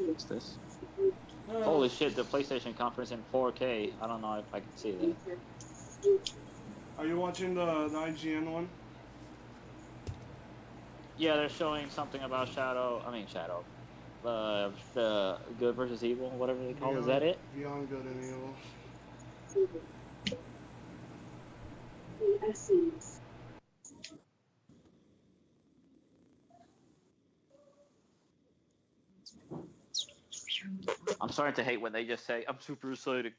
What's this? Uh, Holy shit, the PlayStation conference in 4K. I don't know if I can see that. are you watching the IGN one? Yeah, they're showing something about Shadow. The good versus evil, whatever they call it. Is that it? Beyond Good and Evil. I'm starting to hate when they just say, I'm super excited.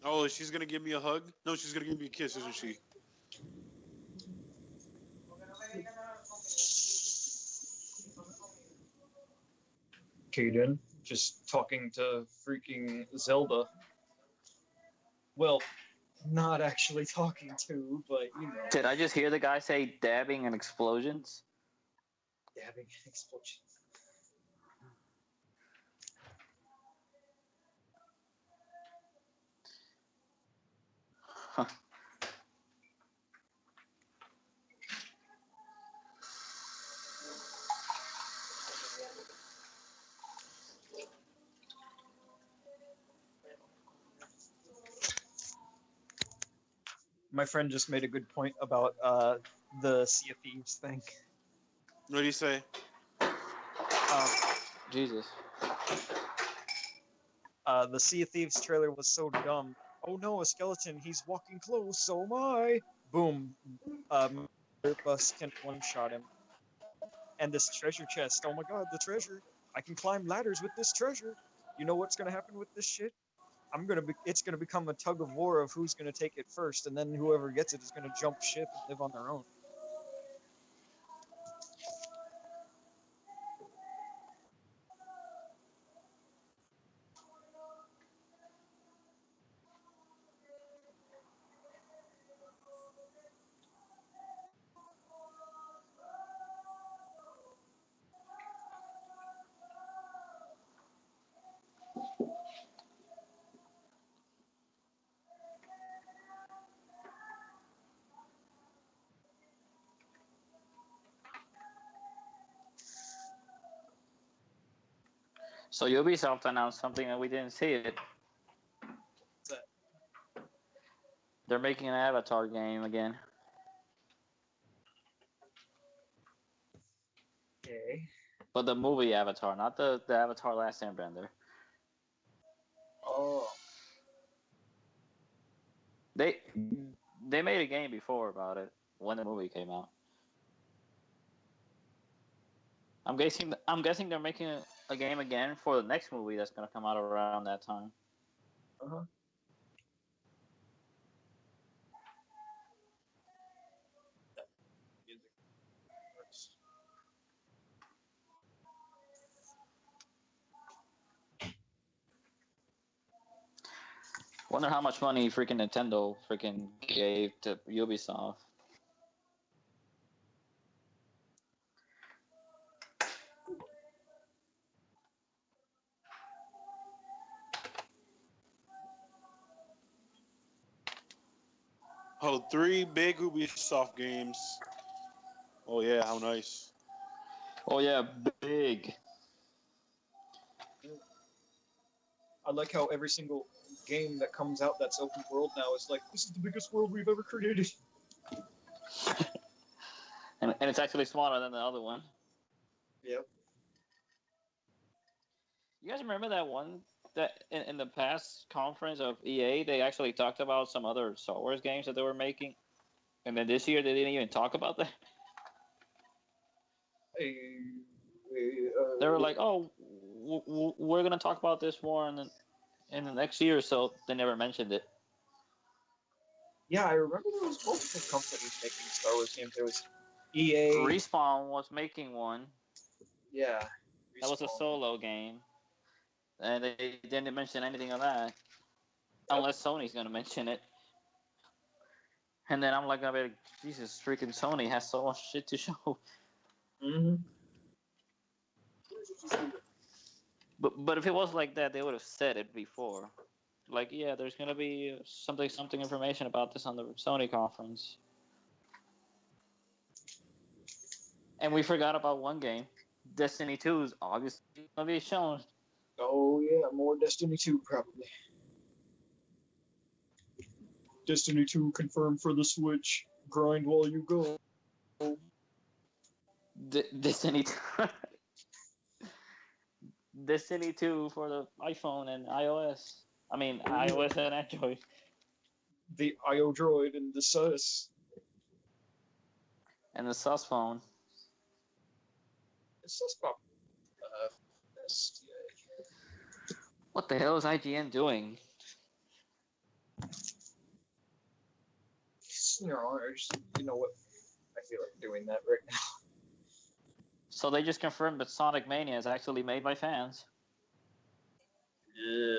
Oh, she's gonna give me a hug? No, she's gonna give me a kiss, isn't she? Caden just talking to freaking Zelda. Well, not actually talking to, but you know, Did I just hear the guy say dabbing and explosions? dabbing explosions. Huh. My friend just made a good point about the Sea of Thieves thing. What do you say? Jesus. The Sea of Thieves trailer was so dumb. Oh no, a skeleton! He's walking close. So am I. Boom. Bus can one-shot him. And this treasure chest. Oh my god, the treasure! I can climb ladders with this treasure. You know what's gonna happen with this shit? It's gonna become a tug of war of who's gonna take it first, and then whoever gets it is gonna jump ship and live on their own. So Ubisoft announced something and we didn't see it. What's that? They're making an Avatar game again. Okay. But the movie Avatar, not the Avatar Last Airbender. Oh. They they made a game before about it when the movie came out. I'm guessing they're making a game again for the next movie that's gonna come out around that time. Uh-huh. Music. Wonder how much money freaking Nintendo freaking gave to Ubisoft. Oh, 3 big Ubisoft games. Oh yeah, how nice. Oh yeah, big. I like how every single game that comes out that's open world now is like, this is the biggest world we've ever created. And it's actually smaller than the other one. Yep. You guys remember that one that in the past conference of EA they actually talked about some other Star Wars games that they were making, and then this year they didn't even talk about that. Hey, They were like, "Oh, we're gonna talk about this more in the next year," or so they never mentioned it. yeah, I remember there was multiple companies making Star Wars games. There was EA. Respawn was making one Yeah. that was a Respawn. solo game, and they didn't mention anything of that Yep. unless Sony's gonna mention it. And then I'm like, Jesus, freaking Sony has so much shit to show. Mm-hmm. But if it was like that, they would have said it before. Like, yeah, there's gonna be something information about this on the Sony conference. And we forgot about one game. Destiny 2 is obviously going to be shown. Oh yeah, more Destiny 2 probably. Destiny 2 confirmed for the Switch. Grind while you go. Destiny 2. Destiny 2 for the iPhone and iOS. I mean, iOS and Android. The IO droid and the sus. And the sus phone. The sus pop. Best, yeah. What the hell is IGN doing? You know what? I feel like doing that right now. So they just confirmed that Sonic Mania is actually made by fans. Yeah.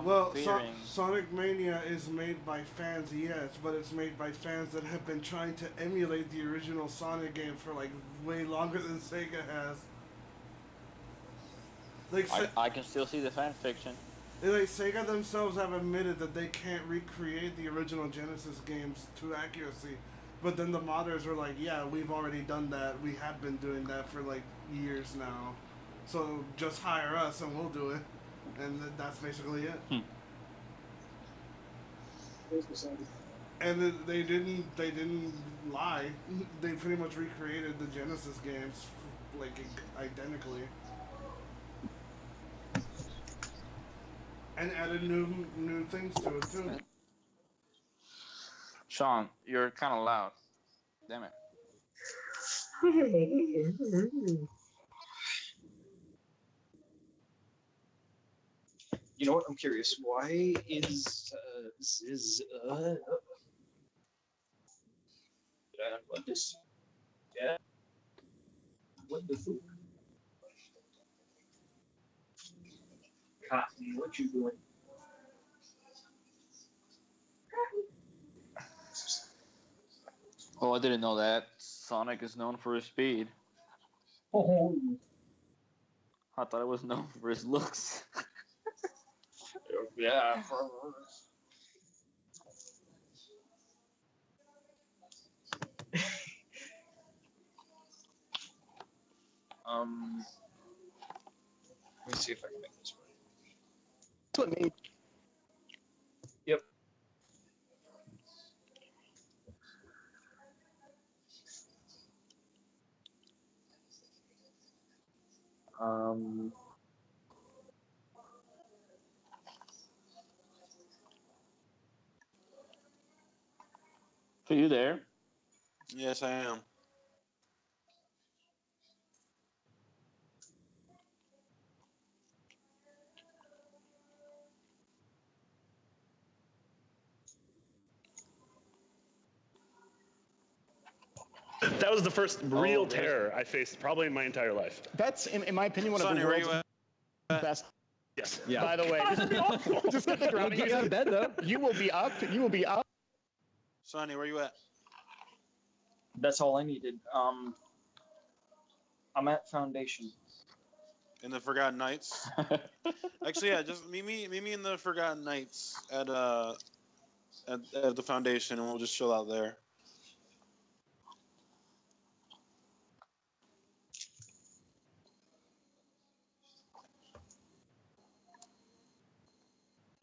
Well, fearing... Sonic Mania is made by fans, yes, but it's made by fans that have been trying to emulate the original Sonic game for like way longer than Sega has. Like, I can still see the fan fiction. like Sega themselves have admitted that they can't recreate the original Genesis games to accuracy, but then the modders were like, "Yeah, we've already done that. We have been doing that for like years now, so just hire us and we'll do it." And that's basically it. And they didn't lie. They pretty much recreated the Genesis games like identically, and added new things to it too. Sean, you're kind of loud. Damn it. You know what? I'm curious. Why is what this? Yeah. What the fuck? Cotton, what you doing? Oh, I didn't know that. Sonic is known for his speed. Oh. I thought it was known for his looks. Yeah. Let me see if I can make this work. That's what made. Yep. Are you there? Yes, I am. That was the first real there's- terror I faced probably in my entire life. That's, in my opinion, one Sonny, of the where you world's at? best. Yes. Yeah. By the way, just get the ground. Get out of bed though. You will be up. You will be up. Sonny, where you at? That's all I needed. I'm at Foundation. In the Forgotten Nights. Actually, yeah, just meet me in the Forgotten Nights at the Foundation, and we'll just chill out there.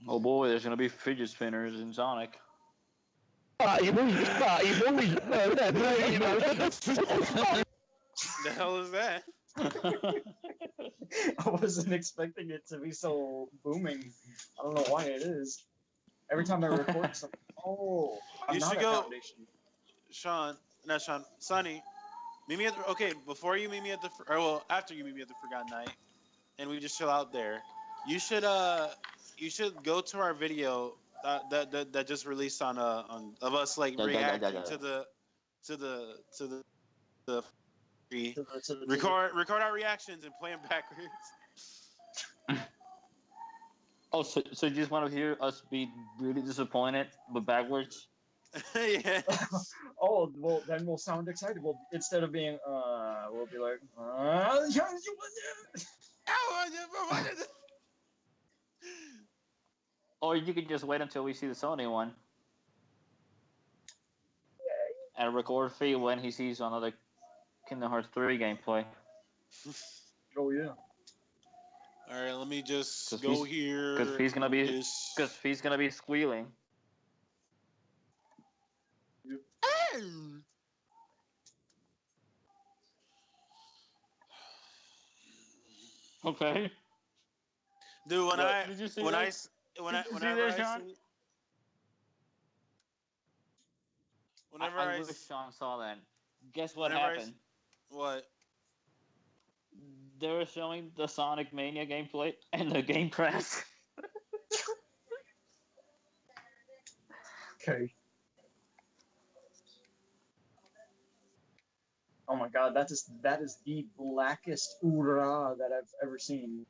Oh boy, there's gonna be fidget spinners in Sonic. The hell is that? I wasn't expecting it to be so booming. I don't know why it is. Every time I record something, I'm You not should at go- Foundation. Sonny, meet me at before you meet me at after you meet me at the Forgotten Night, and we just chill out there. You should go to our video that just released on of us like reacting to the record our reactions and play them backwards. Oh, so you just want to hear us be really disappointed, but backwards? Yeah. Oh, well, then we'll sound excited. We'll, instead of being, we'll be like, Or you could just wait until we see the Sony one. a record fee when he sees another Kingdom Hearts 3 gameplay. Oh yeah. All right, let me just 'Cause go he's- here. Because he's gonna be Just- squealing. Okay. Dude, when What? I Did you see when I that? s- when I Did you see whenever that, I Sean? see whenever I I wish s- Sean saw that. Guess what whenever I s- happened? what They were showing the Sonic Mania gameplay, and the game crashed. Okay. Oh my god, that is the blackest oorah that I've ever seen.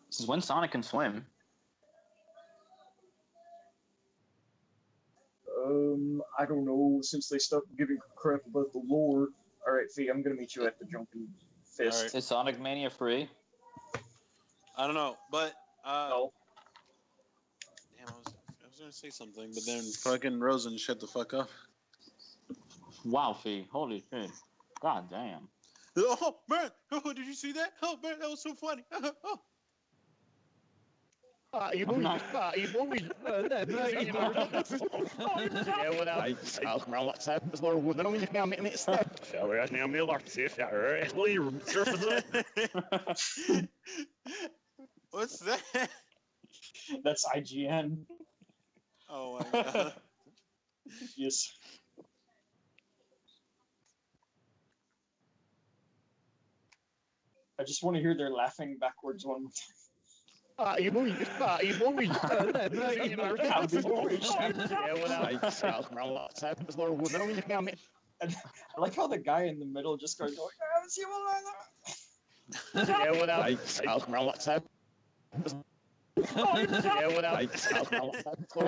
This is when Sonic can swim. I don't know, since they stopped giving crap about the lore. Alright, Fee, I'm gonna meet you at the Jumping Fist. Alright. Is Sonic Mania free? I don't know, but No. damn, I was gonna say something, but then fucking Rosen shut the fuck up. Wow, Fee. Holy shit. God damn. Oh man, oh, did you see that? Oh man, that was so funny. Oh. You I'm not- bullied. Ja, without WhatsApp is nog goed. Dan moet je gaan met een stap. Ja, we gaan niet meer actief. Ja, echt wel hier surfen. What's that? That's IGN. Oh my god. Yes. I just want to hear their laughing backwards one more time. Je bullied. Ja, without WhatsApp is nog goed. Dan moet je gaan met I like how the guy in the middle just starts going, Ja, without WhatsApp. Ja, without WhatsApp.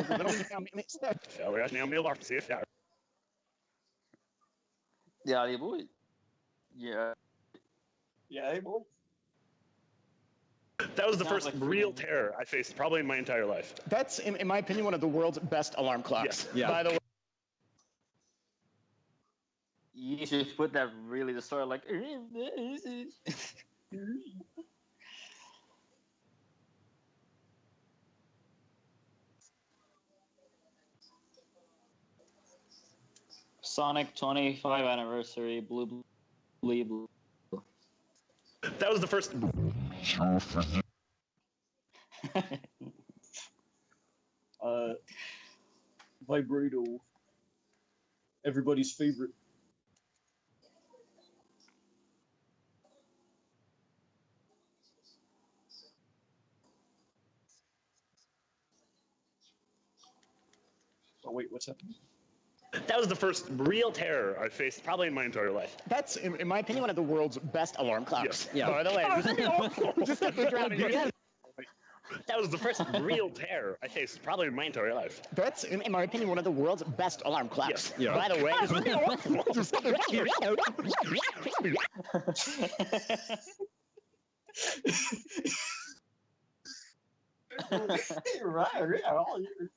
Dan moet je gaan met een stap. Ja, we gaan niet meer actief. Ja. Ja, die boy. Yeah. Yeah, hey, boy. That was the Sounds first like real freaking- terror I faced probably in my entire life. That's, in my opinion, one of the world's best alarm clocks. Yes. Yeah. By the way, You should put that really the story like. Sonic 25 anniversary, blue. That was the first. Vibrato. Everybody's favorite. Oh wait, what's happening? That was the first real terror I faced probably in my entire life. that's, in my opinion, one of the world's best alarm clocks. Yes. By the way, just a quick round. That was the first real terror I faced probably in my entire life. That's, in my opinion, one of the world's best alarm clocks. Yes. Yeah. By the way, Right, yeah, all year.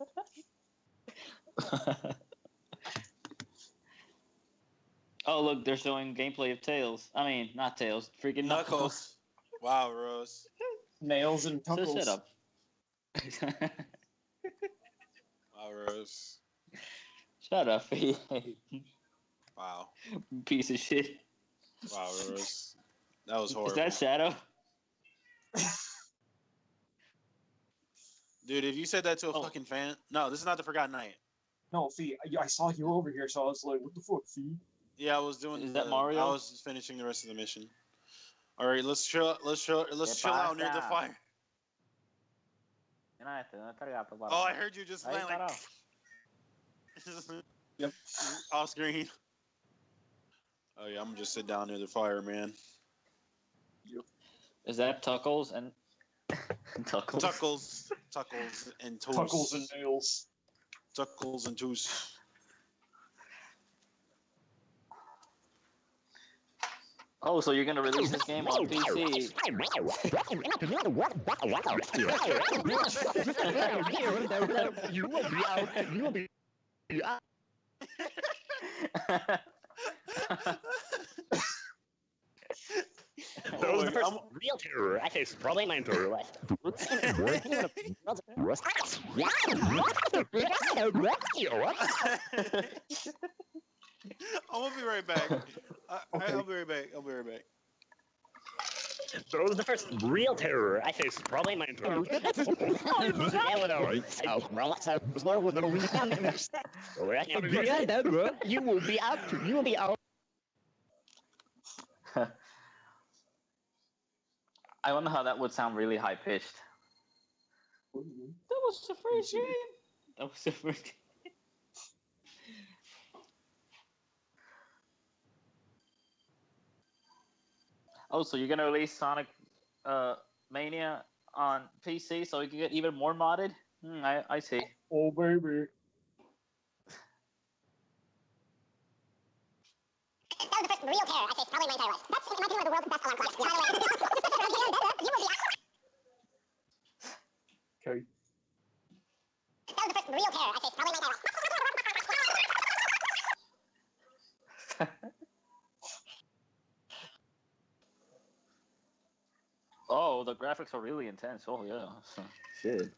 Oh look, they're showing gameplay of Tails. I mean, not Tails, freaking Knuckles. Knuckles. Wow, Rose. Nails and So tuckles. shut up. Wow, Rose. Shut up, Wow. piece of shit. Wow, Rose. That was horrible. Is that Shadow? Dude, if you said that to a Oh. fucking fan. No, this is not the Forgotten Night. No, Fee, I saw you over here, so I was like, what the fuck, Fee? Yeah, I was doing. Is that Mario? I was finishing the rest of the mission. All right, let's chill. Let's chill out near the pasa? fire. Oh, Oh, I heard you just land like Yep. off screen. Oh yeah, I'm gonna just sit down near the fire, man. Is that Tuckles and Tuckles? Tuckles, and toes. Tuckles and nails. Tuckles and toes. Oh, so you're gonna release this game on PC? You will be out. You will be out. That was the first real terror I faced probably in my entire life. I'm gonna be right back. I'll be right back. I'll be right back. That was the first real terror I faced probably in my entire life. You will be out. You will be out. I wonder how that would sound really high pitched. That was the first game. That was the first game. Oh, so you're gonna release Sonic Mania on PC so you can get even more modded? I see. Oh baby. That was the first real terror I faced probably in my entire life. That's in my opinion one of the world's best alarm clocks. By the way, you will be out. Okay. That was the first real terror I faced probably in my entire life. Oh, the graphics are really intense. Oh yeah. Shit.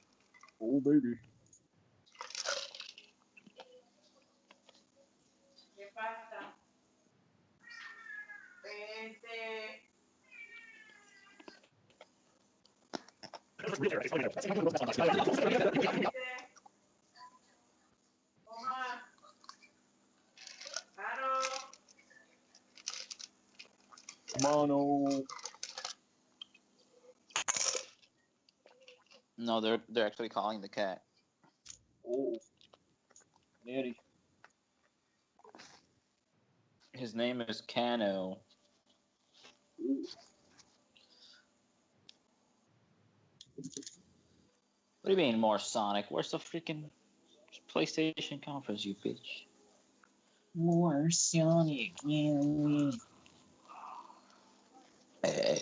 Oh baby. Mono. No, they're actually calling the cat. Oh. Natty. His name is Kano. What do you mean more Sonic? Where's the freaking PlayStation conference, you bitch? More Sonic. Yeah. Hey.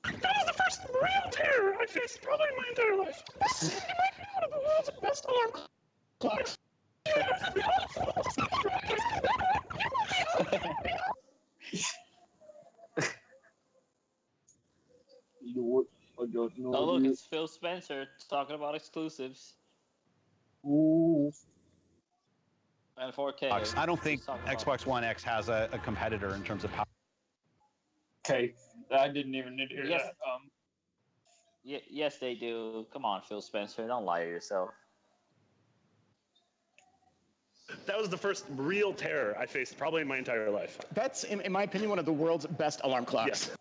That was the first real terror I faced probably in my entire life. It might be one of the world's best alarm clocks. You know what? I got no Oh look, idea. it's Phil Spencer talking about exclusives Ooh. and 4K. I don't think He's talking about- Xbox One X has a competitor in terms of power. Okay. I didn't even need to hear Yes. that. Yes, they do. Come on, Phil Spencer, don't lie to yourself. That was the first real terror I faced probably in my entire life. That's, in my opinion, one of the world's best alarm clocks.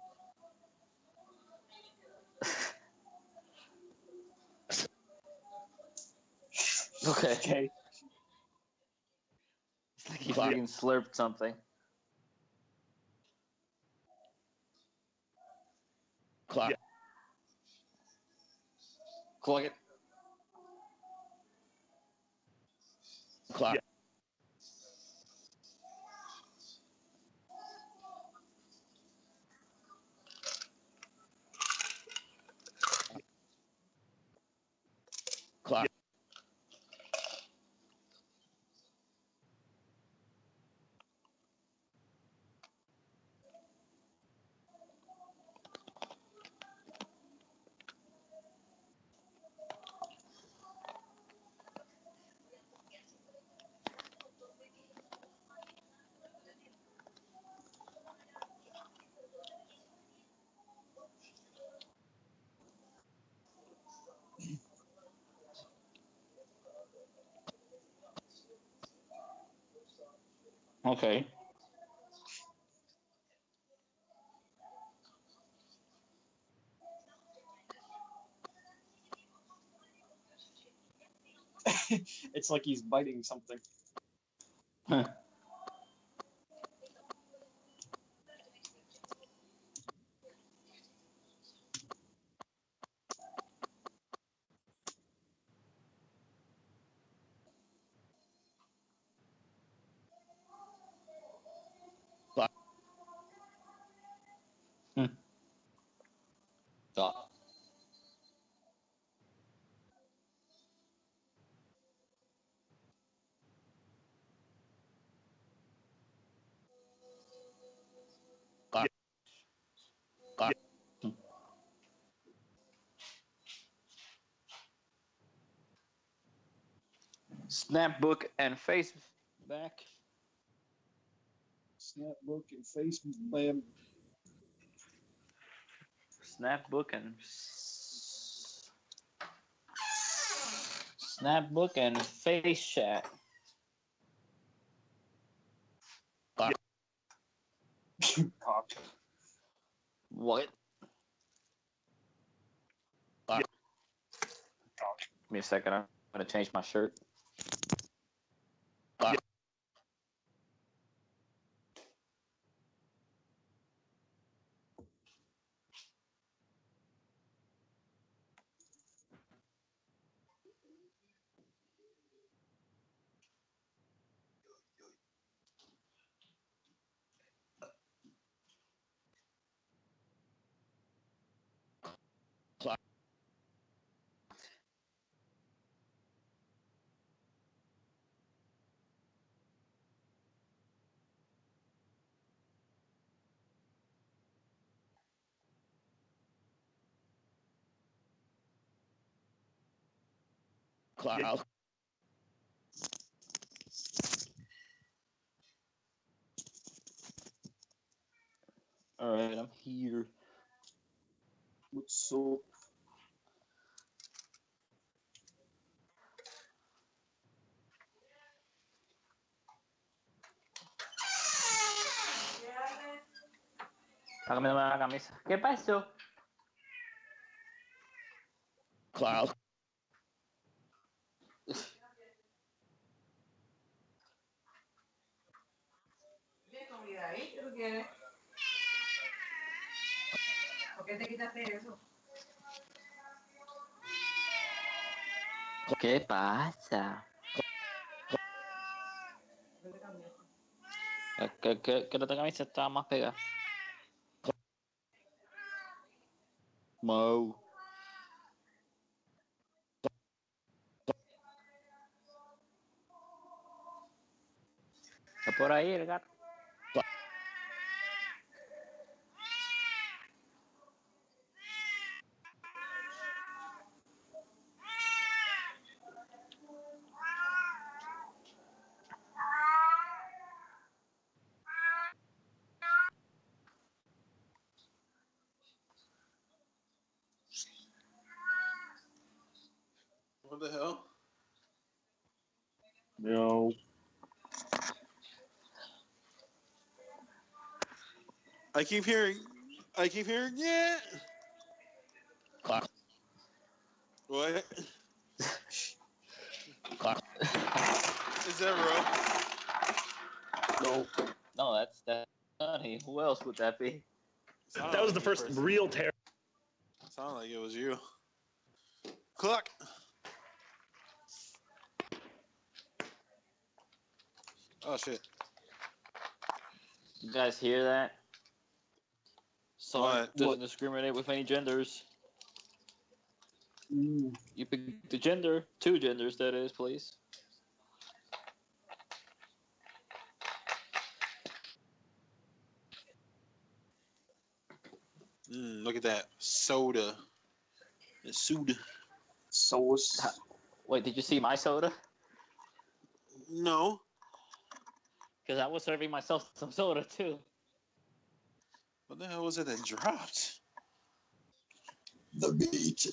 Okay. Okay. It's like he freaking slurped something. Clock. Yeah. Clock it. Clock. Yeah. Clock. Okay. It's like he's biting something. Huh. Clock. Stop. Snapbook and face back. Snapbook and face lamb. Snapbook and face chat. What? Give me a second. I'm gonna change my shirt. Cloud. All right, I'm here. What's up? Sácame la camisa. ¿Qué pasó? Cloud. ¿Qué tú quieres? ¿Por qué te quitaste eso? ¿Qué pasa? Que la camisa estaba más pegada. Mo. Está por ahí el gato. What the hell? No. I keep hearing, yeah. Cloud. What? Cloud. Is that No. No, that's funny. Who else would that be? That was the first real terror. Sounded like it was you. Cluck. Oh shit. You guys hear that? Someone What? doesn't discriminate with any genders. Mm. You pick the gender, 2 genders, that is, please. Look at that soda. It's soda. Sauce. Wait, did you see my soda? No. Because I was serving myself some soda too. What the hell was it that dropped? The beach.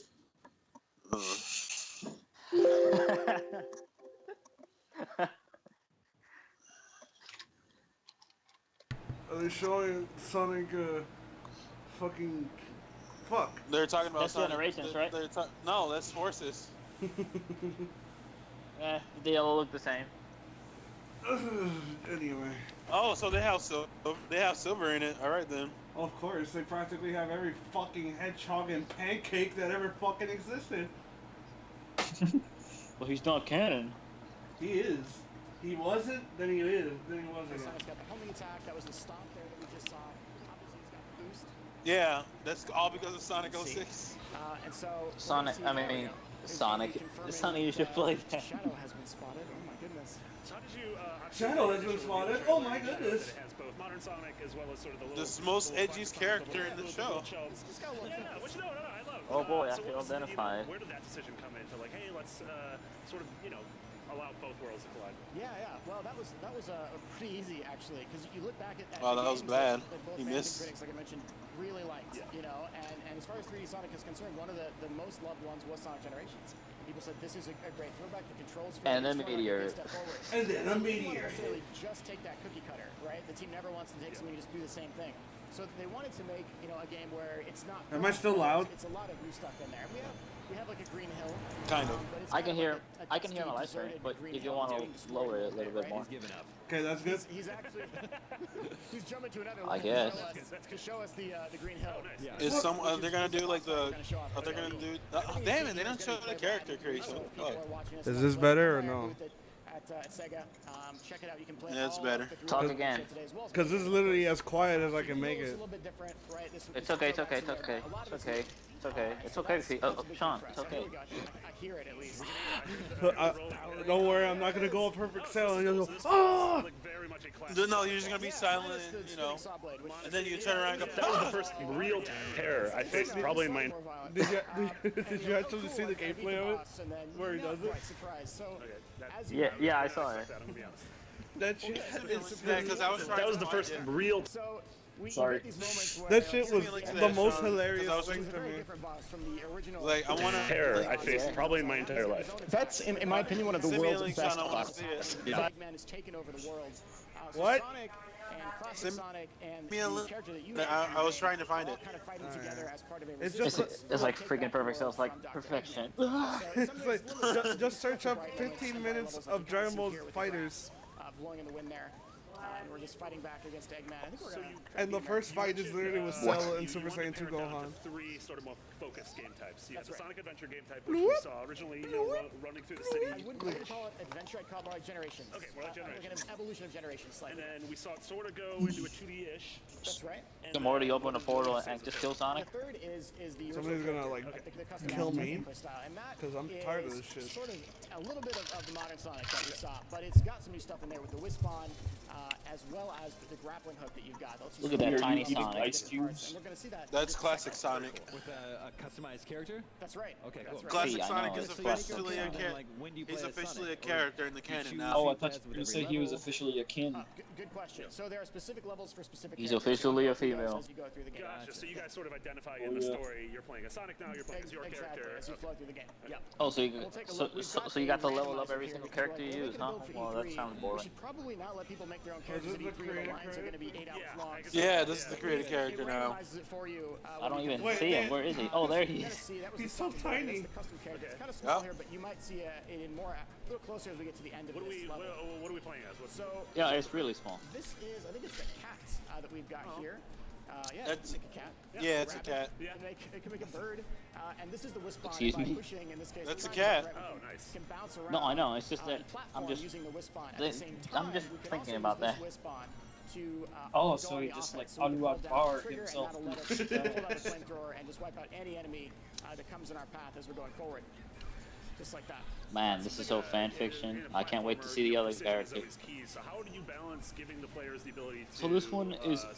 Are they showing Sonic fucking fuck? They're talking about That's Sonic. Generations, right? No, that's Forces. They all look the same. Anyway, Oh, so they have silver in it. All right then. of course, they practically have every fucking hedgehog and pancake that ever fucking existed. Well, he's not canon. He is. He wasn't, then he is, then he wasn't. Sonic's got the homing attack. That was the stop there that we just saw. Obviously, he's got the boost. Yeah, that's all because of Sonic 06. And so Sonic. I mean, Sonic. Sonic, you should play that. Shadow has been spotted. Oh my goodness. So how did you? Shadow has been spotted. Oh my goodness. It has both modern Sonic as well as sort of the The little, most little edgiest fun Sonic, character in the show. Yeah, which no, I love. Oh boy, I so feel what was the, identified. where did that decision come into? Like, hey, let's sort of allow both worlds to collide. Yeah. Well, that was pretty easy actually, because you look back at Wow, the that was games bad. that both He fans and missed. critics, like I mentioned, really liked. And as far as 3D Sonic is concerned, one of the most loved ones was Sonic Generations. People said this is a great throwback. The controls for And each then one are a Meteor. big step forward. And then a They don't meteor. necessarily just take that cookie cutter, right? The team never wants to take something and just do the same thing. So they wanted to make a game where it's not. Am I still loud? It's a lot of new stuff in there. We have like a Green Hill. Kind of. But it's I kind can of hear. like I can hear my dusty, light stream, deserted but Green if you Hill want being to lower it a little bit more. Okay, that's good. He's actually he's jumping to another I level guess. to show us the Green Hill. Is some? They're gonna do like the? Are they gonna do? Damn it! They don't show the character creation. Fuck. Is this better or no? At Sega, check it out. You can play. Yeah, it's all better. of the three Talk games again. today as well. Because this is literally as quiet as I can make It's a it. little bit different, right? It's okay. It's okay. It's okay. It's okay. It's okay. It's okay. If you, Sean, it's okay. I hear it at least. Don't worry, I'm not gonna go a perfect cell and you'll go, oh! No, you're just gonna be silent, and then you turn around and go. That was the first real terror I faced, probably in my. Did you actually see the gameplay of it? Where he does it? Yeah, I saw it. That shit is Yeah, because I was trying. That was the first real. Sorry. That shit was Feelings the that, most Sean, hilarious 'cause I was thing to me. Like I wanna. Terror I faced probably in my entire life. That's, in my opinion, one of the Send me a world's link, best Sean, I wanna classes. see it. Yeah. Eggman has taken over the world. What? Sonic and Classic Send Sonic and me a the link. character that you I was trying to find all it. kind of fighting together as part of a It's resistance. just It's like freaking perfect cells, like perfection. It's like, just search up 15 minutes of Dragon Ball Fighters. Blowing in the wind there. And we're just fighting back against Eggman. I think we're gonna And the first fight is literally with Cell and Super Saiyan 2 Gohan. Three sort of more focused game types. You have the That's right. Sonic Adventure game type, which we saw originally, running through the city. I wouldn't call it adventure, I'd call it more like Generations. Okay, more like Like Generations. an evolution of Generations, And slightly. then we saw it sort of go into a 2D-ish. That's right. And The more you open a portal and just kill The Sonic. third is the Somebody's original gonna, character, like, the custom kill me, gameplay style. And that 'cause I'm tired of is this shit. Sort of a little bit of the modern Sonic that we saw, but it's got some new stuff in there with the Wisp-On, as well as the grappling hook that you've got. Look at that tiny Sonic. Ice cubes. And we're gonna see that. That's classic Sonic. With a customized character? That's right. Okay, cool. That's right. Classic See, I Sonic know, is it's officially a And then, character. like, when do you play He's as officially a Sonic? Or character in the do you canon choose now. who Oh, I you thought play as you with were every saying he was level? officially a kin. Good question. So there are specific levels for specific He's characters officially a as you go female. through the game. Gotcha. So you guys sort of identify in the story. You're playing as Sonic now. You're playing as your Exactly, character. as you flow through the game. Yep. Oh, so you We'll take a so, look. We've so, got so you got to a level up randomizer every here single because we're character you making use, a huh? build for Well, that E3. sounds We boring. should probably not let people make their own this characters at the E3. The creator lines are going to be 8 hours long. I guess Yeah, this is the creative character It now. randomizes it for you. I don't even Wait, see him. man. Where is he? Oh, there he You gotta is. see, that was He's the so custom character. tiny. That's the custom character. It's kind of small Yeah. here, but you might see it in more a little closer as we get to the end of What are this we? level. What are we playing as? What's So Yeah, it's really small. this is, I think it's the cat that we've got here. Yeah, That's- it can make a cat. Yeah, it's a cat. Yeah. It can make a bird. And this is the Wisp-On. Excuse By me? pushing, in this case, That's a the cat. right, Oh, nice. Can bounce around, No, I know. It's just that the platform I'm just. using the Wisp-On. At the- the same I'm time, just we can thinking also about use this that. Wisp-On to, Oh, go so on he the just, like, offense. So we can Anu hold down Akbar the trigger, and himself. that'll let us pull out the flamethrower and just wipe out any enemy that comes in our path as we're going forward. Just like that. Man, this is so fan fiction. I can't wait to see the other characters. So how do you balance giving the players the ability to So this one is customize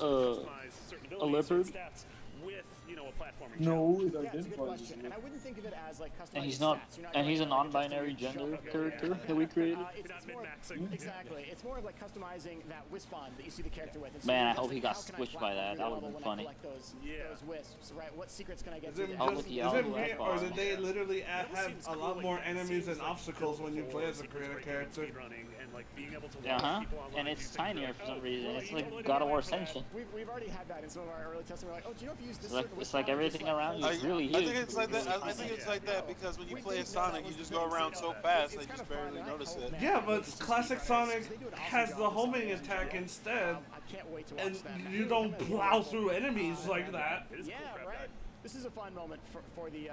certain a abilities, certain leopard. stats with a platforming No, challenge? it Yeah, it's a good identifies question. And I wouldn't think of it as like customizing And he's not. stats. You're not And he's a going, like, non-binary just to gender show- character that we created. It's You're not more min-maxing. exactly. It's more of like customizing that Wisp-On that you see the character with. And so Man, you're I hope just he like, got how can I squished by platform that. through That the would've level been when I funny. collect those wisps, right? What secrets can I get Is through it, I'll there? look is you out it with me, that or bar. did they literally have seems a cool, lot like, more it enemies seems and like obstacles when you play as a sequence creative breaking and character? speedrunning and like being able to watch Uh-huh. people online And do it's things tinier like, for some oh, reason. well, It's you like totally God of did War that for that. Ascension. We've already had that in some of our early testing. We're like, oh, do you know if you use this It's like- certain it's like Wisp-On, everything just, around you is really I huge. think it's like that. I think it's like that because when you play as Sonic, you just go around so fast that you just barely notice it. Yeah, but classic Sonic has the homing attack instead, I can't wait to watch and that. you don't plow through enemies like that. It is Yeah, cool crap right. that. This is a fun moment for the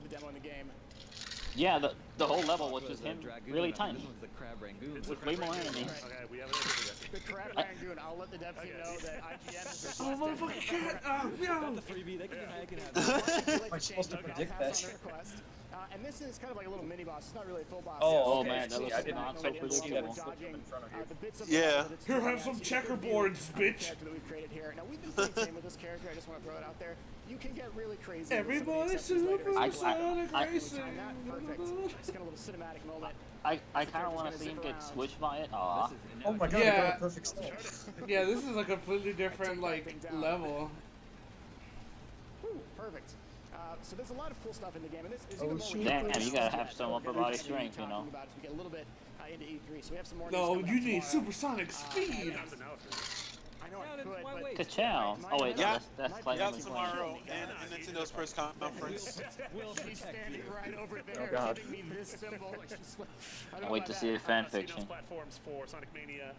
demo in the game. Yeah, the whole level was just him really tiny. This one's the Crab Rangoon. With way more enemies. Okay, we have an answer. The Crab Rangoon, I'll let the dev team know that IGN is Oh, motherfucking cat! Oh, Got no! the freebie. They can have Am I supposed to predict that shit? And this is kind of like a little mini boss. It's not really a full boss. Oh, okay. man, that looks I didn't not know so I didn't see that predictable. flip in front of you. Yeah. Here, have some checkerboards, bitch. That we've created here. Now we've been playing the same with this character. I just want to throw it out there. You can get really crazy. Everybody supersonic racing. Perfect. Just kind of a little cinematic moment. I kind of want to see him get switched by it. Aw. Oh my god, I Yeah. got a perfect stance. Yeah, this is a completely different, like, level. Whew, perfect. So there's a lot of cool stuff in the game, and this is Oh, even more. shit. Damn, you gotta have some upper body strength, you know. About as we get a little bit into E3, so we have some more. No, news coming you up need tomorrow. supersonic speed. I know I Yeah, could, why but wait? Ka-chow. Oh wait, no, Yeah. that's slightly Yeah, more tomorrow and Nintendo's press conference. We'll she's protect standing you. right over there, God. giving me this symbol. She's like, I don't I'll know wait about to see that. the fan fiction. Platforms for Sonic Mania.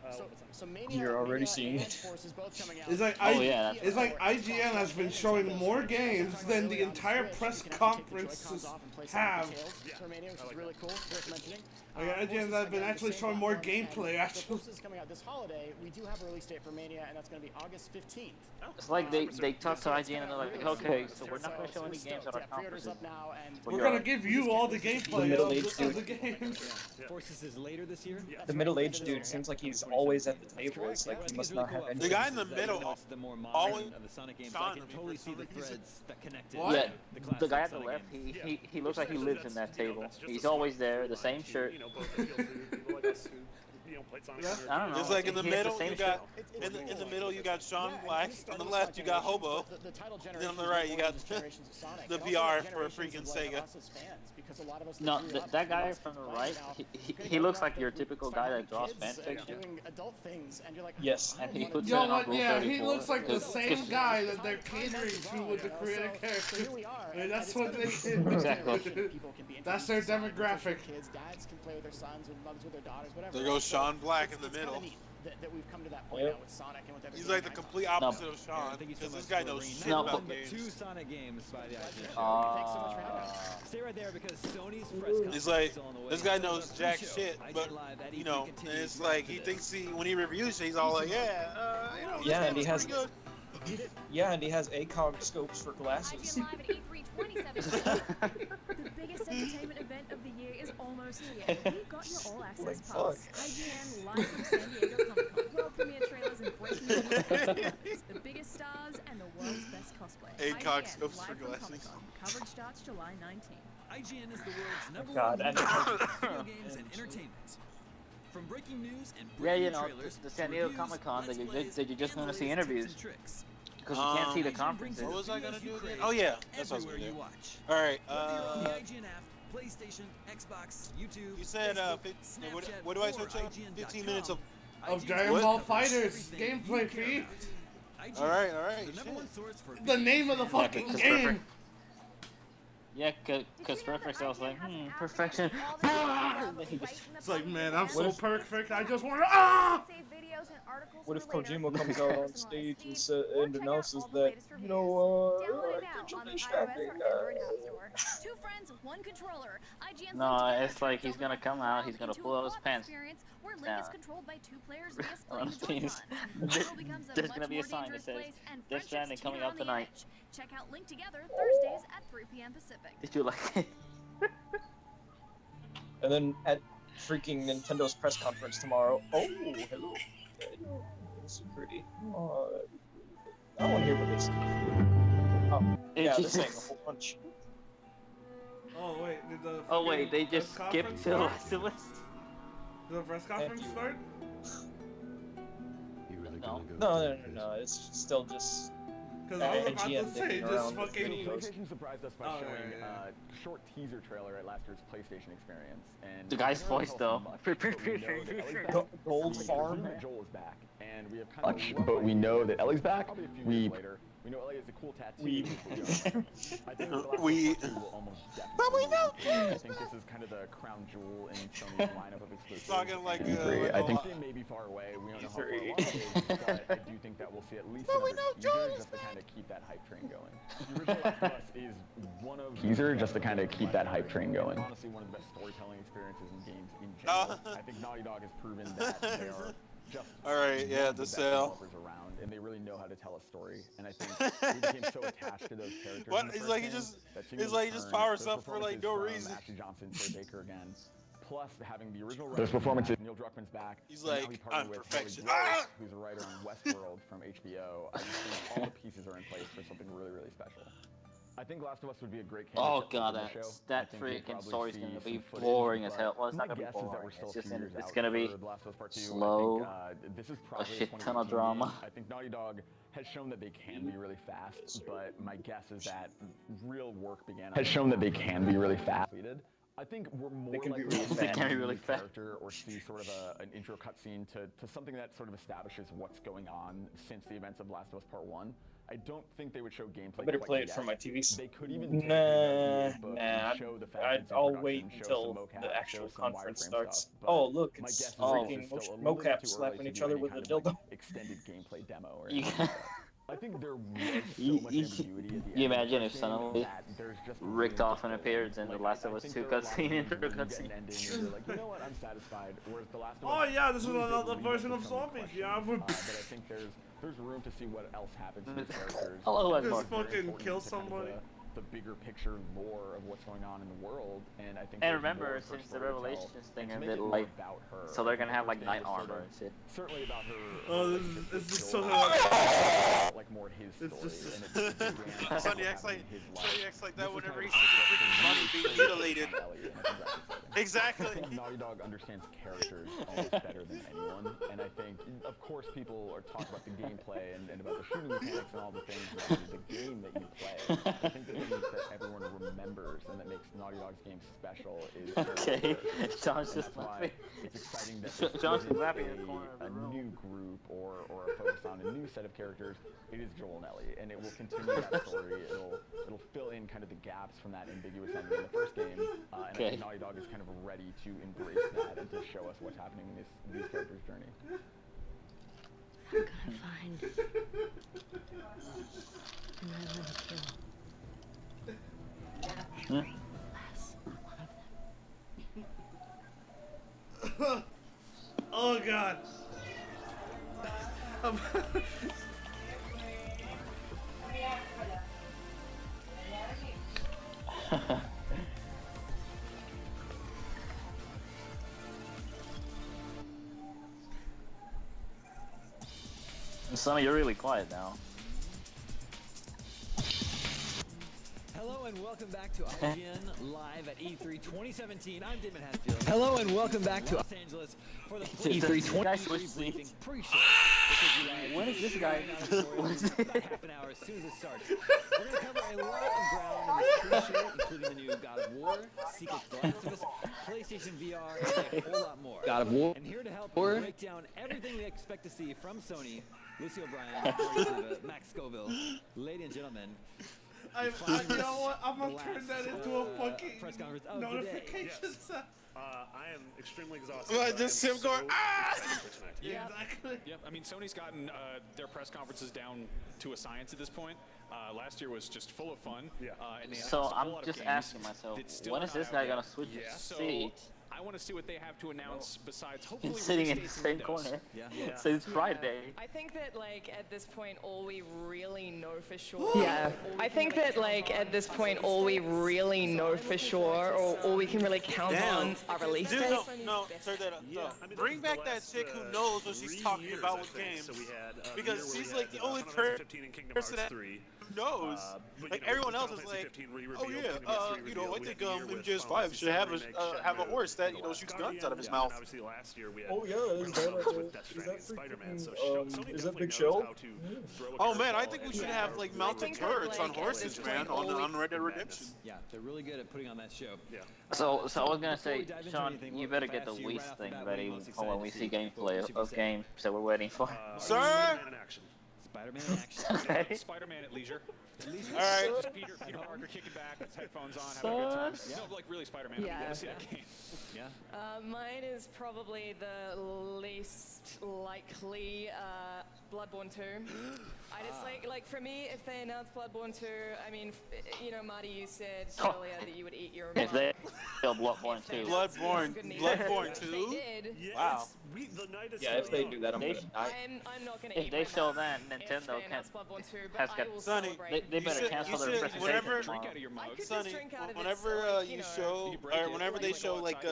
So Mania, You're already Mania seeing and it. Forces both coming out. It's like Oh, yeah, that's it's like IGN has been showing more games than the entire press conferences have. For Mania, which is really cool. Worth mentioning. Like, IGN has been actually showing more gameplay, actually. This is coming out this holiday. We do have a release date for Mania, and that's going to be August 15th. It's like they talk to IGN and they're like, okay, so we're not gonna show any games at our Pre-orders conferences. up now, and We're gonna give you all the gameplay middle-aged of the dude. games. Forces is later this year. The middle-aged dude seems like he's always at the table. It's like he must not have any. The guy in the middle, The more always modern of the Sonic games. Sean I can to me totally for see some the reason. threads that connected. What? Yeah, the the classic guy at the Sonic left, games. he looks like he lives in that table. He's always there, the same shirt. You know, both appeal to people like us who, you know, played Sonic. Yeah. I don't know. It's like in the he has middle, same you got shirt. in the middle you got Sean Yeah, Black. and he On the started left you got Sonic Hobo. generations, the title Then on generations the right you were got just generations of Sonic, the and also PR for generations freaking of, like, Sega. us as fans, because a lot of us No, that grew up that guy watching from the Sonic right, now, he looks like your typical guy that draws fan kids fiction. doing adult things, and you're like, Yes. And he I puts don't it wanna on do Yo, Rule what? Yeah, he 34. looks like the Cause- same cause- guy that they're catering to with the creative So character. here we are. And that's it's what kind of they a did. Exactly. people can be That's their introduced to Sonic, demographic. kids, dads can play with their sons, and mothers with their daughters, whatever. There goes So Sean Black in the it's kinda middle. neat that we've come to that point Yep. now with Sonic and with everything. He's like the complete opposite of Sean, Thank you so because this much guy for knows bringing shit that No, about up. But games. two Sonic games by the IGN. Thanks so much for having us. Stay right there because Sony's press conference He's like, is still on the way. this guy So knows the jack pre-show, shit, IGN but Live at you E3 know, and continues it's right like after he this. thinks when he reviews it, he's all like, yeah, you know, this Yeah, game and he was has- pretty good. Yeah, and he has ACOG scopes for glasses. IGN Live at E3 2017. The biggest entertainment event of the year is almost here. We've got your all-access Like, pass. fuck. IGN Live from San Diego Comic-Con. World premiere trailers and breaking news. The biggest stars and the world's best cosplay. ACOG IGN scopes Live for from glasses. Comic-Con. Coverage starts July 19th. IGN is the world's number God, one and- video games and entertainment. From breaking news and Yeah, brand you new know, trailers the San to Diego reviews, Comic-Con, let's that plays, you're just gonna see analytics, tips, interviews. and tricks. Because you can't see the IGN brings conferences. you What was I the gonna videos you do again? crave Oh yeah, that's what I was everywhere gonna you do. watch. All right, Whether you're on the IGN app, PlayStation, Xbox, YouTube, you said Facebook, what do I Snapchat, search or up? 15 IGN.com. minutes of. Of IGN Dragon What? Ball covers Fighters everything gameplay you care feed. about. IGN, All right, the number shit. one source for The name of the video fucking because game. Yeah, because Did you know Perfect, that I was like, IGN has an app perfection. with all the details And then he right just- in the It's like, palm of man, your I'm so hand? perfect. I just want to Save videos and articles What for if later. Kojima comes out on stage and, Or and check out announces all the that, latest you know, Download it I now think you're on the distracting, iOS or Android App Store. Two friends, one controller. IGN's No, linked together it's like turns he's gonna over come the out, world he's gonna into pull a out his co-op pants experience where Link down. is controlled by two players via on splitting his the penis. Joy-Cons. The world becomes a There's much gonna be a more sign that dangerous says, place, and Death friendships Stranding coming teeter out on the tonight. edge. Check out Link Together Thursdays at 3 p.m. Pacific. Did you like it? And then at freaking Nintendo's press conference tomorrow. Oh, hello. It's pretty. Oh, I want to hear what this. Oh, yeah, It's this ain't a just- whole bunch. Oh wait, did the Oh wait, they fucking just press skipped conference to start? Last of Us? Did the press conference you. start? No. No. It's still just. Because I was about IGN to say, dicking just around with fucking. videos. PlayStation surprised us by Oh, showing yeah, yeah. a short teaser trailer at last year's PlayStation experience. And The guy's we don't voice, tell though. so much, but we know that Ellie's back. Gold We Farm. presume that Joel is back, and we have kind of a rough But we know idea that Ellie's back. probably a few We years later We know LA is a cool tattoo. Weed. I think The Last of Us Weed. Part 2 will almost definitely. But we know. I think this is kind of the crown jewel in Sony's lineup of exclusives. Talking like, And I think they may be far away. We don't know how far along it is, but I do think that we'll see at least another teaser just to kind of keep that hype train going. The original Last of Us is one of Teaser just to kind of keep that hype train going. honestly one of the best storytelling experiences in games in general. I think Naughty Dog has proven that they are just All right, yeah, one of the best sale. developers around, and they really know how to tell a story. And I think we became so attached to those characters. What? in the It's first like he game just- that seeing it's them like he just return, powers those up for, like, no performances reason. from Ashley Johnson, Troy Baker again, plus having the original Those writer performances- back, Neil Druckmann's back. He's and now like, he partnered I'm with perfection. Howard Ah! Gross, who's a writer on Westworld from HBO. I just think all the pieces are in place for something really, really special. I think Last of Us would be a great candidate Oh to god, open the show. that I think we'll freaking probably story's see gonna some be footage, boring as but hell. Well, it's not my gonna be guess is that boring. we're still It's a just few years it's out gonna be for The Last of Us Part 2. slow, I think, this is a probably shit ton of 2018 drama. game. I think Naughty Dog has shown that they can be really fast, but my guess is that real work began. Has shown that they can be really fast. I think we're more can be likely really to fast. They can be see really a fast. character or see sort of an intro cutscene to something that sort of establishes what's going on since the events of Last of Us Part 1. I don't think they would show gameplay. I better quite play it yet. for my TV. They could even take Nah, the book nah. and show the fact it's in I'll production, wait show until some mocap, the show actual some conference wireframe starts. stuff, but Oh, look, my it's guess is freaking it's still a little bit mocap too early slapping to each do other any with a kind of, dildo. extended gameplay demo or You- anything like that. I think there was so You- much you- ambiguity at the end you of the imagine first if game suddenly that there's just Rick really Dawson just appears in like, The Last of I Us think 2 there are a lot of cutscene, games intro where you get an cutscene. ending and you're like, you know what, I'm satisfied. Whereas The Last of Us Oh yeah, this is really did another leave us version with of so many zombies. questions. Yeah, But I think there's room to see what else happens to these characters. Hello, It's Edward. very Fucking important kill to kind of somebody. The bigger picture lore of what's going on in the world, and I think. And there's remember, more for since the story to tell, Revelations thing and to and make it it more like, about her. so they're gonna have like First knight game was sort armor of- and shit. Certainly about her. Oh, this relationship is with just Joel, so like more his It's story, just- and it began Sonny to acts like happen in his Sonny life. acts like This that is whenever kind he of sees the freaking money being mutilated. Ellie, and I think that's exciting. Exactly. I think Naughty Dog understands characters almost better than anyone, and I think, of course, people are talking about the gameplay and about the shooting mechanics and all the things about the game that you play. I think the thing that everyone remembers and that makes Naughty Dog's game special is Okay, character. John's And just that's why laughing. it's exciting that Jo- this John's isn't laughing in the corner of the a room. new group or a focus on a new set of characters. It is Joel and Ellie, and it will continue that story. It'll fill in kind of the gaps from that ambiguous ending in the first game, and I Okay. think Naughty Dog is kind of ready to embrace that and to show us what's happening in these characters' journey. I'm gonna find another kill. Last one of them. Oh god. Sonny, you're really quiet now. Hello and welcome back to IGN Live at E3 2017. I'm Damon Hatfield. Hello and welcome back to Los Angeles for the E3 PlayStation 20 briefing pre-show. When is this guy? About half an hour as soon as it starts. We're going to cover a lot of ground in this pre-show, including the new God of War, Secret of the Last of Us, PlayStation VR, and a whole lot more. God of War. And here to help break down everything we expect to see from Sony, Lucy O'Brien, Corey Silva, Max Scoville, ladies and gentlemen. You know what? I'm gonna turn that into a fucking press conference of notification Yes. set. I am extremely exhausted. Well, but I just am him going, so "Ah!" excited for tonight. Yeah, exactly. Yeah, I mean, Sony's gotten their press conferences down to a science at this point. Last year was just full of fun. Yeah. And they So announced a I'm whole lot of just games asking myself, that's still when is not this out guy yet. gonna switch his So seat? I want to see what they have to announce besides hopefully He's sitting in the release dates same and windows. corner. Yeah. So it's Friday. I think that like at this point all we really know for sure. Yeah, I think that like at this point all we really know for sure, or all we can really count on are release Dude, dates. no, turn that up. No. Bring back that chick who knows what she's talking about with games. So we had, Because she's like the only Final Fantasy 15 and Kingdom Hearts person that 3. knows. But, Like you know, everyone with else Final is Fantasy like, 15 oh re-revealed, yeah, Kingdom Hearts 3 you know, I revealed, think we had the year with MGS5 Final should have Fantasy have a Remake, horse that Shenmue, you know shoots guns Guardian, out of his and mouth. Obviously last year we had Oh yeah, is that with Death Stranding and Spider-Man. So Sony is that definitely Big knows Shell? how to throw a Oh man, I curveball think we and should throw have a like really mounted good turrets on curveball horses, at man, on Red Dead Redemption. Yeah, they're really good at putting on that show. Yeah. So I was gonna Before we say, dive into Sean, anything, you what better get the fast you Wii right off the thing bat, what are ready you most for when excited we to see see? gameplay What should we of say? games that we're waiting for. Sir? Man in action. Spider-Man in action. Spider-Man at leisure. All right. Just Peter Parker kicking back with his headphones on, having a good time. No, like really Spider-Man. I want to see that game. Yeah. Mine is probably the least likely Bloodborne 2. I just like for me, if they announce Bloodborne 2, I mean, you know, Marty, you said earlier that you would eat your If they kill Bloodborne 2. Bloodborne 2? Wow. The night is Yeah, if they do that, I'm gonna die. I'm not gonna eat If they show that, Nintendo has got. They better cancel their presentation. Whenever, tomorrow. Sonny, whenever you show, or whenever they show like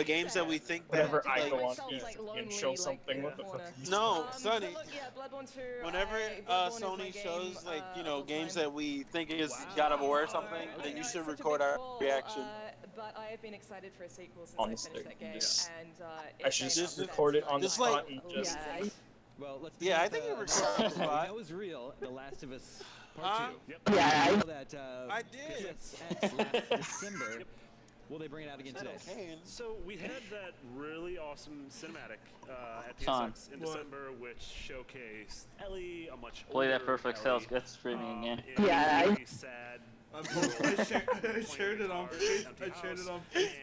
games that we think that Whenever I like, go on TV and show something, what the fuck? No, Sonny. Bloodborne 2. Whenever Sony shows like games that we think is God of War or something, then you should record our reaction. But I have been excited for a sequel since Honestly, I finished that game, just- and I should just record it on the Just like- spot and just. Well, let's Yeah, I begin think with, you recorded on the spot. That was real. The Last of Us Huh? Part 2. Yep. I know that, I did. PSX last December. Will they bring it out again today? So we had that really awesome cinematic at Sean. PSX in December, which showcased Ellie, a much Play that older perfect Ellie, sales good streaming again. in a Yeah. very sad. I shared it on Facebook.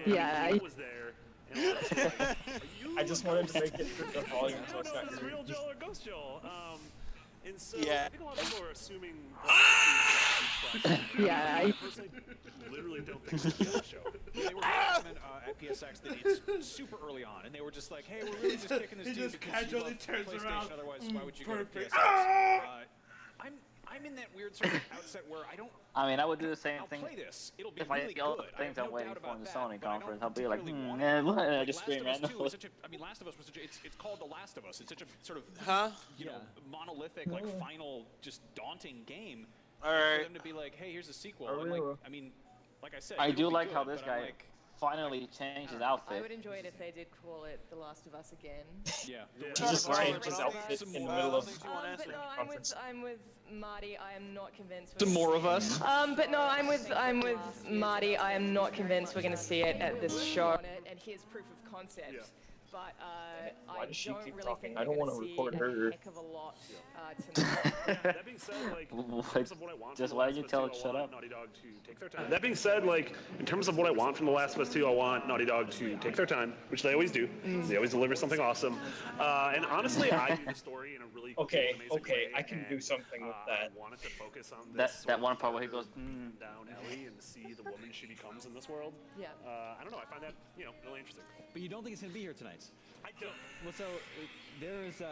Yeah. He was there. And I was like, "Are you I just wanted to make it through the volume so it's not this is real Joel or Ghost Joel. And so Yeah. I think a lot of people are assuming. Yeah. I personally literally don't think it's a show. They were adamant at PSX that it's super early on, and they were just like, "Hey, we're really just kicking this He dude just because you casually love turns PlayStation. around. Otherwise, why would you go to Perfect. PSX?" I'm in that weird sort of outset where I mean, I would do the same I'll thing play this. It'll be if I really see all the good. I things have I'm no waiting doubt for in the about Sony that, but I conference. don't I'll be like, particularly want it. what? I Like, just Last scream of Us 2 randomly. is such a, I mean, Last of Us was such a, it's called The Last of Us. It's such a sort of, you know, monolithic, like final, just daunting game. All For right. them to be like, hey, here's a sequel. Oh, And like, really? I mean, like I said, I it'll do be like good, how this but I'm guy like, finally changed his I outfit. would enjoy it if they did call it The Last of Us again. yeah. He just changed his outfit in the middle of. But no, I'm with Marty. I am not convinced. Some more of us. But no, I'm with Marty. I am not convinced we're gonna see it at this show. And here's proof of concept. Yeah. But Why I does she don't keep really talking? think I don't want wanna to record see her. a heck of a lot tonight. That being said, like, in terms of what I want Just from why The don't you Last tell of it Us 2, shut I up? want Naughty Dog to take their time. That being said, like, in terms of what I want from The Last of Us 2, I want Naughty Dog to take their time, which they always do. They always deliver something awesome. And honestly, I do the story in a really Okay, amazing okay, way, I can do and, something with that. I wanted to focus on That this that one part where he goes, down Ellie and see the woman she becomes in this world. Yeah. I don't know. I find that really interesting. But you don't think it's going to be here tonight? I don't. Well, so there is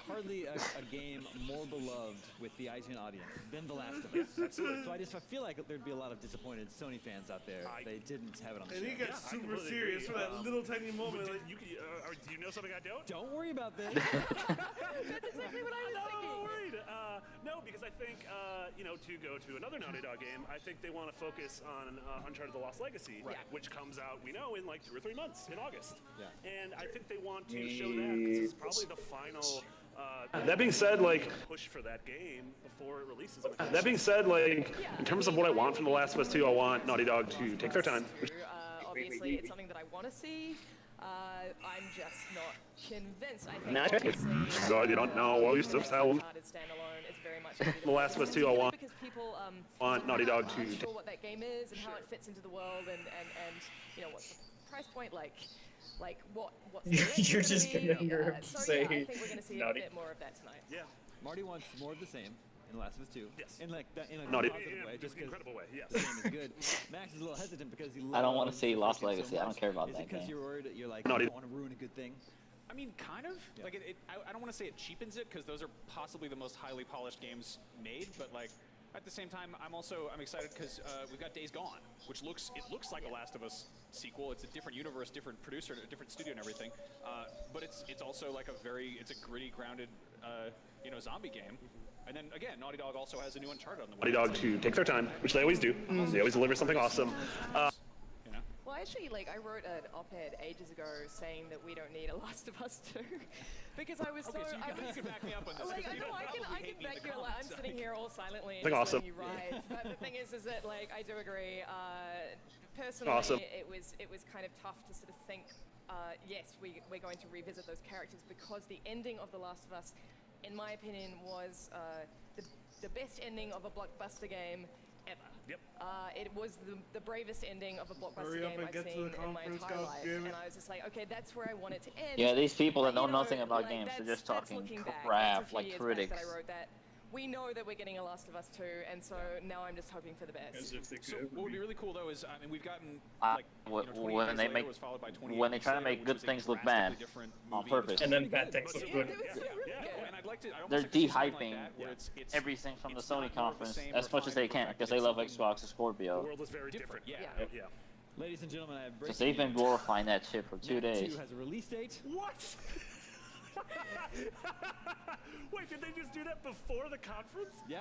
hardly a game more beloved with the IGN audience than The Last of Us. Absolutely. So I feel like there'd be a lot of disappointed Sony fans out there if they didn't have it on the And show. he got I super completely serious agree. for that little tiny moment. But Like, do you know something I don't? Don't worry about this. That's exactly what I was No, thinking. I'm worried. No, because I think, to go to another Naughty Dog game, I think they want to focus on Uncharted: The Lost Legacy, which comes out, we know, in like 2 or 3 months in August. Yeah. And I think they want to show that this is probably the final. That being said, like, push for that game before it releases. That being said, like, in terms of what I want from The Last of Us 2, I want Naughty Dog to take their time. Obviously, it's something that I want to see. I'm just not convinced. I think Not obviously, God, you don't know what you still tell. Uncharted standalone is very much gonna be The Last of Us 2, I want. because people Want Naughty Dog to aren't sure what that game is and how it fits into the world and what's the price point like what's the You're length just gonna gonna be? hear him So say yeah, I think we're gonna see Naughty. a bit more of that tonight. Yeah. Marty wants more of the same in The Last of Us 2. Yes. In like in a Naughty. positive way, just because Incredible way, yes. the game is good. Max is a little hesitant because he I don't want to loves see the Lost first game so Legacy. I don't much. care about Is that it because game. you're worried that you're like, Naughty. you don't want to ruin a good thing? I mean, kind of. Yeah. Like, I don't want to say it cheapens it because those are possibly the most highly polished games made. But like, at the same time, I'm excited because we've got Days Gone, which looks like a Last of Us sequel. It's a different universe, different producer, different studio, and everything. But it's also like it's a gritty, grounded, zombie game. And then again, Naughty Dog also has a new Uncharted on the way. Naughty Dog to take their time, which they always do. They always deliver something awesome. Well, actually, I wrote an op-ed ages ago saying that we don't need a Last of Us 2 because I was Okay, so you can back me up on this. Like, 'cause I you know don't I can probably hate me in back the you a lot. I'm comments, sitting like- here all silently and Something just awesome. letting you ride. But the thing is that I do agree. Personally, Awesome. it was kind of tough to sort of think. Yes, we're going to revisit those characters because the ending of The Last of Us in my opinion, was the best ending of a blockbuster game ever. Yep. It was the bravest ending of a blockbuster Hurry up game and I've get to seen the in my conference, entire life, goddammit. and I was just like, okay, that's where I want it to end. Yeah, these people that But, know you know, nothing about like, games, they're just that's talking looking back. That's a crap few like years critics. Back that I wrote that. We know that we're getting a Last of Us 2, and so now I'm just hoping for the best. As if they So could. what would be really cool though is, I mean, we've gotten Uh, like you know, 28 when Days they Later make was followed by 28 when they Days try to Later, make which good was a things look drastically bad different on movie. purpose. And then bad things look good. And I'd like to. I'd They're almost like to see something de-hyping like that, where it's everything from the it's not Sony more of the conference same as much as they refined, can because they love perfected, Xbox and The Scorpio. world was very different. Yeah. Yeah. Ladies and gentlemen, I have Because breaking they've been news. glorifying that shit for 2 Knack days. 2 has a release date. What? Wait, did they just do that before the conference? Yeah.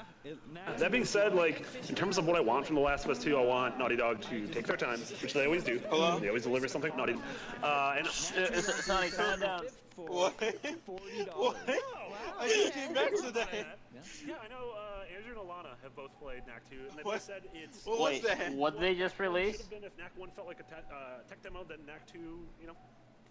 Knack That 2 being said, like, in terms of what I want from The Last of Us 2, I want Naughty Dog to take their time, which they always do. Hello? They always deliver something Naughty. And Sonny, turn it down. What? What? I just came back to that. Yeah, I know Andrew and Alana have both played Knack 2, and they What? both said it's... What was that? What did they just Well, it release? should have been if Knack 1 felt like a tech demo, then Knack 2, you know,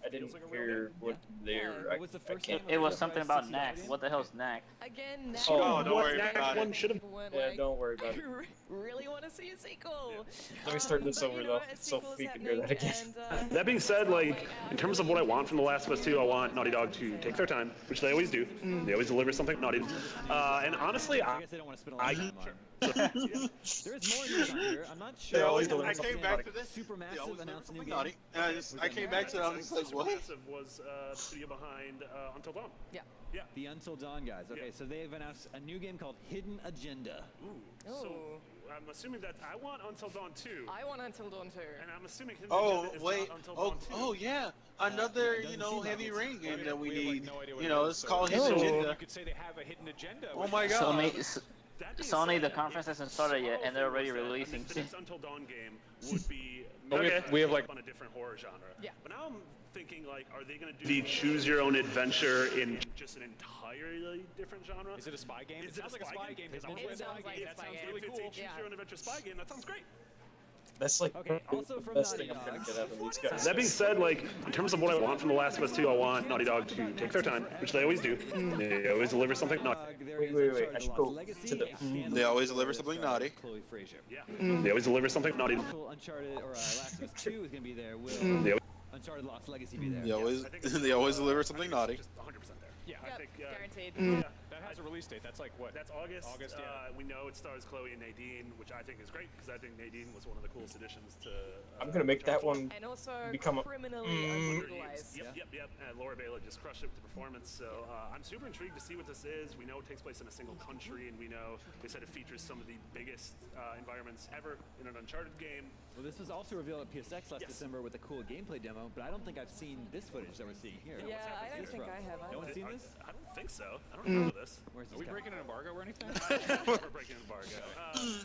I didn't feels like a real hear game. what they're. What was the first game? It was something about Knack. What the hell's Knack? Again, now Oh, don't worry about it. people weren't Yeah, like, don't worry about it. really want to see a sequel. Let me start this But, over you know, though, a so sequel is we can hear that happening, again. and, that being said, like, in terms of what I want from The Last of Us 2, I want Naughty Dog to take their time, which they always do. They always deliver something Naughty. And honestly, I guess they don't want to spend a lot of time on it. There's more news on here. I'm not sure. They're always I doing came back to this. Supermassive announced a new game. Naughty. And I came back to it. I was just like, what? Supermassive was the studio behind Until Dawn. Yeah. Yeah. The Until Dawn guys. Okay, Yeah. so they've announced a new game called Hidden Agenda. Ooh. So I'm assuming that I want Until Dawn 2. I want Until Dawn 2. And I'm assuming Hidden Oh, Agenda is wait. not Until Oh, Dawn 2. oh yeah. Another, it doesn't seem like heavy it's- rain game that we have, like, need. no idea what You it know, is, it's so- called Hidden So Agenda. you could say they have a hidden agenda. Oh which my is- god. That being Sony, said, the conference hasn't started yet, and they're already releasing. The next Until Dawn game would be Okay. We have, like- on a different horror genre. Yeah. But now I'm thinking like, are they gonna do the choose your own adventure in just an entirely different genre? Is it a spy game? Is it it a sounds like a spy spy game? game. Because Because I'm It with sounds that. like a That spy sounds game. really cool. If it's a Yeah. choose your own adventure spy game, that sounds great. That's like Okay, also the from best Naughty thing I'm gonna Dog. get out of these guys. That being said, like, in terms of what I want from The Last of Us 2, I want Naughty Dog to take their time, which they always do. They always deliver something Naughty. Wait, I should go to the. They always deliver something naughty. Chloe Frazier. Yeah. They always deliver something Naughty. Also, Uncharted or Last of Us 2 is going to be there. Will They always Uncharted Lost Legacy be there? They always, I think it's- they always deliver I think something it's naughty. Just 100% there. Yeah, I Yep, think guaranteed. Yeah. that has a release date. That's like what? That's August. August, yeah. We know it stars Chloe and Nadine, which I think is great because I think Nadine was one of the coolest additions to. I'm gonna make that one And also become a. criminally underutilized. Yep. And Laura Bailey just crushed it with the performance. So I'm super intrigued to see what this is. We know it takes place in a single country, and we know they said it features some of the biggest environments ever in an Uncharted game. Well, this was also revealed at PSX last Yes. December with a cool gameplay demo, but I don't think I've seen this footage that we're seeing here. Yeah, I don't What's think this I from? have. No one's seen this? I don't think so. I don't remember this. Where's Are this we coming breaking an embargo or anything? We're breaking an embargo.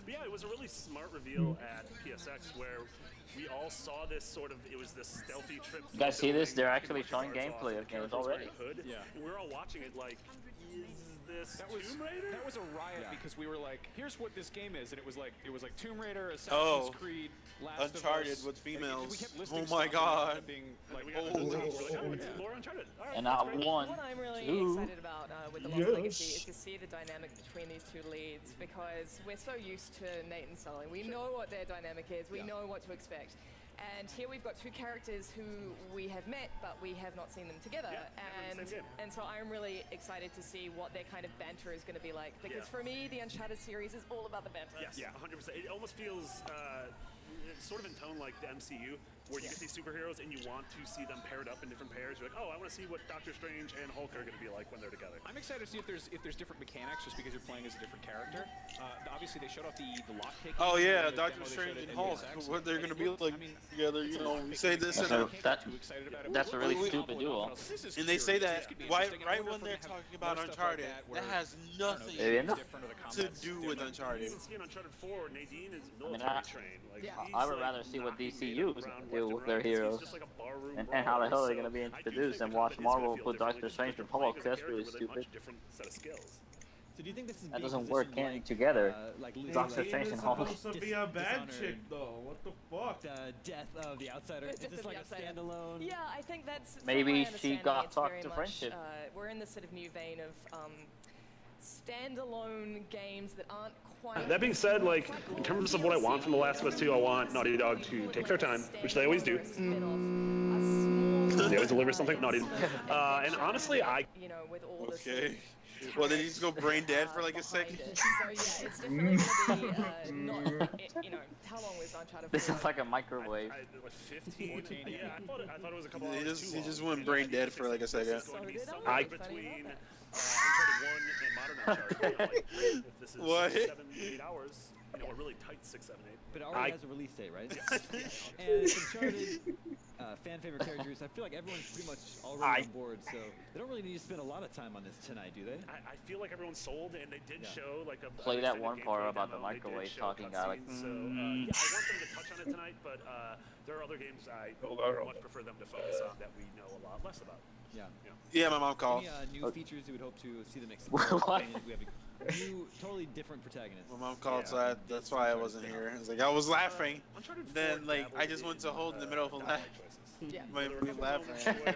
But yeah, it was a really smart reveal at PSX where we all saw this sort of. It was this stealthy trip. You guys see this? building, They're pretty actually much showing starts off gameplay with of games characters already. wearing a hood, Yeah. And we're all watching it like, is this That was Tomb Raider? That was a riot because we were like, "Here's what this game is," and it was like Tomb Raider, Assassin's Oh, Creed, Last Uncharted of Us. with Like, we females. kept listing Oh my stuff and it ended god. up being like, We got Oh. to the top, we're like, oh, it's more Uncharted. All right, And that's not great. one, What I'm really two. excited about with the Lost Legacy is to see the dynamic between these two leads because we're so used to Nate and Sully. We know what their dynamic is. We know what to expect. And here we've got two characters who we have met, but we have not seen them together. Yeah, never in the same game. And so I'm really excited to see what their kind of banter is going to be like. Because Yeah. for me, the Uncharted series is all about the banter. Yes, 100%. It almost feels it's sort of in tone like the MCU, where you get these superheroes and you want to see them paired up in different pairs. You're like, oh, I want to see what Doctor Strange and Hulk are going to be like when they're together. I'm excited to see if there's different mechanics just because you're playing as a different character. Obviously, they showed off the lock picking. Oh yeah, the Doctor demo they Strange showed and at Hulk. PSX. What they're gonna be It looked- like I mean, together. You it's a know, lock we picking say game. this That's and a- that- Too excited about it. that's a really We're stupid duo. This is and they say curious. This that could be right interesting. I wonder when if we're they're gonna have talking about more stuff like Uncharted. that where, That has I don't know, nothing Maybe it's enough. different or the to combat's do You with different. Uncharted. even see in Uncharted 4, Nadine is I mean, military I- trained. Like, Yeah. he's, I would like, rather see what knocking DCU Nadine is around gonna left do and with right their because he's heroes. just like a barroom And how the hell are they brawler. gonna be So I do introduced think and the watch combat's gonna Marvel feel put differently Doctor just Strange because and you're playing Hulk? as a That's character really with a stupid. much different set of skills. So do you think this is That being doesn't work positioned in like, together. Like Liz Concentration It's halls. supposed to be a bad chick, though. What the fuck? The death of the outsider. Is Death this of like the a outsider. standalone? Yeah, I think that's from Maybe my she understanding, got it's talked very to much, friendship. We're in the sort of new vein of standalone games that aren't quite. That being said, like, in terms of what I want from The Last of Us 2, I want Naughty Dog to take their time, which they always do. They always deliver something Naughty. And honestly, You know, with all this. Okay. Well, did he just go brain dead for like a second? So yeah, it's definitely gonna be not. You know, how long was Uncharted? This is like a microwave. What, 15? 14? Yeah, I thought it was a couple hours He just went brain dead for like a second. It's going to be somewhere between Uncharted 1 and Modern Uncharted. Like, if this is What? 7, 8 hours, you know, a really tight 6, 7, 8. But it already has a release date, right? Yes. And it's Uncharted, fan favorite characters. I feel like everyone's pretty much already on board, so they don't really need to spend a lot of time on this tonight, do they? I feel like everyone's sold, and they did show like a Play that one extended part gameplay about the demo. They did microwave show talking guy like. cutscenes, so yeah, I want them to touch on it tonight, but there are other games I much prefer them to focus on that we know a lot less about. Yeah. Yeah, my mom called. Any new features you would hope to see them explore? What? We have a new, totally different protagonist. My mom called, so that's why I wasn't here. I was like, I was laughing. Then, like, I just went to hold in the middle of a laugh. My There were a me couple laughing. moments where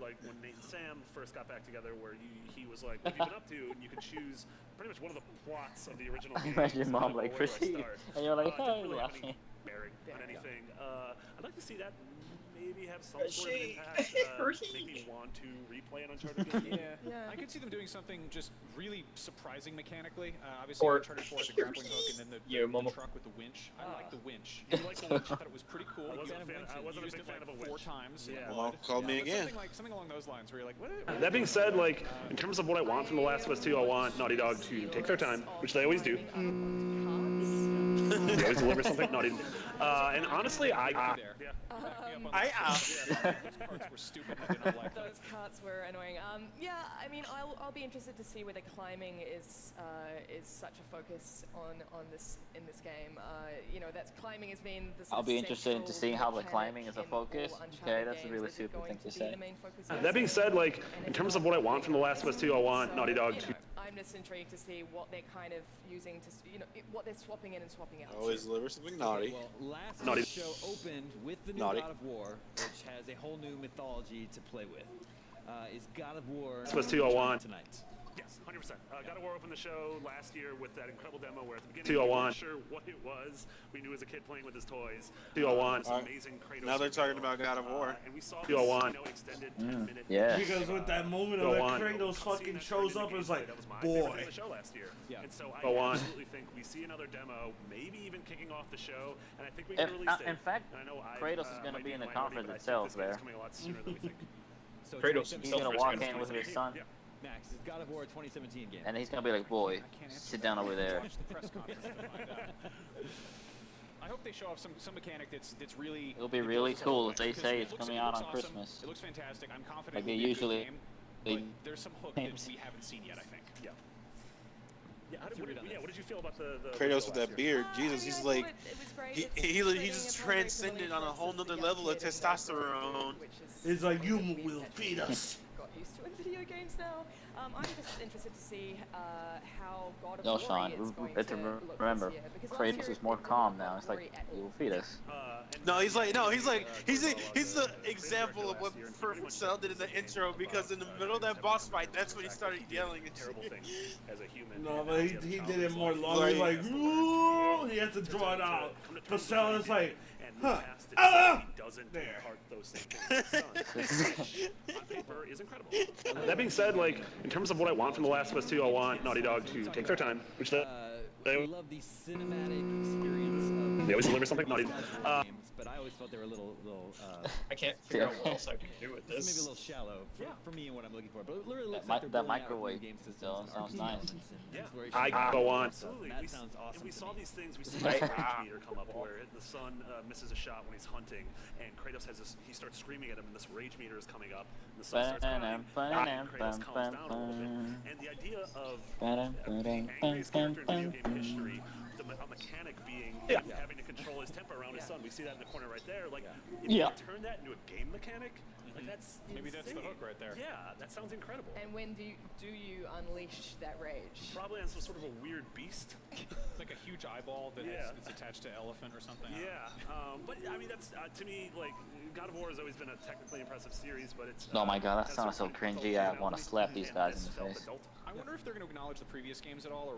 like when Nate and Sam first got back together, where he was like, "What have you been up to?" And you could choose pretty much one of the plots of the original game. Imagine your So, mom where like do I proceed, start? and you're like, It didn't hey, really have any laughing. bearing on anything. I'd like to see that maybe have some sort of impact. Make me want to replay an Uncharted game. Yeah. I could see them doing something just really surprising mechanically. Obviously, Uncharted 4 has the grappling hook and then the truck with the winch. I like the winch. You like the winch? I thought it was pretty cool. I wasn't a big fan of a winch. 4 times. Yeah. My mom called me again. Something along those lines where you're like, what? That being said, like, in terms of what I want from The Last of Us 2, I want Naughty Dog to take their time, which they always do. They always deliver something Naughty. And honestly, Those carts were annoying. Yeah, I mean, I'll be interested to see whether climbing is such a focus on this in this game. You know, that's climbing has been the. I'll be interested in seeing how the climbing is a focus. Okay, that's a really stupid thing to say. That being said, like, in terms of what I want from The Last of Us 2, I want Naughty Dog to. I'm just intrigued to see what they're kind of using to, you know, what they're swapping in and swapping out. Always deliver something naughty. Well, last Naughty. week's show opened with the new Naughty. God of War, which has a whole new mythology to play with. Is God of War Last of Us 2, I want. tonight? Yes, 100%. God of War opened the show last year with that incredible demo where at the beginning 201. we weren't sure what it was. We knew as a kid playing with his toys. 201. This amazing Kratos Now they're talking reveal. about God of War. And we saw this, 201. extended 10-minute. Yeah. Because with that moment of that Kratos fucking shows up, it's like, That was my favorite boy. thing of the show last year. Yeah. And so I 201. absolutely think we see another demo, maybe even kicking off the show, and I think we can release it. In fact, And I know Kratos is going to might be in the minority, conference but I think itself this game is there. coming a lot sooner than we think. So Kratos He's himself going to is walk gonna in with his son, Max, is God of War a 2017 game? and he's going to be like, boy, sit down over there. Watch the press conference to find out. I hope they show off some mechanic that's really. It'll be really cool if they because say it it's looks- coming it out looks on awesome. Christmas. It looks fantastic. I'm confident. Like it'll they be a good usually- game, they- but there's some hook games. that we haven't seen yet. I think. Yeah. Yeah, what did you feel about the Kratos with last that year? beard, Jesus, he's like, he just transcended on a whole nother level of testosterone. It's like, you will feed us. Got used to in video games now. I'm just interested to see how God of No, War Sean, is going it's to look remember, this year, because last Kratos year is more it calm didn't now. look It's like, gory at all. you will feed us. He's the example of what Perfect Cell did in the intro, because in the middle of that boss fight, that's when he started yelling and terrible things as a human. No, but he did it more long. He's like, ooh, he had to draw it out. But Cell is like, huh, He doesn't impart those things to his son, which on paper is incredible. That being said, like, in terms of what I want from The Last of Us 2, I want Naughty Dog to take their time, which they I love the cinematic experience of They always deliver something naughty. games, but I always felt they were a little I can't figure out what else I can do with maybe a this. little shallow for me and what I'm looking for. But it literally looks That like they're that building out microwave new game systems still and sounds RPG nice. elements and exploration. I go on. Absolutely. That sounds awesome. And we to saw me. these things. We see this rage meter come up where the son misses a shot when he's hunting, and Kratos has this. He starts screaming at him, and this rage meter is coming up. And the son starts crying, and Kratos calms down a little bit. And the idea of the angriest character in video game history, a mechanic being having to control his temper around his sun. We see that in the corner right there. Like, if Yeah. you turn that into a game mechanic, like that's Maybe that's the insane. hook right there. Yeah, that sounds incredible. And when do you unleash that rage? Probably on some sort of a weird beast. Like a huge eyeball that Yeah. is attached to elephant or something. I don't Yeah, but I mean that's to me like God of War has always been a technically impressive series, but it's. Oh my god, that has sounds so sort of cringy. I want to slap these guys in the felt face. adult. I wonder if they're going to acknowledge the previous games at all, or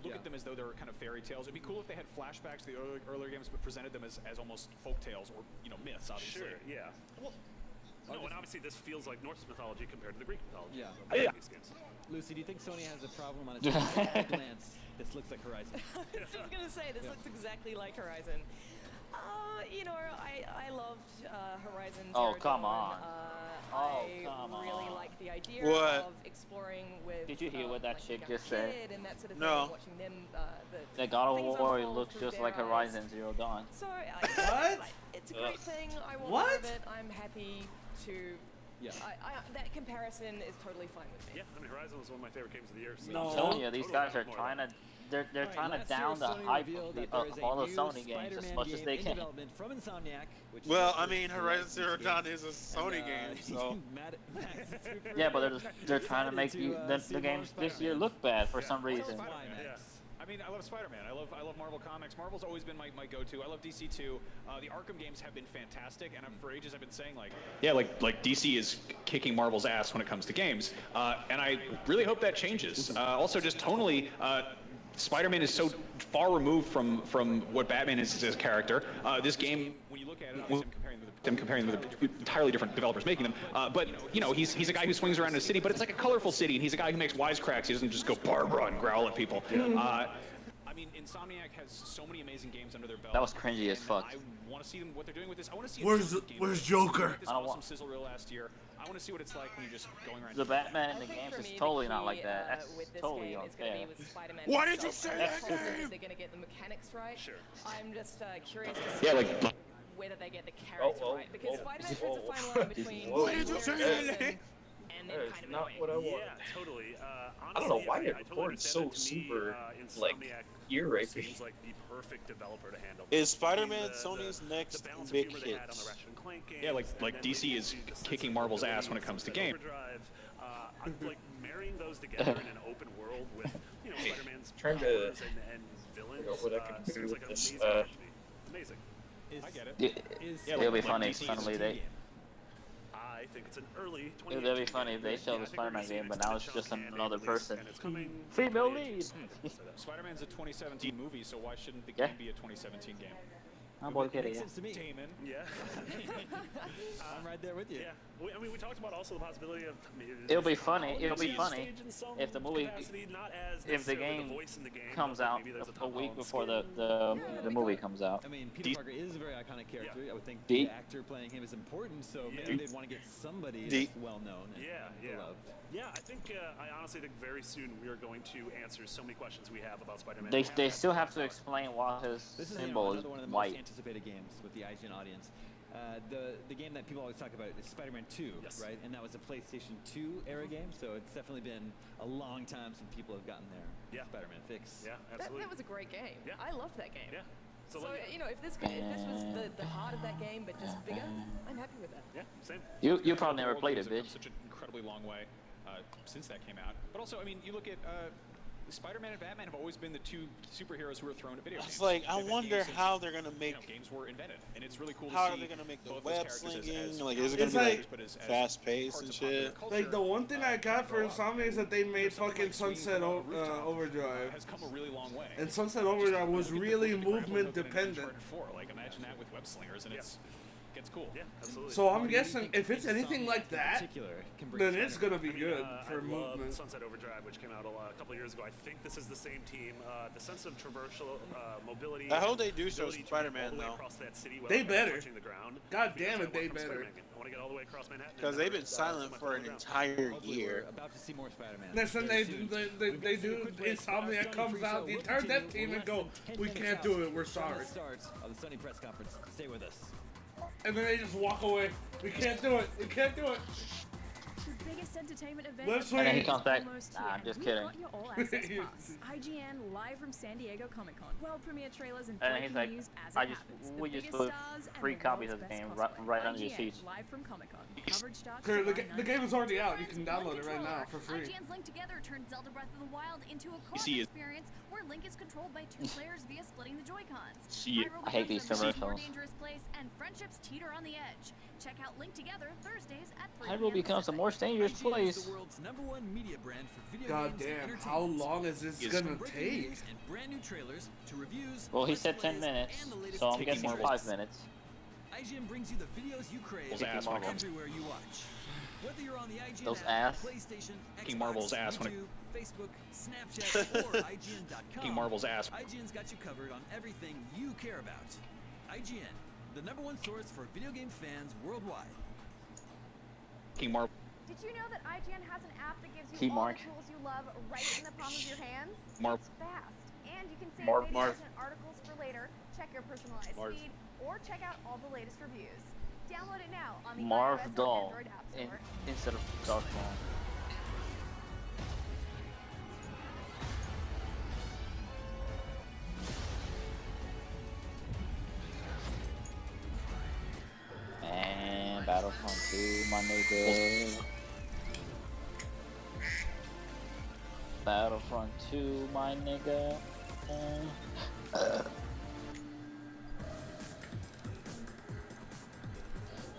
look at them as though they were kind of fairy tales. It'd be cool if they had flashbacks to the earlier games, but presented them as almost folk tales or myths, obviously. Sure, yeah. Well, no, and obviously this feels like Norse mythology compared to the Greek mythology. Yeah. of the previous games. Lucy, do you think Sony has a problem on its at a glance? This looks like Horizon. I was gonna say this looks exactly like Horizon. I loved Horizon Zero Oh, come Dawn. on. Oh, I come really on. like the idea What? of exploring with. Did you hear what that like, chick young just said? kid and that sort of No. thing, watching them, The God things of War unfold looks through just their like eyes. Horizon Zero Dawn. So What? it's a great thing. I want What? more of it. I'm happy to. Yeah. That comparison is totally fine with me. Yeah, I mean Horizon was one of my favorite games of the year. So No. I'm telling you, these Totally guys are more trying than to. They're Alright, trying to last year, down the Sony hype revealed of, that there is of all the a new Sony games as Spider-Man much as game they in can. development from Insomniac, which is Well, their I mean, first Horizon licensed Zero game. Dawn is a Sony And, game, so. Max is super Yeah, but excited they're trying to make see the more games this year Spider-Man. look bad for some I love reason. Spider-Man. Yeah. I mean, I love Spider-Man. I love Marvel Comics. Marvel's always been my go-to. I love DC too. The Arkham games have been fantastic, and for ages I've been saying like, Yeah, like DC is kicking Marvel's ass when it comes to games, and I really hope that changes. Also, just tonally, Spider-Man is so far removed from what Batman is as a character. This game, when you look at it, obviously I'm comparing them with entirely different developers making them, but he's a guy who swings around in a city, but it's like a colorful city, and he's a guy who makes wisecracks. He doesn't just go Barbara and growl at people. I mean, Insomniac has so many amazing games under their belt. That was cringy as fuck. I want to see what they're doing with this. I want to see. Where's Joker? This I don't awesome want- sizzle reel last year. I want to see what it's like when you're just going around. The Batman in the I think games for is me, the totally not key, like that. That's with this totally game is going to unfair. be with Spider-Man. Why did you himself. say I'm that confident game? They're going to get the mechanics right. Sure. I'm just curious to see Yeah, like whether they get the character right, because Spider-Man treads a fine line between Why did you say hilarious that? and then kind of Not annoying. what I want. Yeah, totally. I don't know Honestly, why I it totally records so understand that. To me, super, like, Insomniac ear-raping. seems like the perfect developer to handle. Is Spider-Man The- Sony's the next balance of big humor they had on hit? the Ratchet and Clank games, Yeah, like and then DC leading is into the sense kicking of Marvel's mobility ass when it and comes to Sunset game. Overdrive, like marrying those together in an open world with Spider-Man's Trying to powers and villains. figure out what I can do seems with like an this, amazing fit to me. It's amazing. I get it. It'll be funny suddenly they. I think it's an early It'll be funny if they show the Spider-Man game, but now it's just another person. Female lead. Spider-Man's a 2017 movie, so why shouldn't the Yeah. game be a 2017 game? I'm both kidding. Makes sense to me. Damon. Yeah. I'm right there with you. Yeah. I mean, we talked about also the possibility of. It'll be funny. It'll be technology funny stage in some if the movie, capacity, not as if the necessarily game voice in the game, comes but out maybe there's a Tom week Holland before skin. the movie comes out. I mean, Peter Parker is a very iconic character. I would think The- the actor playing him is important, so Yeah. maybe they'd want to get somebody The- that's well known and beloved. Yeah, I think I honestly think very soon we are going to answer so many questions we have about Spider-Man. They still have to explain why his This is symbol is another one of the white. most anticipated games with the IGN audience. The game that people always talk about is Spider-Man 2, right? And that was a PlayStation 2 era game, so it's definitely been a long time since people have gotten their Spider-Man fix. Yeah, That was a great game. Yeah. I loved that game. Yeah. So, if this was the heart of that game, but just bigger, I'm happy with that. Yeah, same. You probably never World played it, games have come bitch. Such an incredibly long way since that came out. But also, I mean, you look at Spider-Man and Batman have always been the two superheroes who were thrown at video games. It's like I They've had wonder games since, how they're gonna make. games were invented, and it's really cool to How see. are they gonna make the both those web characters slinging? as Like, is it It's gonna be like- like fast paced and shit? Like the one thing I got for Insomniac is that they made fucking Sunset Overdrive. Has come a really long way. And Sunset Overdrive was really movement dependent. Like imagine that with web slingers, and it's cool. Yeah, absolutely. So I'm guessing if it's anything like that, then it's gonna be good for I love movement. Sunset Overdrive, which came out a couple of years ago. I think this is the same team. The sense of traversal, mobility. I hope they do show ability to get Spider-Man, all the way though. across that city They without better. touching the ground. God Because damn I it, they want from better. Spider-Man again. I want to get all the way across Manhattan. Because they've been silent for an entire year. About to see more Spider-Man. Listen, very they soon. do Insomniac comes out, the entire dev team and go, we can't do it, we're sorry. Starts of the Sony press conference. Stay with us. And then they just walk away. We can't do it. We can't do it. The biggest entertainment event. Let's And then he wait. comes back. Almost Nah, here, I'm and just we've kidding. got your all access pass. IGN live from San Diego Comic Con. World premiere trailers and And then he's breaking like, news as I it just happens. we The just biggest put stars and free the copies of world's the game best right, cosplay. right under your IGN seats. live from Comic Con. Coverage starts Kurt, July the game is already out. You can Friends, download it right now Controller. for free. IGN's Link Together turns Zelda Breath of the Wild into a co-op see it. experience where Link is controlled by two players via splitting the Joy-Cons. See it. Hyrule I hate becomes these a much more commercials. dangerous place, and friendships teeter on the edge. Check out Link Together Thursdays at 3 Hyrule becomes a more dangerous IGN is place. the world's #1 media brand for video God games and damn, entertainment. how long is this Yes. gonna From breaking take? news and brand new trailers to reviews. Well, he let's said 10 plays, minutes, and the latest so I'm tech guessing news. 5 minutes. IGN brings you the videos you crave Those ass when it comes- everywhere you watch. Whether you're on the IGN Those app, ass. PlayStation, King Xbox, Marvel's ass when it- YouTube, Facebook, Snapchat, or IGN.com, King Marvel's ass. IGN's got you covered on everything you care about. IGN, the #1 source for video game fans worldwide. King Marvel. Did you know that IGN has an app that gives you Key all mark. the tools you love right in the palm of your hands? Marv. It's fast. And you can save Marv, videos Marv. and articles for later, check your personalized Marv. feed, or check out all the latest reviews. Download it now on the Marv iOS or Doll Android app store. instead of Darth Maul. And Battlefront 2, my nigga. Battlefront 2, my nigga.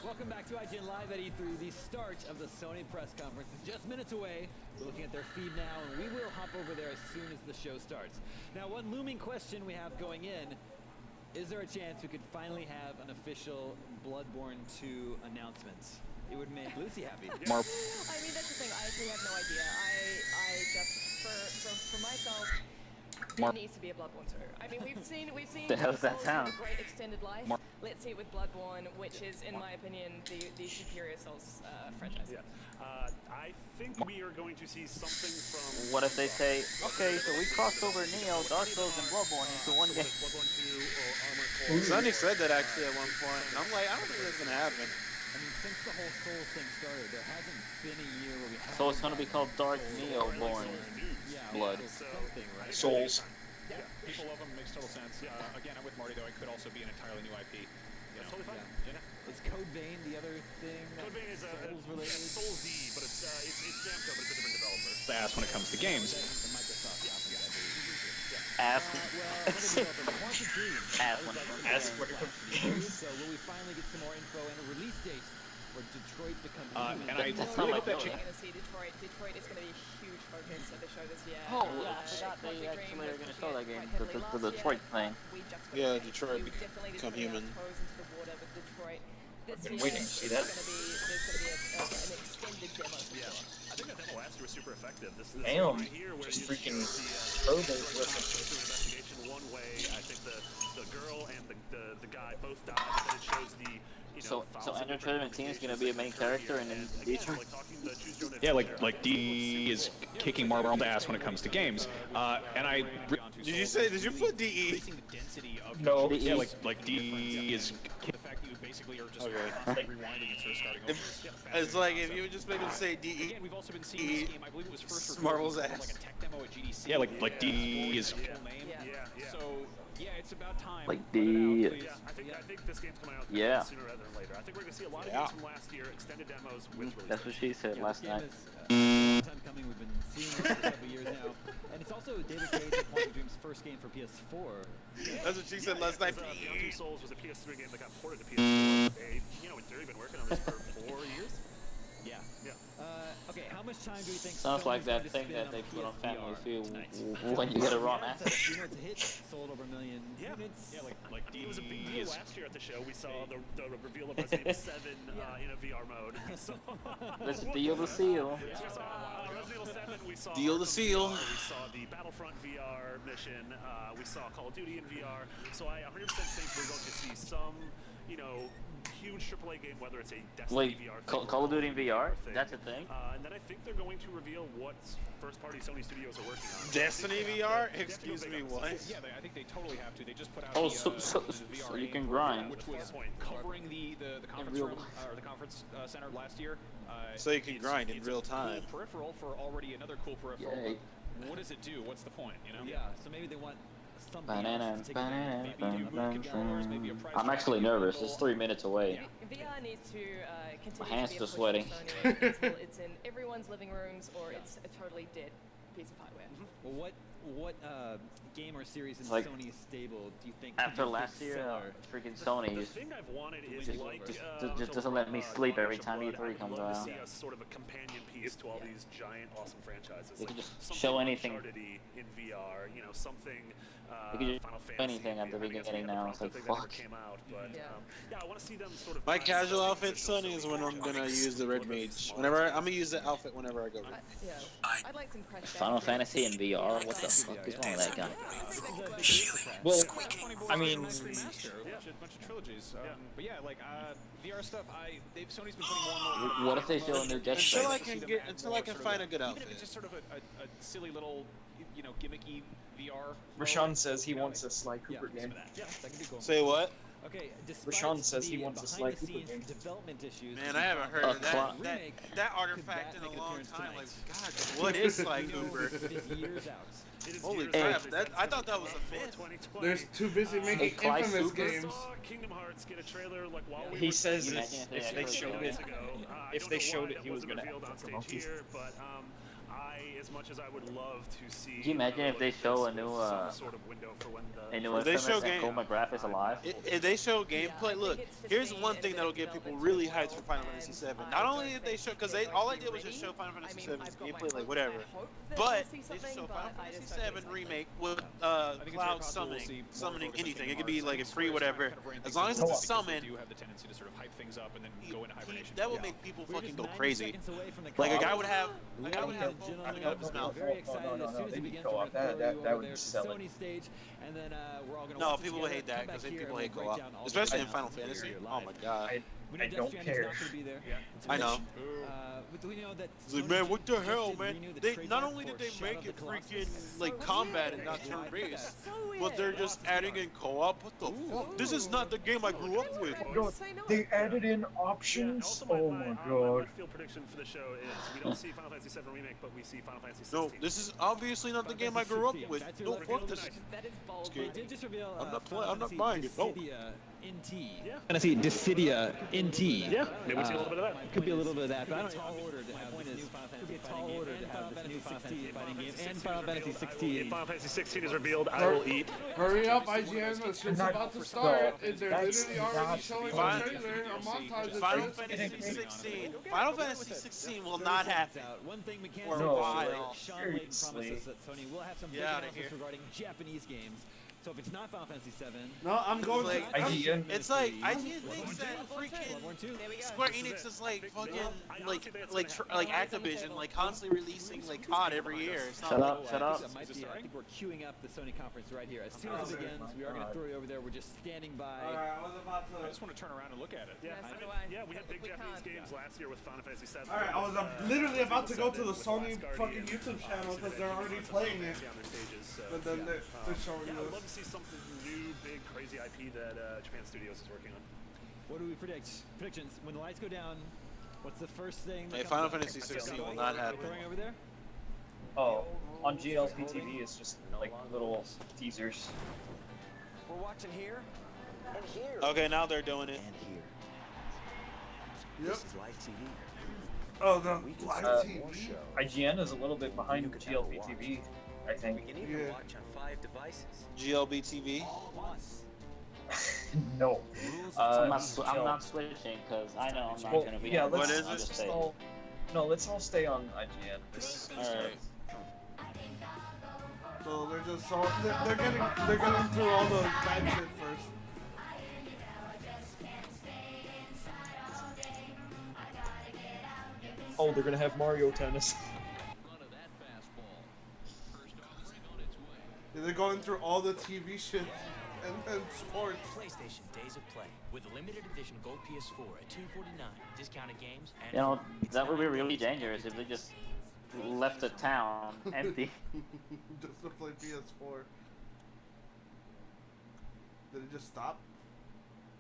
Welcome back to IGN Live at E3. The start of the Sony press conference is just minutes away. We're looking at their feed now, and we will hop over there as soon as the show starts. Now, one looming question we have going in, is there a chance we could finally have an official Bloodborne 2 announcement? It would make Lucy happy. Marv. I mean, that's the thing. I actually have no idea. I just, for myself, there Marv. needs to be a Bloodborne 2. I mean, we've seen The hell does that Souls sound? have a great extended life. Marv. Let's see it with Bloodborne, which is, in my opinion, the superior Souls franchise. Yeah. I think we are going to see something from. What if they say, okay, so we crossed over Neo, Dark Souls, and Bloodborne into one game? Bloodborne 2 or Armored Core. Sonny said that actually at one point, and I'm like, I don't think that's gonna happen. I mean, since the whole Souls thing started, there hasn't been a year where we haven't. So it's gonna be called Dark Neo Born Blood. Something, right? Souls. Yeah, people love them. Makes total sense. Again, I'm with Marty though. It could also be an entirely new IP. That's totally fine. Yeah. Is Code Vein the other thing? Code Vein is Souls related? yeah, Soul Z, but it's Namco, but it's a different developer. The ass when it comes to games. The Microsoft office, I believe. Ass. Quantic Dream. Ass when it comes to Ass when it comes to games. So will we finally get some more info and a release date where Detroit becomes And I That's really not hope that like changes. We're going to see Detroit. Detroit is going to be a huge focus of the show this year. Oh, yeah, I forgot they Quantic Dream actually are was gonna pushing show it that game, quite heavily the last Detroit year, thing. but we just got Yeah, it. Detroit We definitely become did put our human. toes into the water with Detroit. This been year, waiting to see that. there's going to be an extended demo for Yeah. sure. I think that demo last year was super effective. This Damn, one right here where just you freaking see probing Detroit with cops go through an investigation one way. I think the girl and the guy both died, but then it shows the So Entertainment Team is gonna be a main character in Detroit. Yeah, like D is kicking Marvel's ass when it comes to games. And I. Did you say? Did you put DE? No. Yeah, like D is. The fact that you basically are just Okay. rewinding and sort of starting over. It's like if you would just make him say DE. Again, we've also been seeing this game. I believe it was first Marvel's recorded ass. like a tech demo at GDC. Yeah, like D is. So yeah, it's about time. Like Put it D. out, please. Yeah, I think this game's coming out Yeah. sooner rather than later. I think we're gonna see a lot of Yeah. games from last year, extended demos with release. That's what she said last This night. game is a long time coming. We've been seeing it for several years now, and it's also David Cage and Quantic Dream's first game for PS4. That's what she said last night. Beyond Two Souls was a PS3 game that got ported to PS4. In theory, been working on this for 4 years. Yeah. Yeah. Okay, how much time do we think? Sounds Sony's like going that to thing spend that they put on PSVR Family Feud tonight? when you get a raw Yeah, asset. you know, it's a hit. Sold over 1 million units. Yeah, like D it was a big is. deal last year at the show. We saw the reveal of Resident Evil 7 in a VR mode. So, Let's deal the seal. Resident Evil 7, we saw Deal the Arkham seal. VR, we saw the Battlefront VR mission. We saw Call of Duty in VR. So I 100% think we're going to see some you know, huge AAA game, whether it's a Destiny Wait, VR Call of Duty in VR? thing. That's a thing? And then I think they're going to reveal what first-party Sony studios are working on. Destiny VR? Excuse me, what? Yeah, I think they totally have to. They just put out Oh, the, so the VR you game can for grind. which was covering the conference real room or the conference center last year. So you can grind in real time. Cool peripheral for already another cool peripheral. Yay. But what does it do? What's the point? You know? Yeah, so maybe they want something Banana, else to take advantage. Maybe you move controllers, maybe a price I'm actually nervous. It's 3 minutes away. VR needs to continue My hands to be a are push sweating. for Sony until it's in everyone's living rooms or it's a totally dead piece of hardware. Well, what game or series in Like, Sony's stable do you think After could be a last big year, seller? freaking Sony The thing I've wanted is just doesn't let me sleep every time Blood. E3 comes I'd love around. to see us sort of a companion piece to all these giant, awesome franchises. They could like just something show anything. Uncharted-y in VR, you know, something. They could just Final show Fantasy. anything at the I think that's beginning the now. other It's like, thing that never fuck. came out, but yeah, I want to see them sort of. My casual outfit, son, is when I'm gonna use the red mage. I'm gonna use the outfit whenever I go. Yeah, I'd like some crash Final Fantasy in VR? What the fuck is wrong with that guy? Well, I mean, Bunch of trilogies. But yeah, like VR stuff. Sony's been putting more and more. What if they show a new Death Until I Stranding? can find a good Even if outfit. it's just sort of a silly little, you know, gimmicky VR. Rashawn says he wants a Sly Cooper game. Yeah, that could be cool. Say what? Okay, despite Rashawn says he the wants a Sly Cooper behind-the-scenes game. development issues. Man, I haven't heard of that artifact in a long time. Like, God, what is Sly Cooper? Holy crap! I thought that was a myth. There's too busy making Hey, Clyde infamous Cooper? games. Kingdom Hearts get a trailer like while we He were says sitting if they showed it, I if don't they know showed why it, that he was wasn't gonna revealed on have stage monkeys. here, but as much as I would love to see. Can you imagine if they show a new some sort of window for when the Infamous They show and Cole McGrath is alive? If they show gameplay, look, here's one thing that'll get people really hyped for Final Fantasy VII. Not only did they show, because all I did was just show Final Fantasy VII's gameplay, like whatever. But they show Final Fantasy VII remake with Cloud summoning anything. It could be like a free whatever, as long as it's a summon. Do have the tendency to sort of hype things up and then go into hibernation. That would make people fucking go crazy. Like a guy would have both coming out of his mouth. Very excited. As soon as it begins, we're gonna throw you over there to Sony stage, and then we're all gonna No, watch it people would together, hate that come because back here, people and hate we'll co-op, break down all the especially in games Final that are Fantasy. here Oh live. my god. We know I Death don't Stranding's care. not gonna be there. It's I know. But we know that It's like, Sony man, what the just hell, did man? renew the They not trademark only did for they Shadow make of it the freaking Colossus. like combat and not turn based, but they're just adding in co-op. What the fuck? This is not the game I grew up with. They added in options. Oh my my god. field prediction for the show is we don't see Final Fantasy VII remake, but we see Final Fantasy 16. No, this is obviously not the game I grew up with. That's your Don't reveal fuck this. tonight. It's They good. did just reveal I'm not buying it. No. NT. Yeah. Fantasy Dissidia NT. Yeah, maybe we see a little bit of that. Could be a little bit of that, but I don't tall order to have this new Final Fantasy fighting game and Final Fantasy 16 fighting game and Final Fantasy 16. If Final Fantasy 16 is revealed, I will eat. Hurry up, IGN, the shit's about to start. They're literally already showing the Final- trailer, a montage Final of Fantasy 16. Final Fantasy 16 will not happen. One thing we can't For say a is while. Sean Layton promises that Sony will have some big Get outta announcements here. regarding Japanese games. So if it's not Final Fantasy 7, No, I'm going Like, to. it's like IGN thinks that freaking Square Enix is like fucking like Activision, like constantly releasing like COD every year. It's not Shut like up, shut up. I think we're queuing up the Sony conference right here. As soon as it begins, we are going to throw you over there. We're just standing by. Alright, I was about I to. just want to turn around and look at it. Yeah, so I do mean, I. yeah, we had big We Japanese can't. games last year with Final Fantasy 7. Alright, I was literally about to go to the Sony fucking YouTube channel because they're already playing it. On their stages, so, But then they're showing yeah, I'd love to this. see something new, big, crazy IP that Japan Studios is working on. What do we predict? Predictions. When the lights go down, what's the first thing? Hey, that Final comes up? Fantasy 16 will not happen. Throwing over there? Oh, on GLP TV it's just like little teasers. We're watching here and here. Okay, now they're doing it. And here. Yep. This is live TV. Oh, the live TV. IGN is a little bit behind GLP TV, I think. You can even watch on 5 devices. GLB TV. All at once. No. I'm not switching because I know I'm not Well, going to be yeah, on let's, this. is I'll it? just let's say. all, no, let's all stay on IGN. Alright. So they're just so they're getting through all the bad shit first. Oh, they're gonna have Mario Tennis. Yeah, they're going through all the TV shit. and sports. PlayStation Days of Play with a limited edition gold PS4 at $249, discounted games, and You know, that would be really dangerous if they just left the town empty. Just to play PS4. Did it just stop?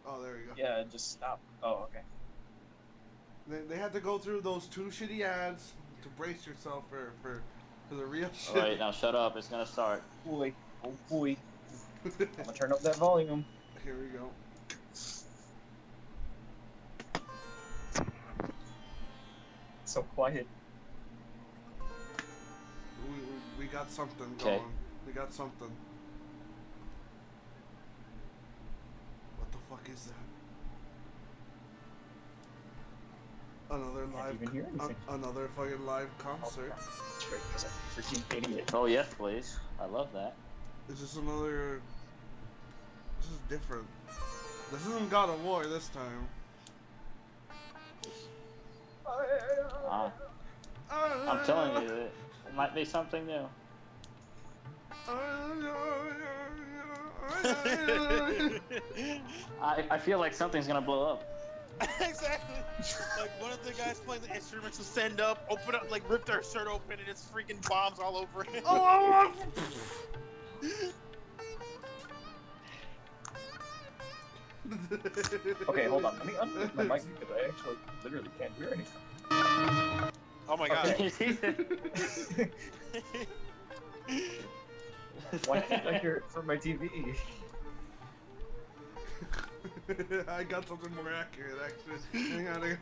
Oh, there you go. Yeah, it just stopped. Oh, okay. They had to go through those 2 shitty ads to brace yourself for the real shit. Alright, now shut up. It's gonna start. Boy, oh boy. I'm gonna turn up that volume. Here we go. So quiet. We got something Okay. going. We got something. What the fuck is that? Another live, even hear anything. another fucking live concert. That's right, 'cause I'm a freaking idiot. Oh yes, please. I love that. Is this another? This is different. This isn't God of War this time. I'm telling you, it might be something new. I feel like something's gonna blow up. Exactly. Like one of the guys playing the instruments will stand up, open up, like rip their shirt open, and it's freaking bombs all over it. Oh! Okay, hold on. Let me unmute my mic because I actually literally can't hear anything. Oh my god. Why can't I hear it from my TV? I got something more accurate, actually. Hang on.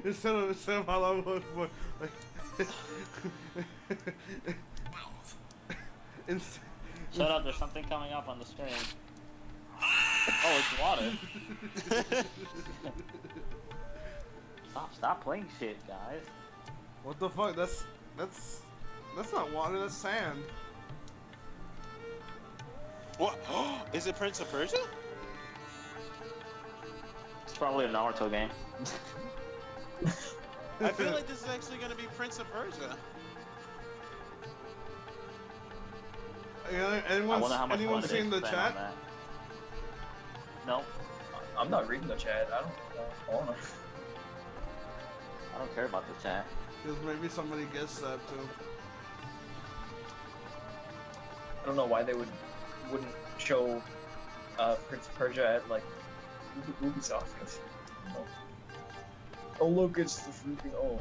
Instead of how long was for, like. Shut up, there's something coming up on the screen. Oh, it's water. Stop playing shit, guys. What the fuck? That's not water, that's sand. What? Is it Prince of Persia? It's probably a Naruto game. I feel like this is actually gonna be Prince of Persia. Anyone seen the chat? No. I'm not reading the chat. I don't know. I don't care about the chat. Because maybe somebody guessed that too. I don't know why they wouldn't show Prince of Persia at like Ubisoft. No. Oh look, it's the freaking no.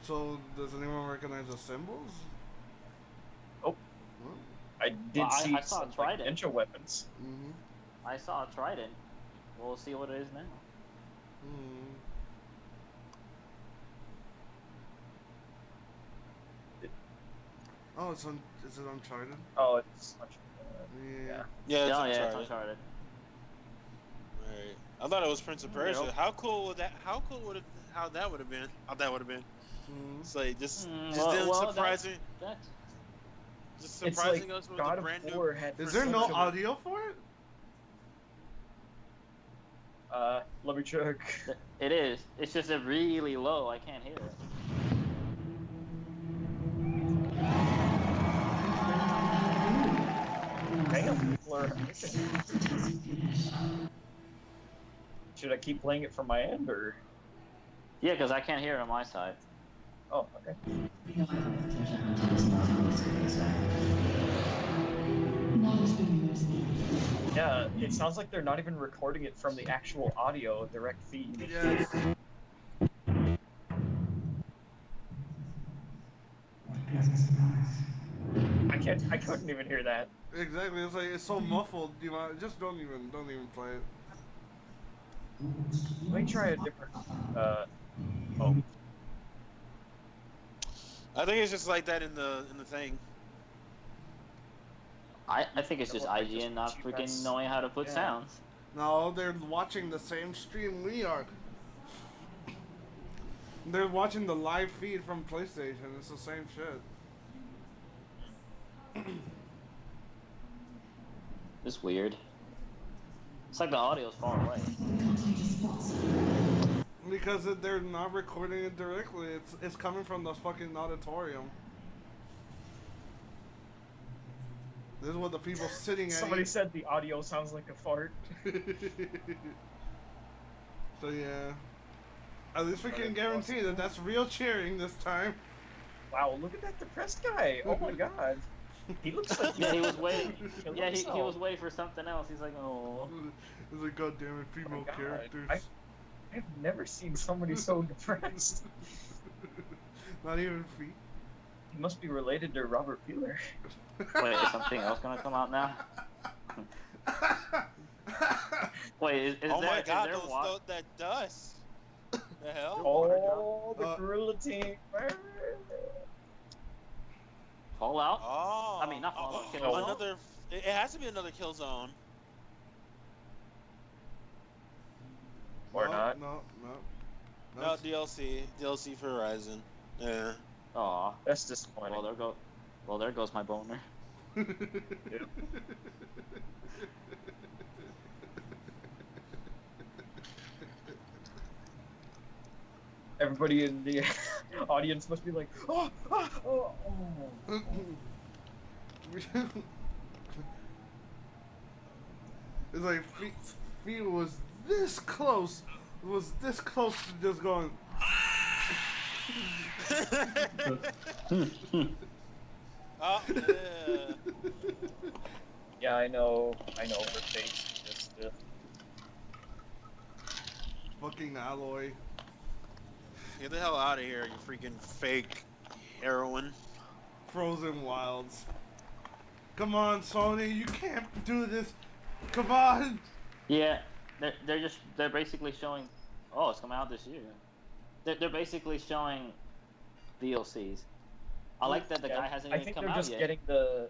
So does anyone recognize the symbols? Oh. I did see I saw a some trident. ninja weapons. Mm-hmm. I saw a trident. We'll see what it is now. Oh, is it Uncharted? Oh, it's yeah. Yeah, It's Uncharted. Right. I thought it was Prince of Persia. How cool would that? How that would have been? How that would have been? It's like just them surprising. Just surprising us with God a brand of new. War had Is there no audio for it? Let me check. It is. It's just really low. I can't hear it. Damn, should I keep playing it from my end or? Yeah, because I can't hear it on my side. Oh, okay. Yeah, it sounds like they're not even recording it from the actual audio direct feed. Yes. I couldn't even hear that. Exactly. It's like it's so muffled. You know, just don't even play it. Let me try a different. Oh. I think it's just like that in the thing. I think it's just IGN not freaking knowing how to put sounds. No, they're watching the same stream we are. They're watching the live feed from PlayStation. It's the same shit. It's weird. It's like the audio's far away. Because they're not recording it directly. It's coming from the fucking auditorium. This is what the people sitting at. Somebody said the audio sounds like a fart. So yeah, at least we can guarantee that that's real cheering this time. Wow, look at that depressed guy. Oh my god. He looks like Yeah, he was waiting. killed Yeah, he himself. was waiting for something else. He's like, oh. It's like, goddamn it, female God. characters. I've never seen somebody so depressed. Not even feet. He must be related to Robert Peeler. Wait, is something else gonna come out now? Wait, is Oh there, my god, is there wa- that dust. The hell? Oh, the cruelty. Fallout? Oh. I mean, not Fallout. Killzone? Another. It has to be another Killzone. Or not. No. No, DLC for Horizon. Yeah. Aw. That's disappointing. Well, there goes my boner. Everybody in the audience must be like, oh. It's like feet was this close. Was this close to just going. Oh, yeah. Yeah, I know her face. Just, Fucking Alloy. Get the hell out of here, you freaking fake heroin. Frozen Wilds. Come on, Sony, you can't do this. Come on. Yeah, they're basically showing. Oh, it's coming out this year. They're basically showing DLCs. I like that the guy hasn't even come out yet.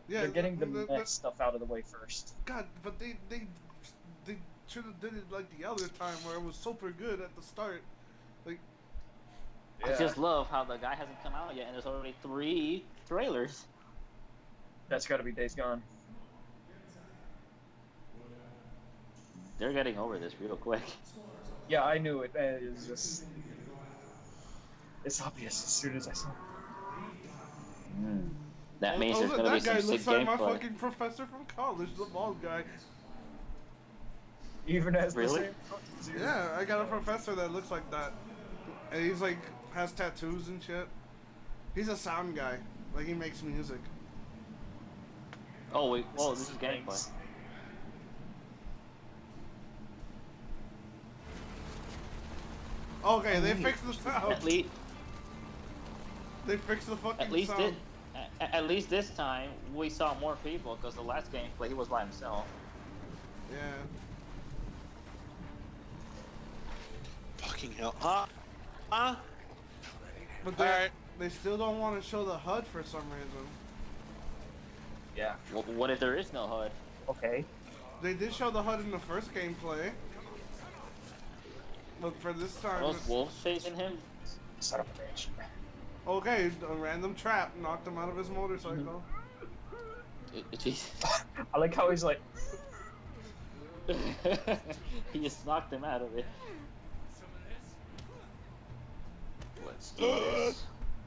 They're getting the mess stuff out of the way first. God, but they should have did it like the other time where it was super good at the start. Like. I just love how the guy hasn't come out yet, and there's already 3 trailers. That's got to be Days Gone. They're getting over this real quick. Yeah, I knew it. It's just. It's obvious as soon as I saw it. That means there's gonna be some sick That guy looks like my gameplay. fucking professor from college, the bald guy. Even as Really? the same. Yeah, I got a professor that looks like that. And he's like, has tattoos and shit. He's a sound guy. Like, he makes music. Oh wait, this is gameplay. Okay, they fixed the sound. At least, They fixed the fucking at least sound. at least this time we saw more people because the last gameplay he was by himself. Yeah. Fucking hell. But they still don't want to show the HUD for some reason. Yeah. Well, what if there is no HUD? Okay. They did show the HUD in the first gameplay. But for this time... Are those wolves chasing him? Son of a bitch. Okay, a random trap knocked him out of his motorcycle. I like how he's like... He just knocked him out of it. Let's do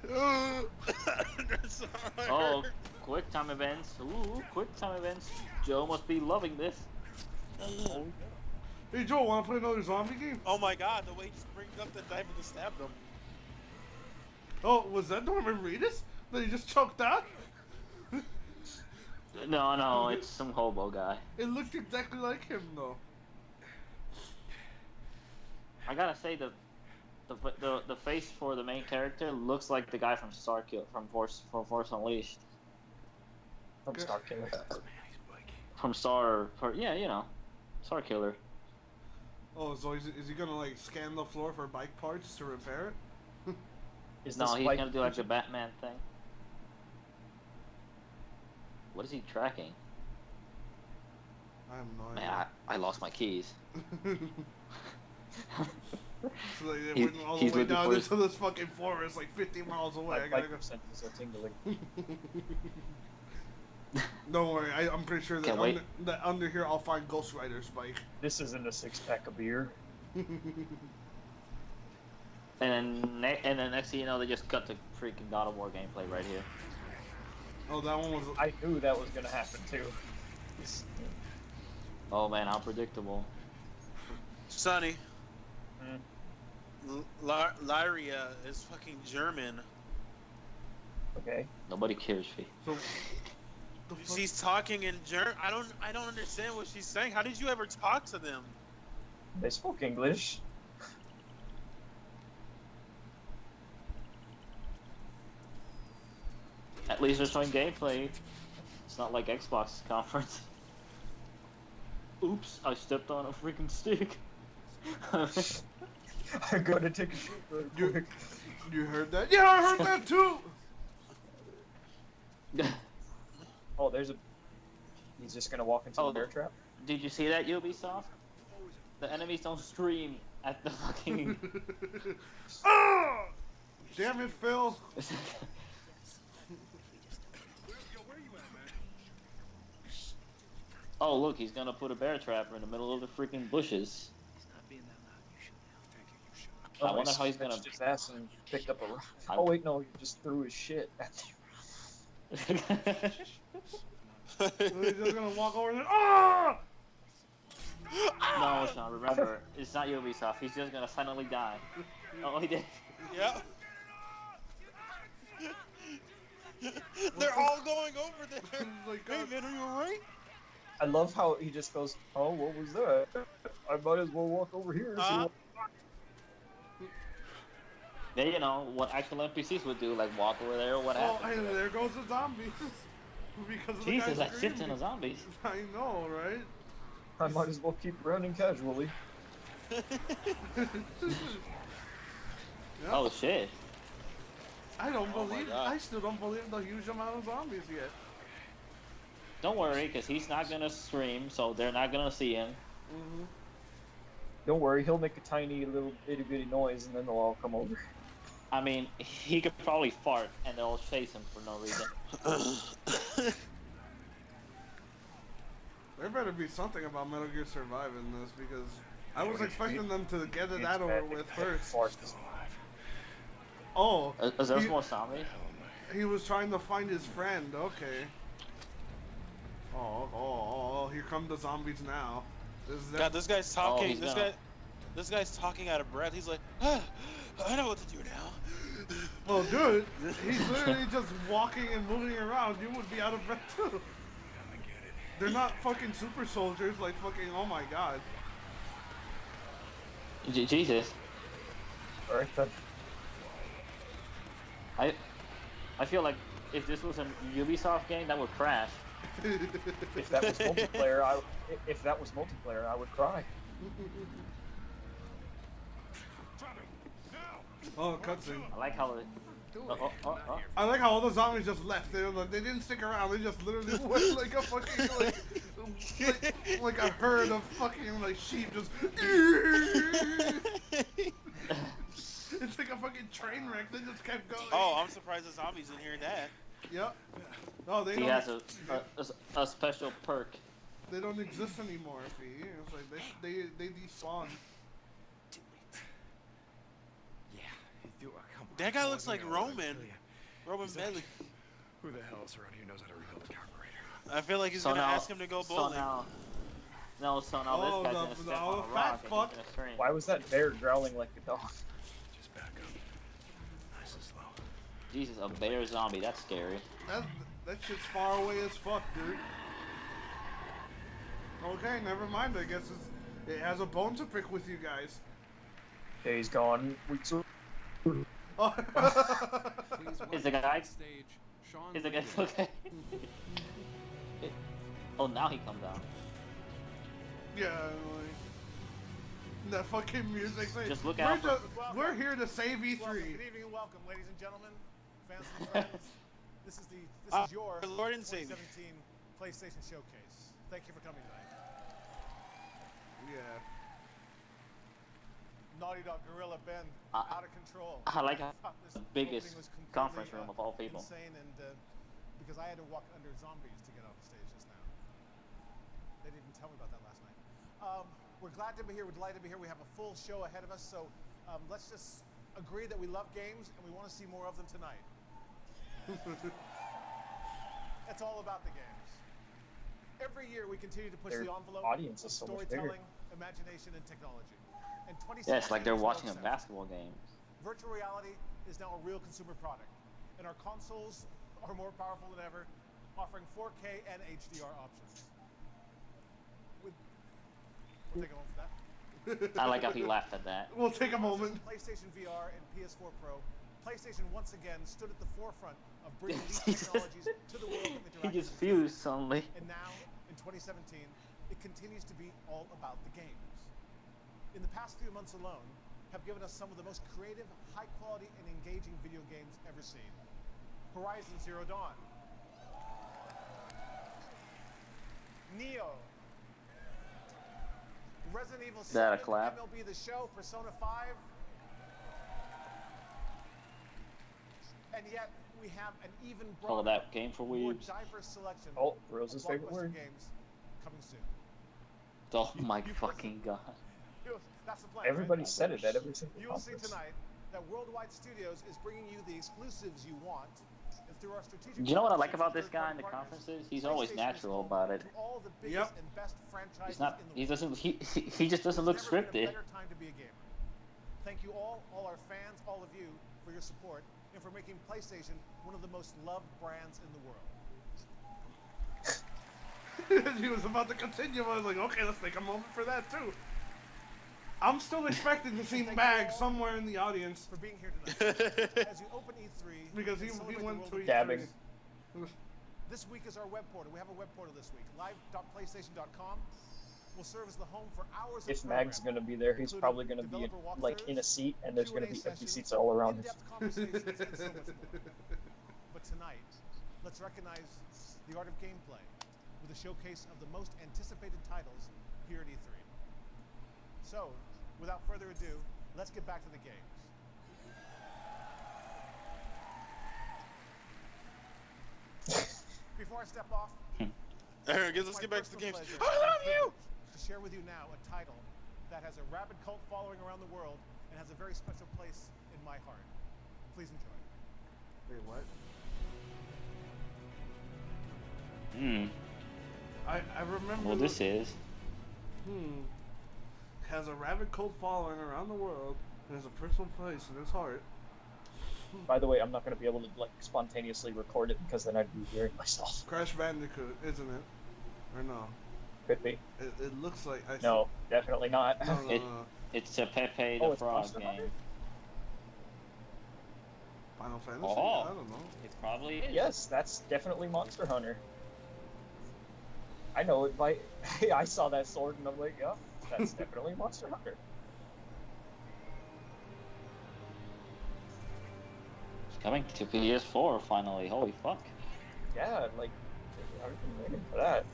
this. Oh, quick time events. Ooh, quick time events. Joe must be loving this. Hey Joe, wanna play another zombie game? Oh my god, the way he just brings up the knife and just stabbed him. Oh, was that Norman Reedus? That he just choked out? No, it's some hobo guy. It looked exactly like him though. I gotta say the face for the main character looks like the guy from Force Unleashed. From Star Killer. From yeah, you know, Star Killer. Oh, so is he gonna like scan the floor for bike parts to repair it? No, he's gonna do like the Batman thing. What is he tracking? I have no idea. Man, I lost my keys. So like, they went all the way down into this fucking forest, like 50 miles away. I gotta go. tingling. Don't worry, I'm pretty sure Can't that wait. that under here I'll find Ghost Rider's bike. This isn't a 6-pack of beer. And then next thing you know, they just cut the freaking God of War gameplay right here. Oh, that one was. I knew that was gonna happen too. Oh man, how predictable. Sonny. Lyria is fucking German. Okay. Nobody cares, Fee. So, she's talking in German. I don't understand what she's saying. How did you ever talk to them? They spoke English. At least they're showing gameplay. It's not like Xbox conference. Oops, I stepped on a freaking stick. I'm gonna take a shit real quick. You heard that? Yeah, I heard that too! Oh, there's a... He's just gonna walk into the bear trap? Did you see that, Ubisoft? The enemies don't scream at the fucking... Oh! Damn it, Phil! Oh, look, he's gonna put a bear trap in the middle of the freaking bushes. I wonder how he's gonna... his ass and picked up a rock. Oh wait, no, he just threw his shit at He's just gonna walk over and oh! No, it's not. Remember, it's not Ubisoft. He's just gonna finally die. Oh, he did. Yeah. They're all going over there. Like, hey man, are you alright? I love how he just goes, oh, what was that? I might as well walk over here. Yeah, you know, what actual NPCs would do, like walk over there or what Oh, happened. and there goes the zombies. Because of Jesus, the that guy shit ton screaming. of zombies. I know, right? I might as well keep running casually. Oh shit. I don't Oh my believe, God. I still don't believe the huge amount of zombies yet. Don't worry, because he's not gonna scream, so they're not gonna see him. Don't worry, he'll make a tiny little itty bitty noise and then they'll all come over. I mean, he could probably fart and they'll chase him for no reason. There better be something about Metal Gear Survive in this because I was expecting them to get it that over with first. Oh, Is there more zombies? he was trying to find his friend. Okay. Oh, here come the zombies now. God, this guy's talking. he's this gonna- guy's talking out of breath. He's like, I know what to do now. Oh, dude, he's literally just walking and moving around. You would be out of breath too. They're not fucking super soldiers, like fucking. Oh my god. Jesus. Alright then. I feel like if this was a Ubisoft game, that would crash. If that was multiplayer, I would cry. Oh, cutscene. I like how it. I like how all the zombies just left. They didn't stick around. They just literally went like a fucking like a herd of fucking like sheep just. It's like a fucking train wreck. They just kept going. Oh, I'm surprised the zombies didn't hear that. Yep. No, they He don't. has a special perk. They don't exist anymore. Fee. It's like they despawn. That guy looks like Roman. Roman Medley. Who the hell else around here knows how to rebuild a carburetor? I feel like he's gonna ask him to go bowling. So now this guy's gonna step on a rock and he's gonna scream. Why was that bear growling like a dog? Just back up. Nice and slow. Jesus, a bear zombie, that's scary. That shit's far away as fuck, dude. Okay, never mind. I guess it has a bone to pick with you guys. Okay, he's gone. Oh. Is the guy? Is the guy okay? Oh, now he comes down. Yeah, like that fucking music. Like, Just look out. We're here to save E3. Good evening and welcome, ladies and gentlemen, fans and friends. This is your Lord and Savior. 2017 PlayStation Showcase. Thank you for coming tonight. Yeah. Naughty Dog, Gorilla Ben, out of control. I like how This the biggest opening was completely, conference room of all people. Insane, and because I had to walk under zombies to get on the stage just now. They didn't tell me about that last night. We're glad to be here. We're delighted to be here. We have a full show ahead of us, so let's just agree that we love games and we want to see more of them tonight. It's all about the games. Every year we continue to push Their the envelope audience of is so much bigger. storytelling, imagination, and technology. And Yeah, it's like they're 2017 is no watching a exception. basketball game. Virtual reality is now a real consumer product, and our consoles are more powerful than ever, offering 4K and HDR options. We'll take a moment for that. I like how he laughed at that. We'll take a moment. PlayStation VR and PS4 Pro, PlayStation once again stood at the forefront of bringing these technologies to the world of interactive. He just fused suddenly. And now, in 2017, it continues to be all about the games. In the past few months alone, have given us some of the most creative, high-quality, and engaging video games ever seen. Horizon Zero Dawn, Neo, Resident Evil 7, That a clap? MLB The Show, Persona 5, and yet we have an even Call broader, that game for more weebs. diverse selection Oh, Rose's of favorite blockbuster word. games coming soon. Oh my fucking god. That's the plan, Everybody right? said it at every single You will see conference. tonight that Worldwide Studios is bringing you the exclusives you want, and through our strategic. You know what I like about partnerships this guy in with the third-party partners, conferences? He's always PlayStation is natural home about it. to all the biggest and best franchises He's not. in the He world. doesn't. He just doesn't look There's never been a scripted. better time to be a gamer. Thank you all our fans, all of you, for your support and for making PlayStation one of the most loved brands in the world. He was about to continue. I was like, okay, let's take a moment for that too. I'm still expecting to see Mag somewhere in the audience. For being here tonight. As you open E3, Because he and celebrate the went world to of E3. Dabbing. This week is our web portal. We have a web portal this week. Live.playstation.com will serve as the home for hours of If Mag's programming, gonna be there, he's including probably gonna be developer like in a walkthroughs, seat, and there's gonna Q&A be empty sessions, seats all around him. in-depth conversations, and so much more. But tonight, let's recognize the art of gameplay with a showcase of the most anticipated titles here at E3. So, without further ado, let's get back to the games. Before I step off, Aaron, let's it's get my back to the personal games. pleasure I love and you! privilege to share with you now a title that has a rabid cult following around the world and has a very special place in my heart. Please enjoy. Wait, what? I remember. Well, this is. Has a rabid cult following around the world and has a personal place in his heart. By the way, I'm not gonna be able to like spontaneously record it because then I'd be hearing myself. Crash Bandicoot, isn't it? Or no? Could be. It looks like. No, definitely not. It, it's a Pepe Oh, the it's Frog Monster game. Hunter? Final Fantasy? Oh. I don't know. It probably is. Yes, that's definitely Monster Hunter. I know it by. I saw that sword and I'm like, yeah, that's definitely Monster Hunter. It's coming to PS4 finally. Holy fuck. Yeah, like I've been waiting for that.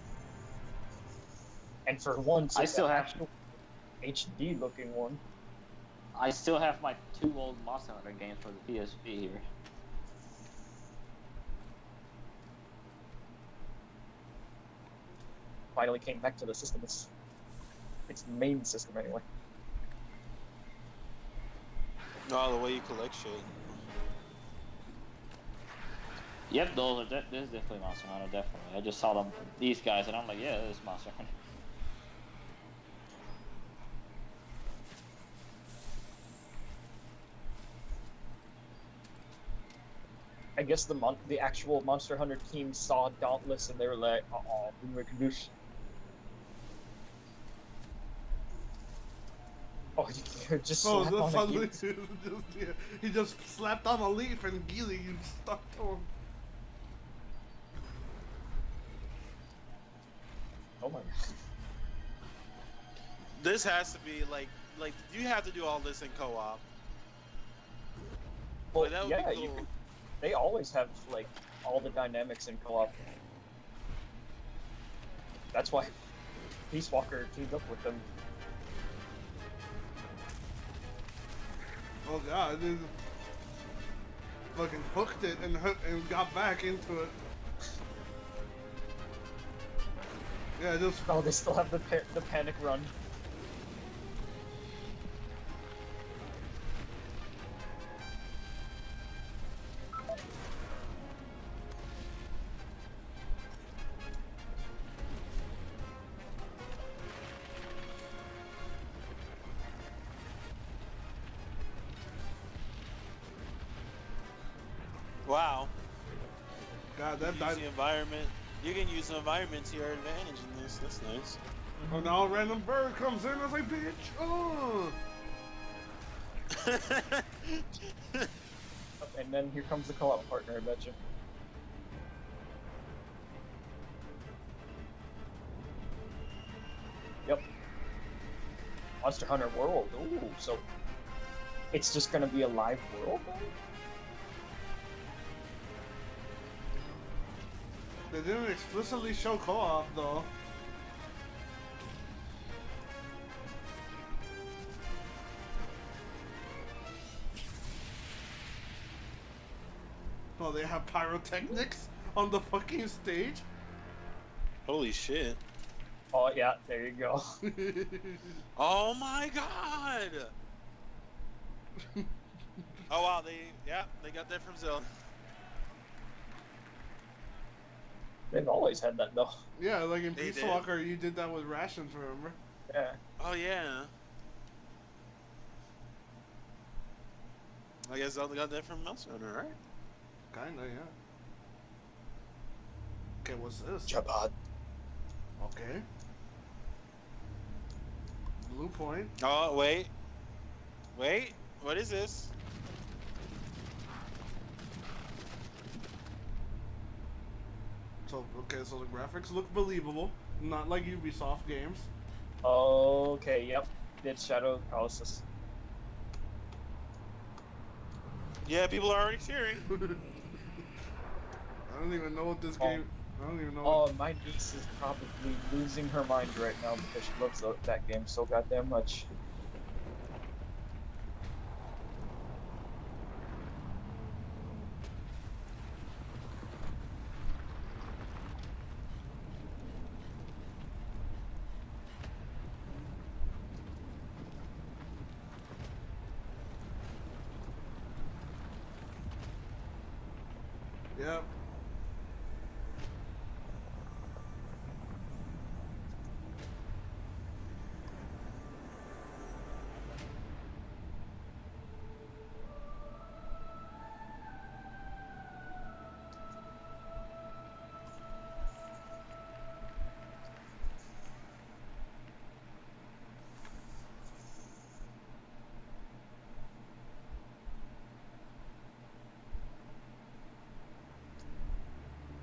And for once, I it's still an have- actual HD looking one. I still have my 2 old Monster Hunter games for the PSP here. Finally came back to the system. Its main system anyway. No, the way you collect shit. Yep, those are this is definitely Monster Hunter, definitely. I just saw them, these guys, and I'm like, yeah, this is Monster Hunter. I guess the actual Monster Hunter team saw Dauntless and they were like, "Oh, we can do." Oh, you just slap on a suddenly gear. he just slapped on a leaf and Geely stuck to him. Oh my god. This has to be like you have to do all this in co-op. Well, Like, that would yeah, be cool. they always have like all the dynamics in co-op. That's why Peace Walker teamed up with them. Oh god, dude. Fucking hooked it and got back into it. Yeah, just. Oh, they still have the panic run. Yeah, that use the environment. You can use the environment to your advantage in this. That's nice. Oh, now a random bird comes in. I was like, bitch. Oh. And then here comes the co-op partner, I bet you. Yep. Monster Hunter World. Ooh, so it's just gonna be a live world then? They didn't explicitly show co-op though. Oh, they have pyrotechnics on the fucking stage? Holy shit. Oh yeah, there you go. Oh my god! Oh wow, they got that from Zelda. They've always had that though. Yeah, like in They Peace did. Walker, you did that with rations, remember? Yeah. Oh yeah. I guess Zelda got that from Monster Hunter, right? Kinda, yeah. Okay, what's this? Jabad. Okay. Blue point. Oh wait, what is this? So so the graphics look believable, not like Ubisoft games. Okay, yep. It's Shadow of Colossus. Yeah, people are already cheering. I don't even know what this game. I don't even know. Oh, my niece is probably losing her mind right now because she loves that game so goddamn much. Yep.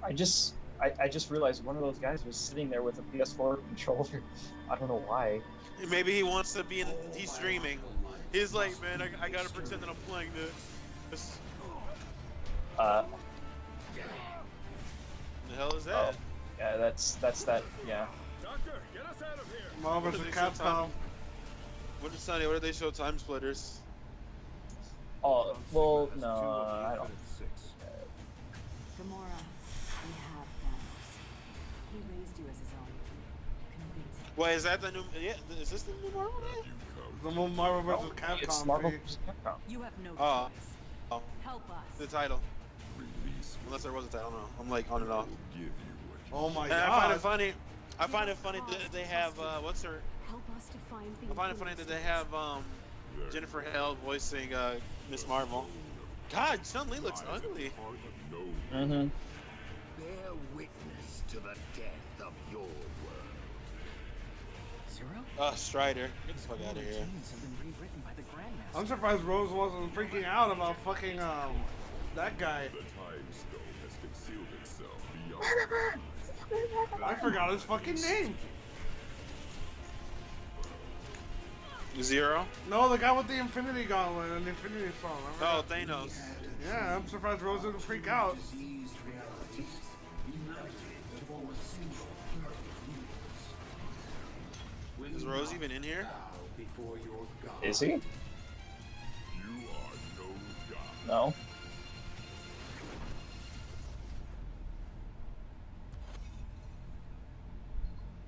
I just realized one of those guys was sitting there with a PS4 controller. I don't know why. Maybe he wants to be in. He's streaming. He's like, man, I gotta pretend that I'm playing this. Uh. The hell is that? Yeah, that's that. Yeah. Doctor, get us out of here. Marvel vs. Capcom. What is Sunny? What did they show? Time Splitters. Oh well, no, I don't. Gamora, we have Thanos. He raised you as his own. Convince him. Wait, is that the new? Yeah, is this the new Marvel? The new Marvel vs. Capcom. It's Marvel thing. vs. Capcom. You have no Oh. choice. Help us. The title. Unless there was a title, I don't know. I'm like on and off. Oh my And god. I find it funny that they have what's her? Help us to find the I find it funny that they have Jennifer Hale voicing Miss Marvel. God, Chun-Li looks ugly. Mm-hmm. Bear witness to the death of your world. Zero? Strider. Get the fuck out of here. Genes have been rewritten by the Grandmaster. I'm surprised Rose wasn't freaking out about fucking that guy. I forgot his fucking name. Zero? No, the guy with the Infinity Gauntlet and the Infinity Stone. Oh, Thanos. Yeah, I'm surprised Rose didn't freak out. Is Rose even in here? Is he? No.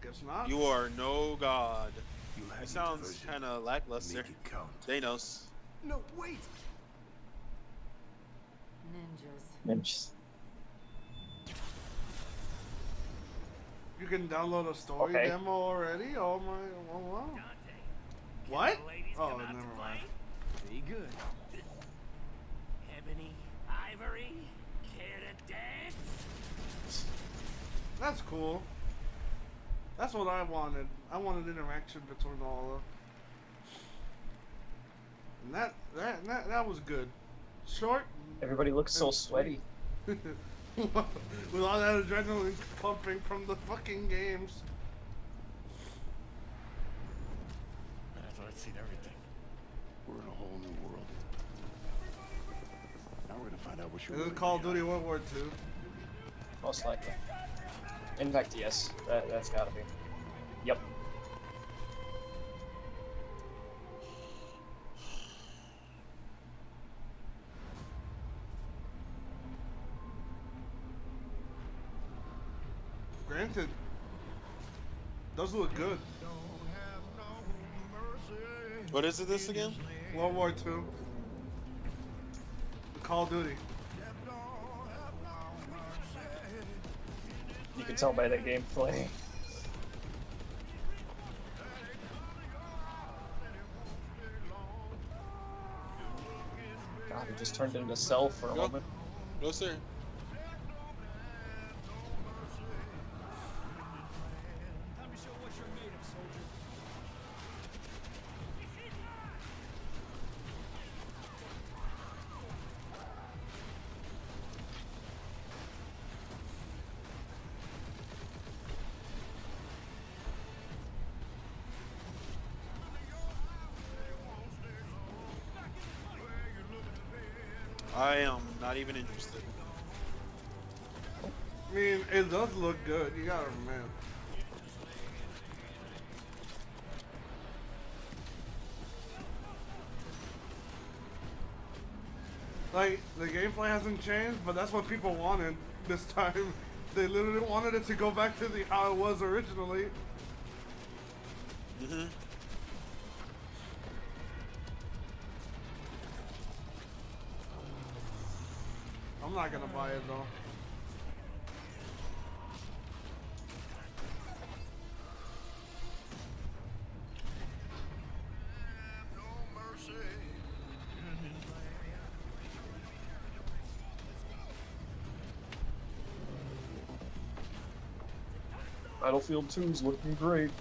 Guess not. You are no god. It sounds kind of lackluster. Thanos. No, wait. Ninjas. You can download a story Okay. demo already? Oh my, oh wow. What? Oh, never mind. Be good. Ebony, Ivory, care to dance? That's cool. That's what I wanted. I wanted interaction between all of them. And that was good. Short. Everybody looks so sweaty. With all that adrenaline pumping from the fucking games. Man, I thought I'd seen everything. We're in a whole new world. Now we're gonna find out what you're. Is it Call of Duty World War II? Most likely. In fact, yes. That's gotta be. Yep. Granted, does look good. What is it this again? World War II. Call of Duty. You can tell by that gameplay. God, it just turned into Cell for a moment. No, sir. I am not even interested. I mean, it does look good. You gotta admit. Like, the gameplay hasn't changed, but that's what people wanted this time. They literally wanted it to go back to how it was originally. Mm-hmm. I'm not gonna buy it though. Battlefield 2's looking great.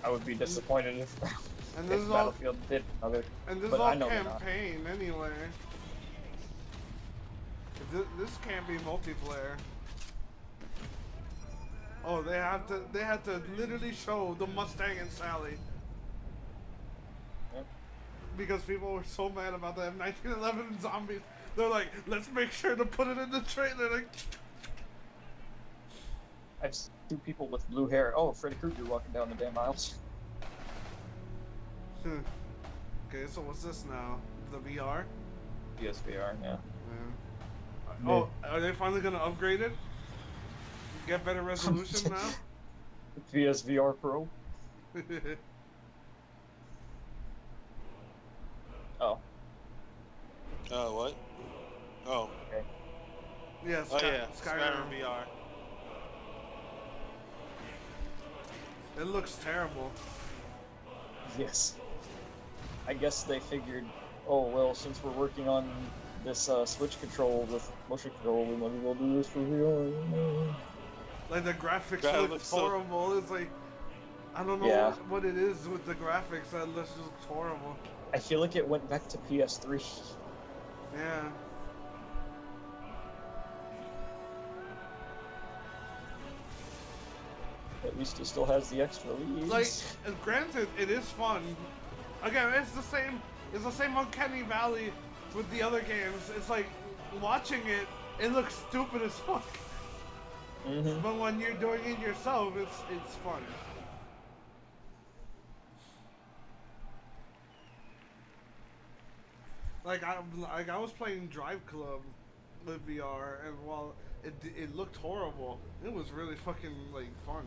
I would be disappointed if And this is all Battlefield did another. And this is but all I know they're not. campaign anyway. This can't be multiplayer. Oh, they had to literally show the Mustang and Sally. Yep. Because people were so mad about the M1911 zombies. They're like, let's make sure to put it in the trailer. Like, I've seen people with blue hair. Oh, Freddy Krueger walking down the damn aisles. Okay, so what's this now? The VR? PSVR, yeah. Oh, are they finally gonna upgrade it? Get better resolution now? PSVR Pro. Oh. Oh, what? Oh. Okay. Yeah, oh yeah, Skyrim VR. It looks terrible. Yes. I guess they figured, oh well, since we're working on this Switch control with motion control, we might as well do this for VR. Like the graphics look horrible. It's like, I don't know what it is with the graphics that looks just horrible. I feel like it went back to PS3. Yeah. At least it still has the extra leads. Like, granted, it is fun. Again, it's the same Uncanny Valley with the other games. It's like, watching it, it looks stupid as fuck. Mm-hmm. But when you're doing it yourself, it's fun. Like I was playing Drive Club with VR, and while it looked horrible, it was really fucking like fun.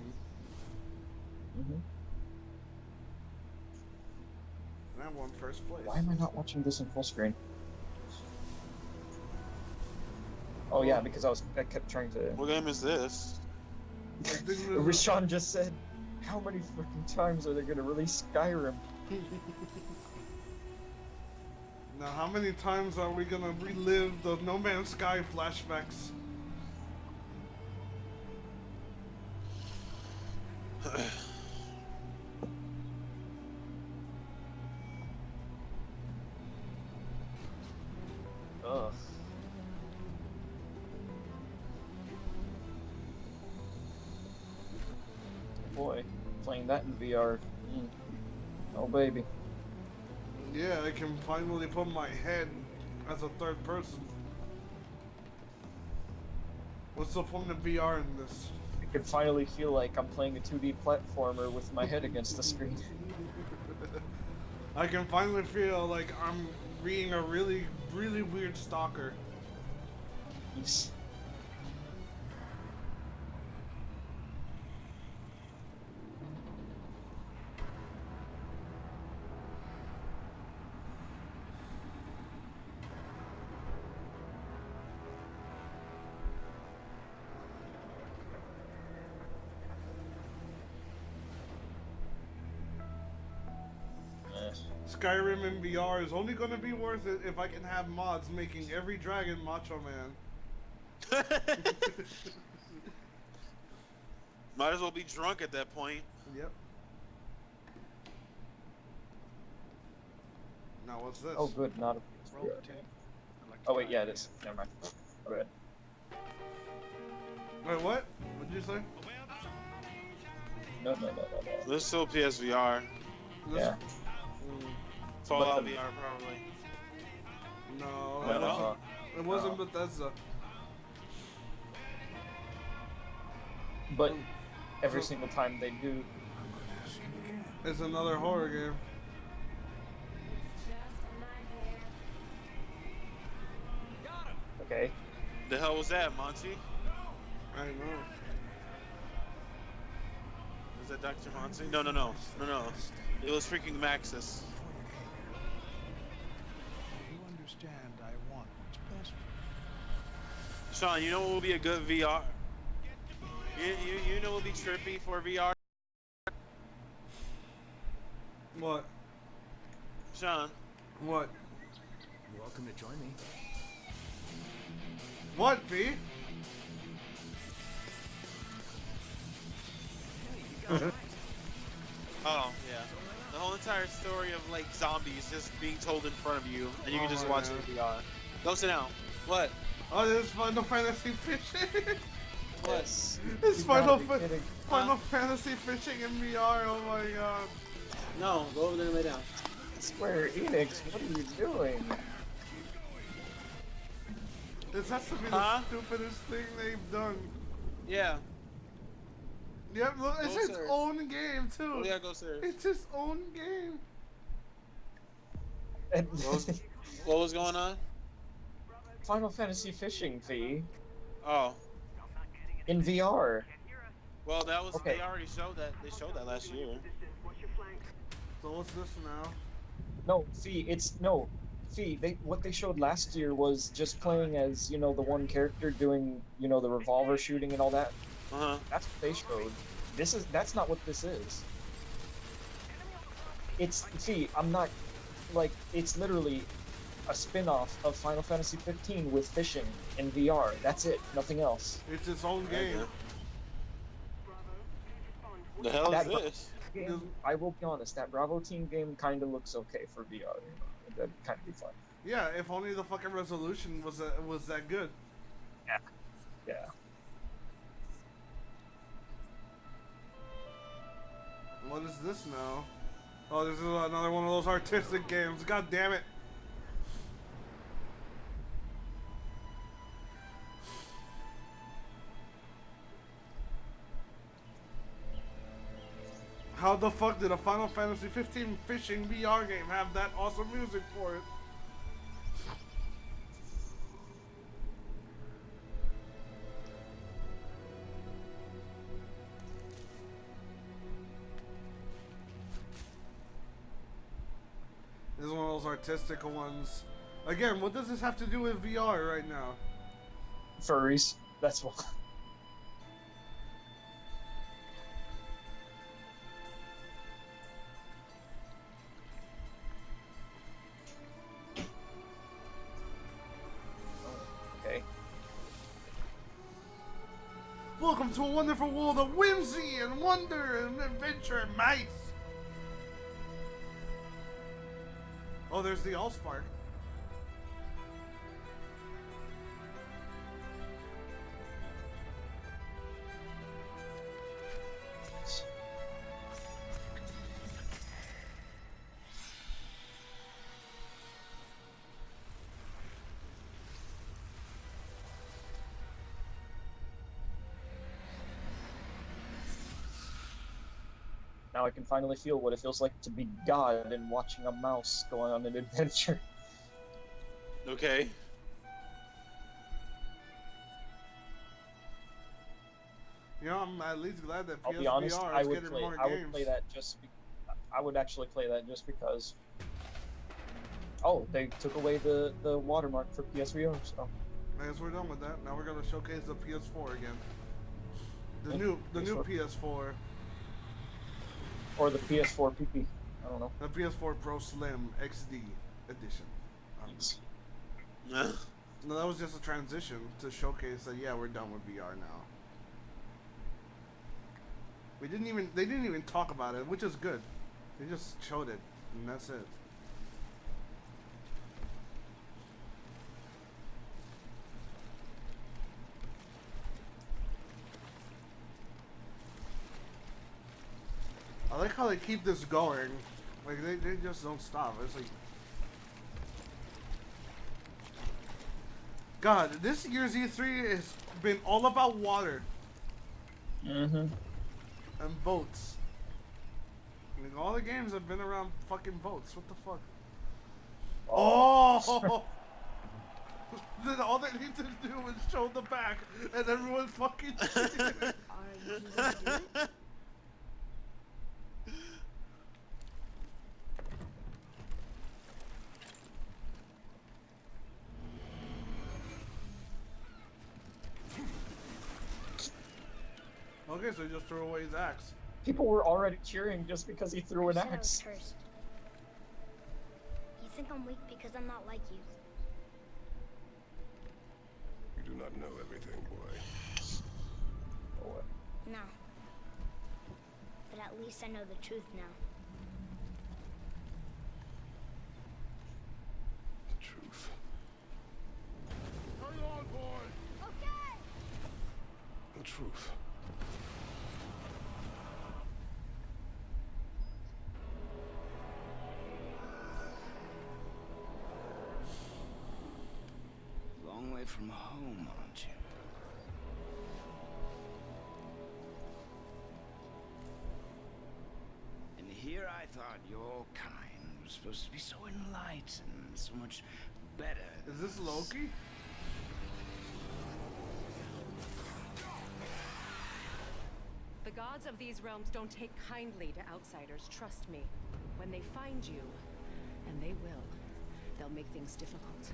Mm-hmm. And I won first place. Why am I not watching this in full screen? Oh yeah, because I kept trying to. What game is this? Rashawn just said, "How many freaking times are they gonna release Skyrim?" Now, how many times are we gonna relive the No Man's Sky flashbacks? Ugh. Boy, playing that in VR. Oh baby. Yeah, I can finally put my head as a third person. What's the point of VR in this? I can finally feel like I'm playing a 2D platformer with my head against the screen. I can finally feel like I'm being a really, really weird stalker. Yes. Skyrim in VR is only gonna be worth it if I can have mods making every dragon Macho Man. Might as well be drunk at that point. Yep. Now what's this? Oh good, not a... Oh wait, yeah it is. Never mind. Go ahead. Wait, what? What did you say? No. This is still PSVR. Yeah. Fallout VR probably. No, it wasn't Bethesda. But every single time they do, it's another horror game. Okay. The hell was that, Monty? I know. Was that Dr. Monty? No. It was freaking Maxis. I want what's best for Sean, you know what will be a good VR? You know what will be trippy for VR? What? Sean. What? You're welcome to join me. What, V? Oh, yeah. The whole entire story of, like, zombies just being told in front of you, and you can just watch it in VR. Go sit down. What? Oh, this is Final Fantasy Fishing? Yes. It's Final Fantasy Fishing in VR, oh my god. No, go over there and lay down. Square Enix, what are you doing? This has to be the stupidest thing they've done. Yeah. Yep, look, it's its own game too. Oh yeah, go upstairs. It's its own game. What was going on? Final Fantasy Fishing, V. Oh. In VR. Well, that was they already showed that. They showed that last year. So what's this now? No, Fee, what they showed last year was just playing as, the one character doing, the revolver shooting and all that. That's what they showed. That's not what this is. I'm not, it's literally a spin-off of Final Fantasy 15 with fishing in VR. That's it, nothing else. It's its own game. The hell is this? Game, I will be honest, that Bravo Team game kind of looks okay for VR. That'd kind of be fun. Yeah, if only the fucking resolution was that good. Yeah. What is this now? Oh, this is another one of those artistic games. God damn it. How the fuck did a Final Fantasy 15 fishing VR game have that awesome music for it? This is one of those artistic ones. Again, what does this have to do with VR right now? Furries. That's what. Welcome to a wonderful world of whimsy and wonder and adventure and mice. Oh, there's the Allspark. Now I can finally feel what it feels like to be God and watching a mouse going on an adventure. Okay. You know, I'm at least glad that I'll be PSVR honest, is I would getting play. more I games. would play that just. I would actually play that just because. Oh, they took away the watermark for PSVR. So. I guess we're done with that. Now we're gonna showcase the PS4 again. The Yeah, new PS4. PS4. Or the PS4 PP. I don't know. The PS4 Pro Slim XD edition. No, that was just a transition to showcase that yeah, we're done with VR now. They didn't even talk about it, which is good. They just showed it, and that's it. I like how they keep this going. Like, they just don't stop. It's like... God, this year's E3 has been all about water. Mm-hmm. And boats. Like, all the games have been around fucking boats. What the fuck? Oh! Then all they need to do is show the back, and everyone's fucking... Okay, so he just threw away his axe. People were already cheering just because he threw an You said I was axe. cursed. You think I'm weak because I'm not like you. You do not know everything, boy. No. But at least I know the truth now. The truth. Hang on, boy! Okay! The truth. Long way from home, aren't you? And here I thought your kind was supposed to be so enlightened, so much better. Is this Loki? The gods of these realms don't take kindly to outsiders, trust me. When they find you, and they will, they'll make things difficult.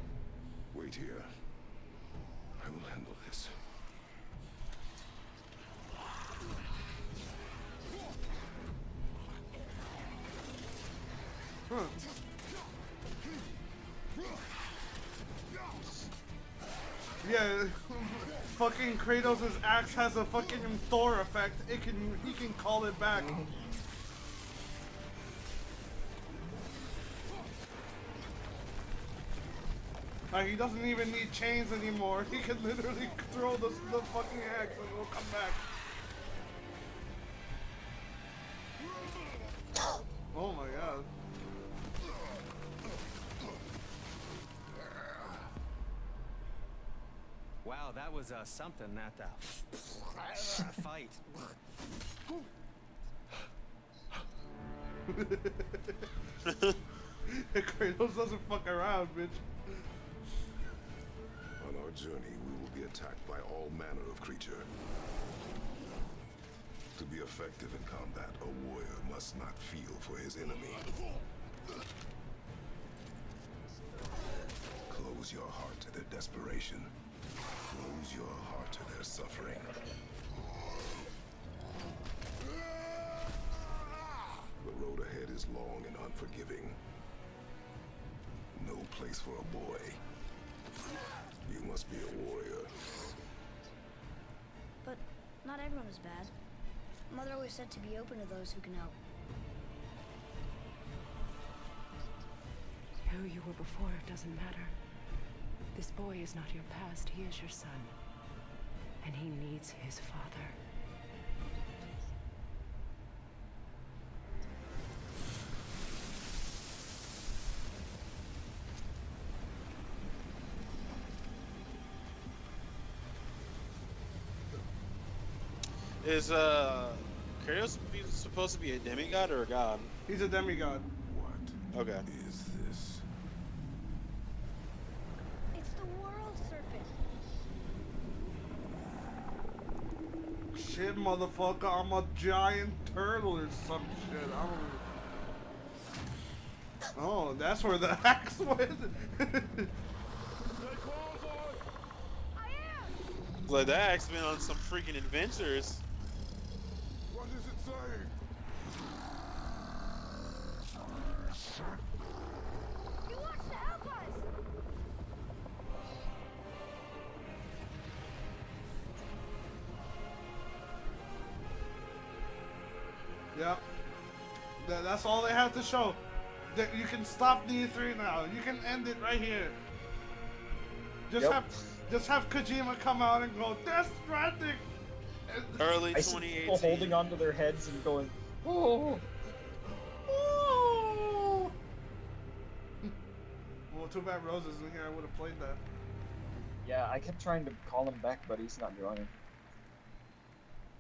Wait here. I will handle this. Huh. Yeah, fucking Kratos' axe has a fucking Thor effect. He can call it back. Like, he doesn't even need chains anymore. He can literally throw the fucking axe and it'll come back. Oh my god. Wow, that was something, that fight. Kratos doesn't fuck around, bitch. On our journey, we will be attacked by all manner of creature. To be effective in combat, a warrior must not feel for his enemy. Close your heart to their desperation. Close your heart to their suffering. The road ahead is long and unforgiving. No place for a boy. You must be a warrior. But Spider-Man was bad. Mother always said to be open to those who can help. Who you were before doesn't matter. This boy is not your past, he is your son. And he needs his father. Is Kratos supposed to be a demigod or a god? He's a demigod. What? Okay. Is this? It's the world serpent. Shit, motherfucker, I'm a giant turtle or some shit. I don't. Oh, that's where the axe went. Like that axe been on some freaking adventures. What does it say? He wants to help us. Yep. That's all they have to show. That you can stop the E3 now. You can end it right here. Just have Kojima come out and go, Death Stranding! Early I see 2018. people holding onto their heads and going, oh. Oh. Well, too bad Rose isn't here. I would have played that. Yeah, I kept trying to call him back, but he's not joining.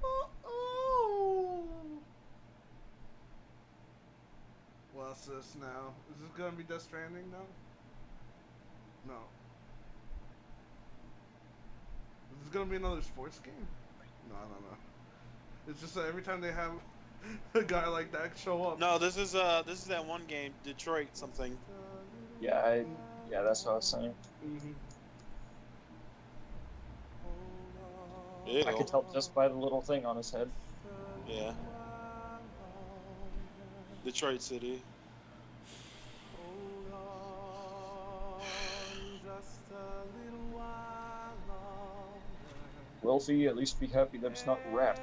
Oh. What's this now? Is this gonna be Death Stranding now? No. Is this gonna be another sports game? No. It's just that every time they have a guy like that show up. No, this is that one game, Detroit something. Yeah, that's what I was saying. Ew. I could tell just by the little thing on his head. Yeah. Detroit City. Wealthy, at least be happy that it's not rap.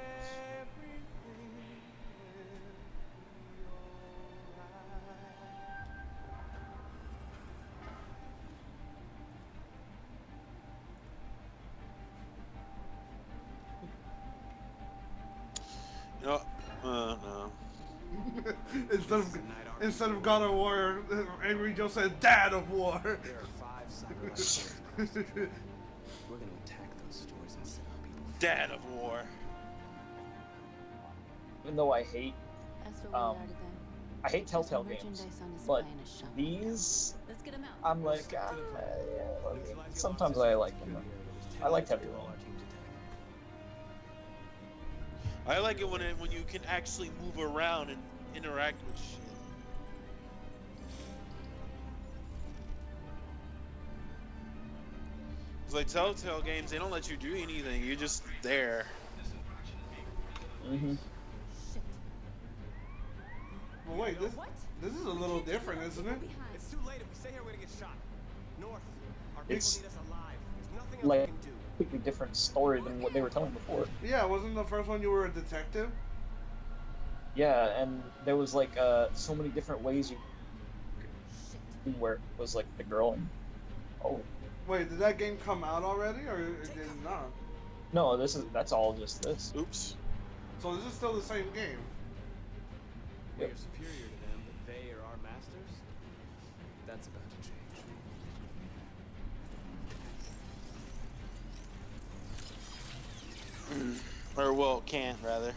No. Instead of God of War, Angry Joe said Dad of War. There are 5 cybernetic We're gonna attack those stores and set our people free. Dad of War. Even though I hate, I hate Telltale games, but these, I'm like, sometimes I like them. I like Heavy Rain. I like it when you can actually move around and interact with shit. It's like Telltale games, they don't let you do anything. You're just there. Well, wait, this is a little different, isn't it? It's too late. If we stay here, we're gonna get shot. North, our people need It's us alive. There's nothing else like we a can do. completely different story than what they were telling before. Yeah, wasn't the first one you were a detective? Yeah, and there was like so many different ways you could, where it was like the girl and Wait, did that game come out already, or it did not? No, that's all just this. Oops. So this is still the same game. We are superior to them, but they are our masters. That's about to change. Or well, can rather.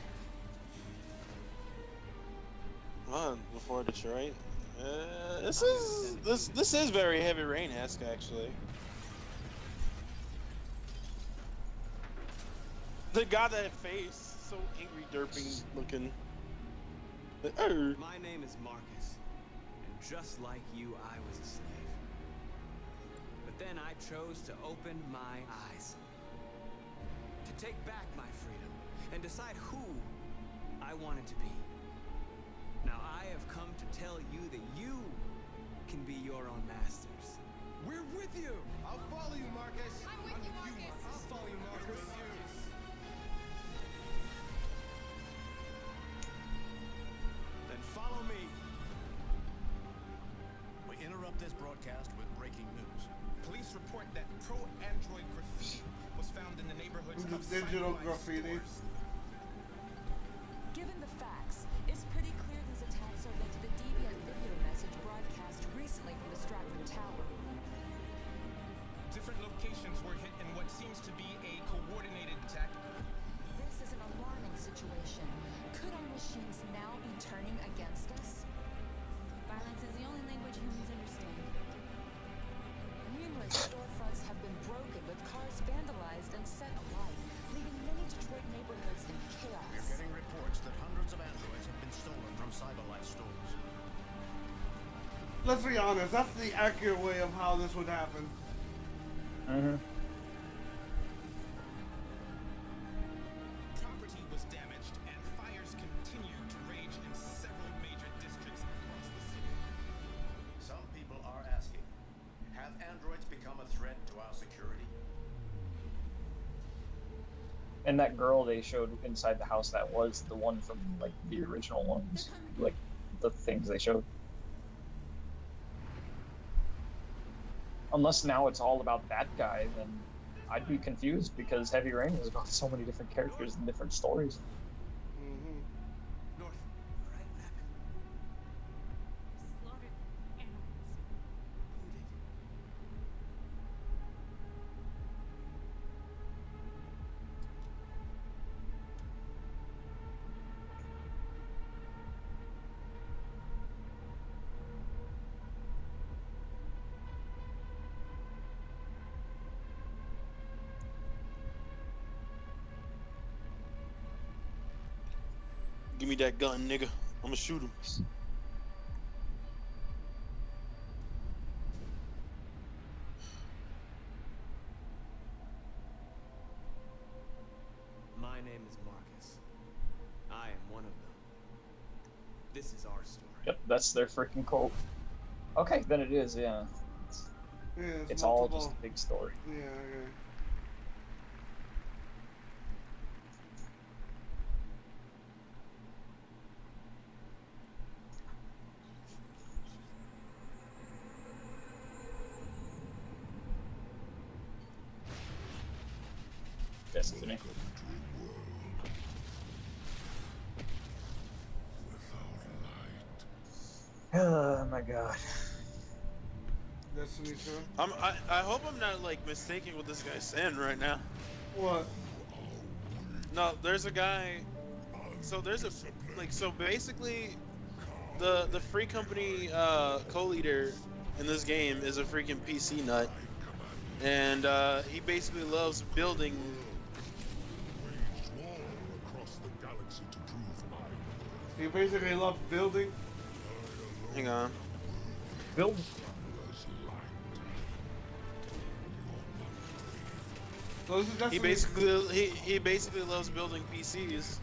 Well, before Detroit. This is very Heavy Rain-esque actually. The guy that face, so angry derping looking. My name is Marcus, and just like you, I was a slave. But then I chose to open my eyes, to take back my freedom, and decide who I wanted to be. Now I have come to tell you that you can be your own masters. We're with you! I'll follow you, Marcus. I'm with you, Marcus. I'll follow you, Marcus. broadcast with breaking news. Police report that pro-android graffiti was found in the neighborhoods of digital Cyberlife graffiti. stores. Given the facts, it's pretty clear these attacks are linked to the deviant video message broadcast recently from the Stratford Tower. Different locations were hit in what seems to be a coordinated attack. This is an alarming situation. Could our machines now be turning against us? Violence is the only language humans understand. Numerous storefronts have been broken, with cars vandalized and set alight, leaving many Detroit neighborhoods in chaos. We're getting reports that hundreds of androids have been stolen from Cyberlife stores. Let's be honest, that's the accurate way of how this would happen. Property was damaged and fires continued to rage in several major districts across the city. Some people are asking, have androids become a threat to our security? And that girl they showed inside the house, that was the one from like the original ones, like the things they showed. Unless now it's all about that guy, then I'd be confused, because Heavy Rain is about so many different characters and different stories. North. Slaughtered animals. Give me that gun, nigga. I'ma shoot him. My name is Marcus. I am one of them. This is our story. Yep, that's their freaking quote. Okay, then it is, yeah. It's all just a big story. Yeah. Destiny. Oh my god. Destiny 2. I hope I'm not like mistaken what this guy's saying right now. What? No, there's a guy. So there's a so basically, the free company co-leader in this game is a freaking PC nut, and he basically loves building. He basically loves building. Hang on. Build. So He basically loves building PCs,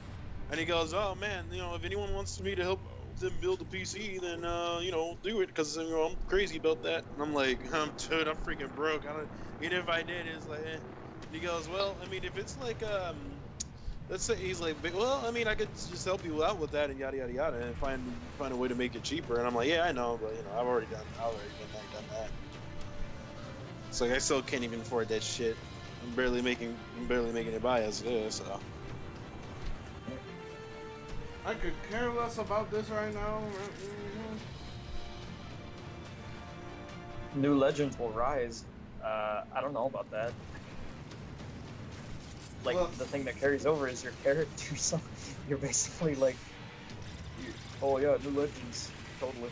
and he goes, "Oh man, you know, if anyone wants me to help them build a PC, then you know, do it, because you know, I'm crazy about that." And I'm like, dude, I'm freaking broke. Even if I did, it's like, eh. He goes, "Well, I mean, if it's like let's say," he's like, "Well, I mean, I could just help you out with that and yada yada yada, and find a way to make it cheaper." And I'm like, "Yeah, I know, but you know, I've already done that." It's like I still can't even afford that shit. I'm barely making it by as it is. So I could care less about this right now. New legends will rise. I don't know about that. Like, well, the thing that carries over is your character, so you're basically like, oh yeah, new legends, totally.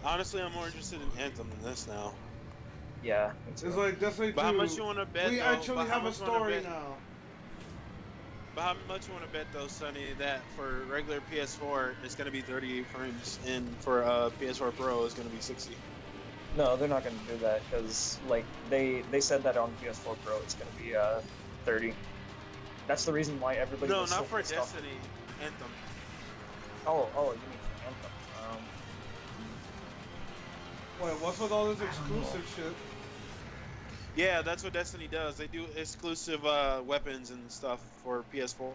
Honestly, I'm more interested in Anthem than this now. Yeah. It's like Destiny 2. But how much you want to bet? We actually have a story now. But how much you want to bet though, Sonny, that for regular PS4 it's gonna be 38 frames, and for PS4 Pro it's gonna be 60? No, they're not gonna do that, because like they said that on PS4 Pro it's gonna be 30. That's the reason why everybody. No, not for Destiny. Anthem. Oh, you mean for Anthem? Wait, what's with all this exclusive shit? Yeah, that's what Destiny does. They do exclusive weapons and stuff for PS4.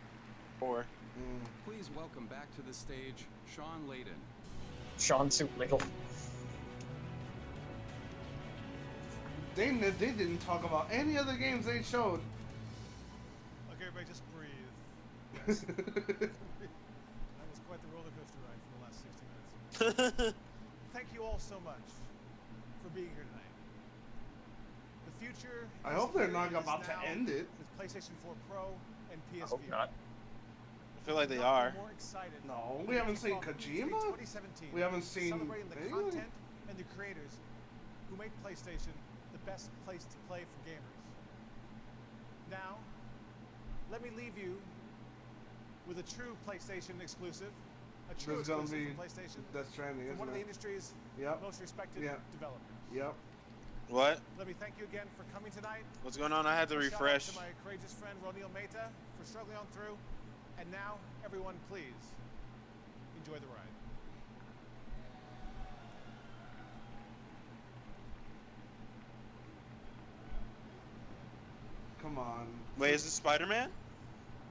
Please welcome back to the stage, Sean Layden. Sean Soup Ladle. They didn't talk about any other games they showed. Okay, everybody, just breathe. Yes. That was quite the roller coaster ride for the last 60 minutes. Thank you all so much for being here tonight. The future. I hope they're not about to end it. With PlayStation 4 Pro and PSVR. I hope not. I feel like they are. No, we haven't seen Kojima. We haven't seen celebrating the anything. content and the creators who make PlayStation the best place to play for gamers. Now, let me leave you with a true PlayStation exclusive. A true This is gonna exclusive be from PlayStation. Death Stranding, From one of the isn't it? industry's Yep. most respected Yep. developers. Yep. What? Let me thank you again for coming tonight. What's going on? I had to A shout out refresh. to my courageous friend Ronil Mehta for struggling on through. And now, everyone, please enjoy the ride. Come on. Wait, is this Spider-Man?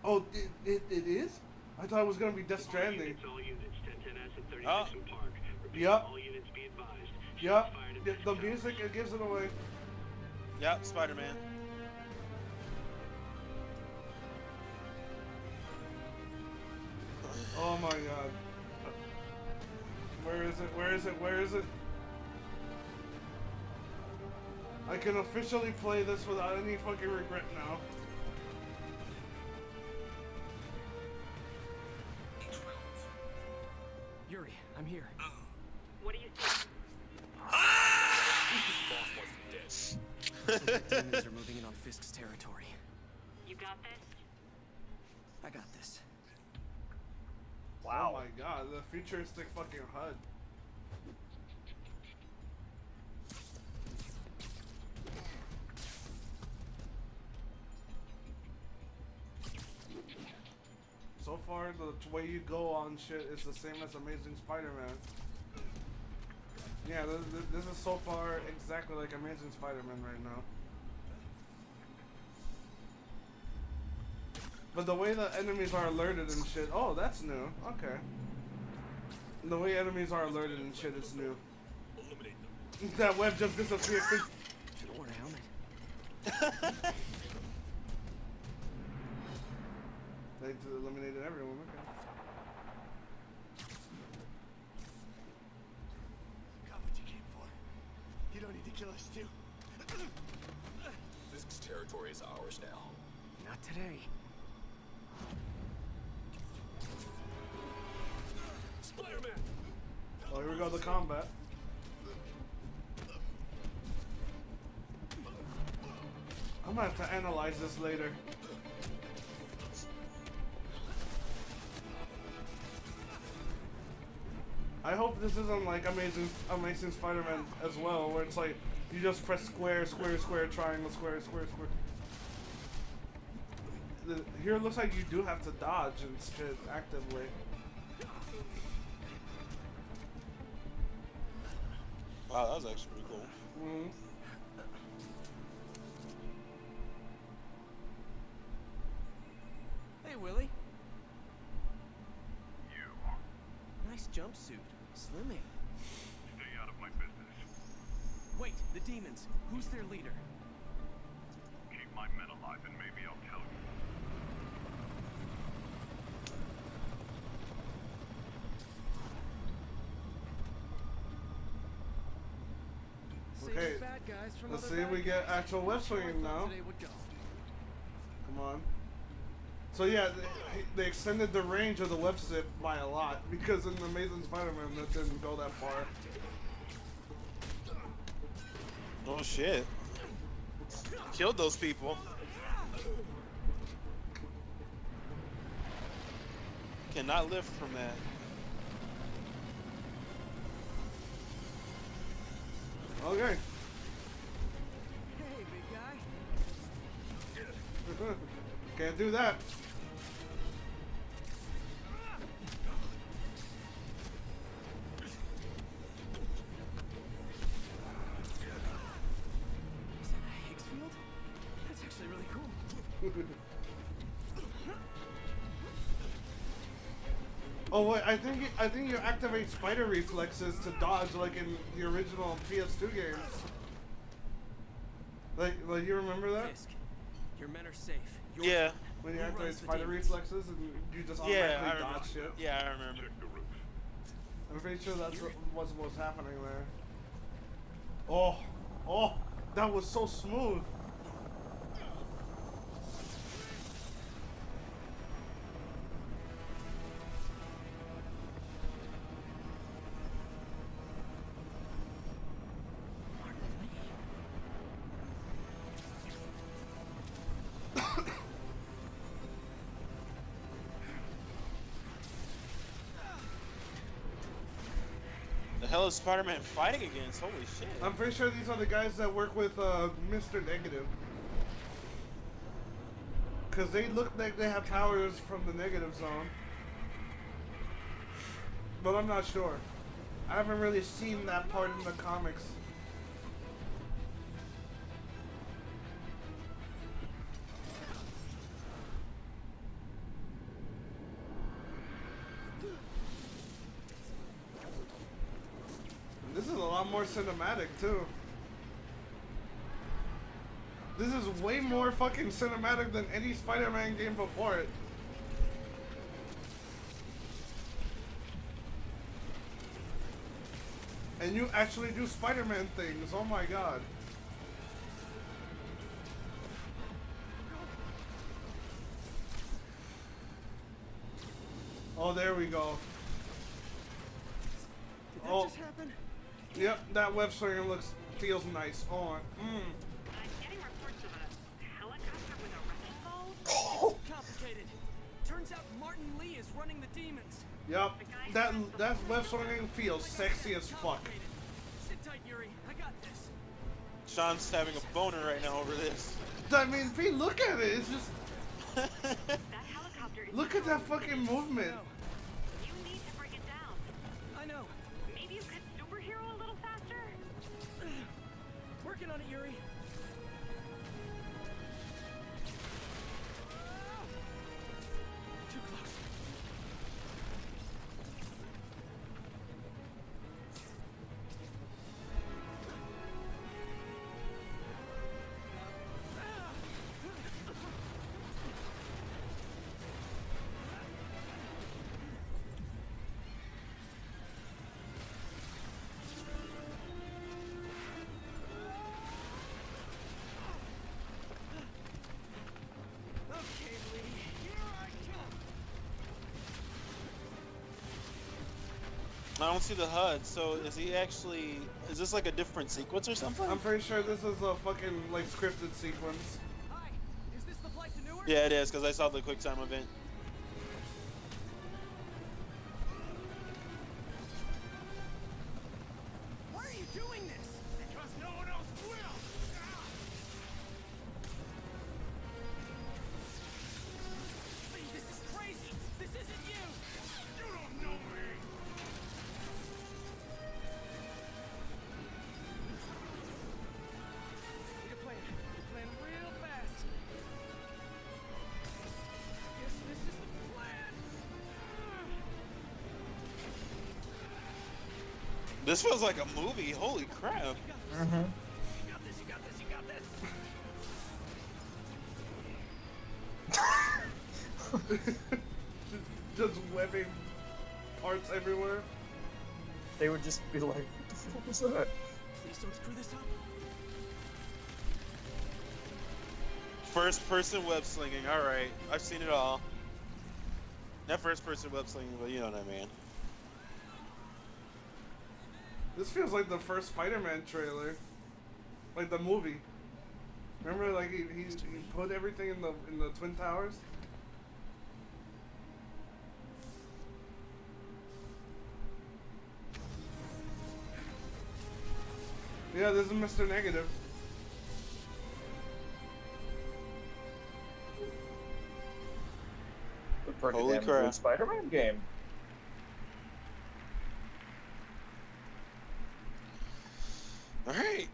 Oh, it is? I thought it was gonna be Death Stranding. Oh. Yep. Yep. The music, it gives it away. Yep, Spider-Man. Oh my god. Where is it? Where is it? Where is it? I can officially play this without any fucking regret now. Yuri, I'm here. What do you think? The demons are moving in on Fisk's territory. You got this? I got this. Wow. Oh my god, the futuristic fucking HUD. So far, the way you go on shit is the same as Amazing Spider-Man. Yeah, this is so far exactly like Amazing Spider-Man right now. But the way the enemies are alerted and shit, oh, that's new. Okay. The way enemies are alerted and shit is new. That web just disappeared. Should've worn a helmet. They eliminated everyone, okay. Got what you came for. You don't need to kill us too. Fisk's territory is ours now. Not today. Spider-Man! Oh, here we go, the combat. I'm gonna have to analyze this later. I hope this isn't like Amazing Spider-Man as well, where it's like you just press square, square, square, triangle, square, square, square. Here it looks like you do have to dodge and shit actively. Wow, that was actually pretty cool. Mm-hmm. Hey, Willie. Nice jumpsuit. Slimming. Stay out of my business. Wait, the demons. Who's their leader? Keep my men alive and maybe I'll tell you. Okay, let's see if we get actual web swinging now. Come on. So yeah, they extended the range of the web slip by a lot, because in the Amazing Spider-Man that didn't go that far. Oh shit. Killed those people. Cannot lift from that. Okay. Hey, big guy. Can't do that. Is that a Higgs field? That's actually really cool. Oh wait, I think you activate spider reflexes to dodge like in the original PS2 games. Like you remember that? Fisk, your men are safe. Yeah. When you Who activate runs the spider demons? reflexes and you just Yeah, automatically I remember. dodge shit. Yeah, I remember. I'm pretty sure that's what was happening there. Oh, that was so smooth. The hell is Spider-Man fighting against? Holy shit. I'm pretty sure these are the guys that work with Mr. Negative. Because they look like they have powers from the negative zone. But I'm not sure. I haven't really seen that part in the comics. This is a lot more cinematic too. This is way more fucking cinematic than any Spider-Man game before it. And you actually do Spider-Man things, oh my god. Oh, there we go. Did that just happen? Yep, that web swinger feels nice. Oh, Complicated. Turns out Martin Lee is running the demons. Yep, that web swinging feels sexy as fuck. Sit tight, Yuri. I got this. Sean's having a boner right now over this. I mean, Pete, look at it. It's just. Look at that fucking movement. You need to bring it down. I know. Maybe you could superhero a little faster? Working on it, Yuri. Too close. I don't see the HUD, so is he actually... Is this like a different sequence or something? I'm pretty sure this is a fucking, like, scripted sequence. Is this the flight to Newark? Yeah, it is, because I saw the QuickTime event. Why are you doing this? Because no one else will. Lee, this is crazy. This isn't you. You don't know me. Need a plan. Plan real fast. Yes, this is the plan. This feels like a movie. Holy crap. Mm-hmm. You got this. You got this. You got this. Just webbing parts everywhere. They would just be like, what the fuck was that? Please don't screw this up. First person web slinging. Alright. I've seen it all. Not first person web slinging, but you know what I mean. This feels like the first Spider-Man trailer. Like the movie. Remember, like, he put everything in the Twin Towers? Yeah, this is Mr. Negative. A pretty Holy damn crap. good Spider-Man game. Alright.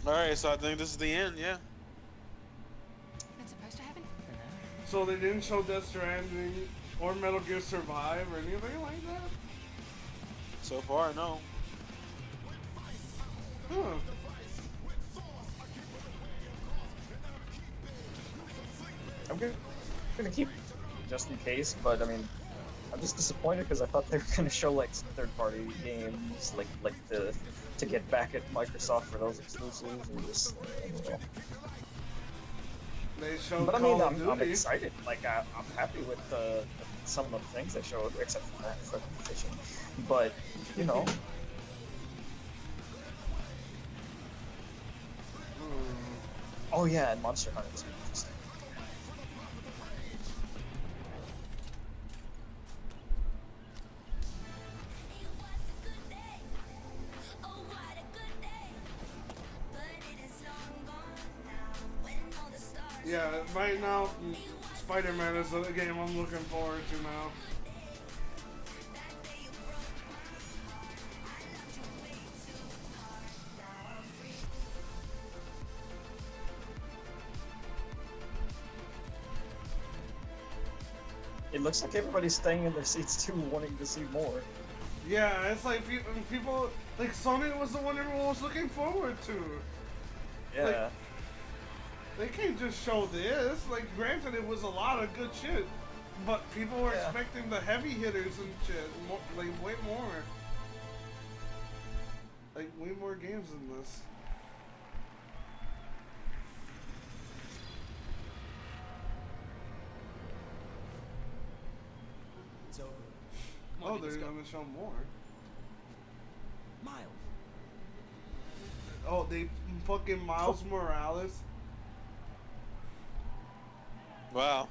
All right, so I think this is the end. Yeah. That's supposed to happen? So they didn't show Death Stranding or Metal Gear Survive or anything like that? So far, no. Huh. I'm gonna keep just in case, but I mean, I'm just disappointed because I thought they were gonna show like some third-party games, like to get back at Microsoft for those exclusives, and just. They showed But I mean, Call of I'm Duty. excited. Like I'm happy with some of the things they showed, except for that fucking fishing. But you know. Oh yeah, and Monster Hunter is interesting. Yeah, right now, Spider-Man is the game I'm looking forward to now. It looks like everybody's staying in their seats too, wanting to see more. Yeah, it's like people like Sony was the one everyone was looking forward to. Yeah. Like, they can't just show this. Like, granted, it was a lot of good shit, but people were expecting the heavy hitters and shit. Like, way more. Like, way more games than this. So, Oh, they're gonna show more. Miles. Oh, they fucking Miles Morales. Wow.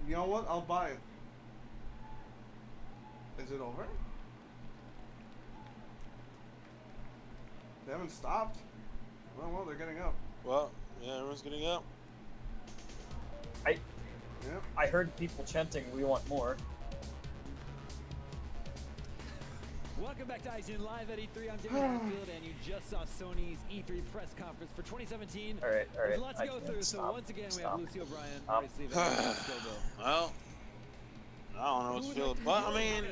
You know what? I'll buy it. Is it over? They haven't stopped. Well, they're getting up. Well, yeah, everyone's getting up. I heard people chanting, "We want more." Welcome back to IGN Live at E3. I'm David Hatfield, and you just saw Sony's E3 press conference for 2017. All right. There's a lot to go through, so once again, we have Lucy O'Brien, Marty Steven, and Scobo. Well, I don't know what's feeling, but I mean,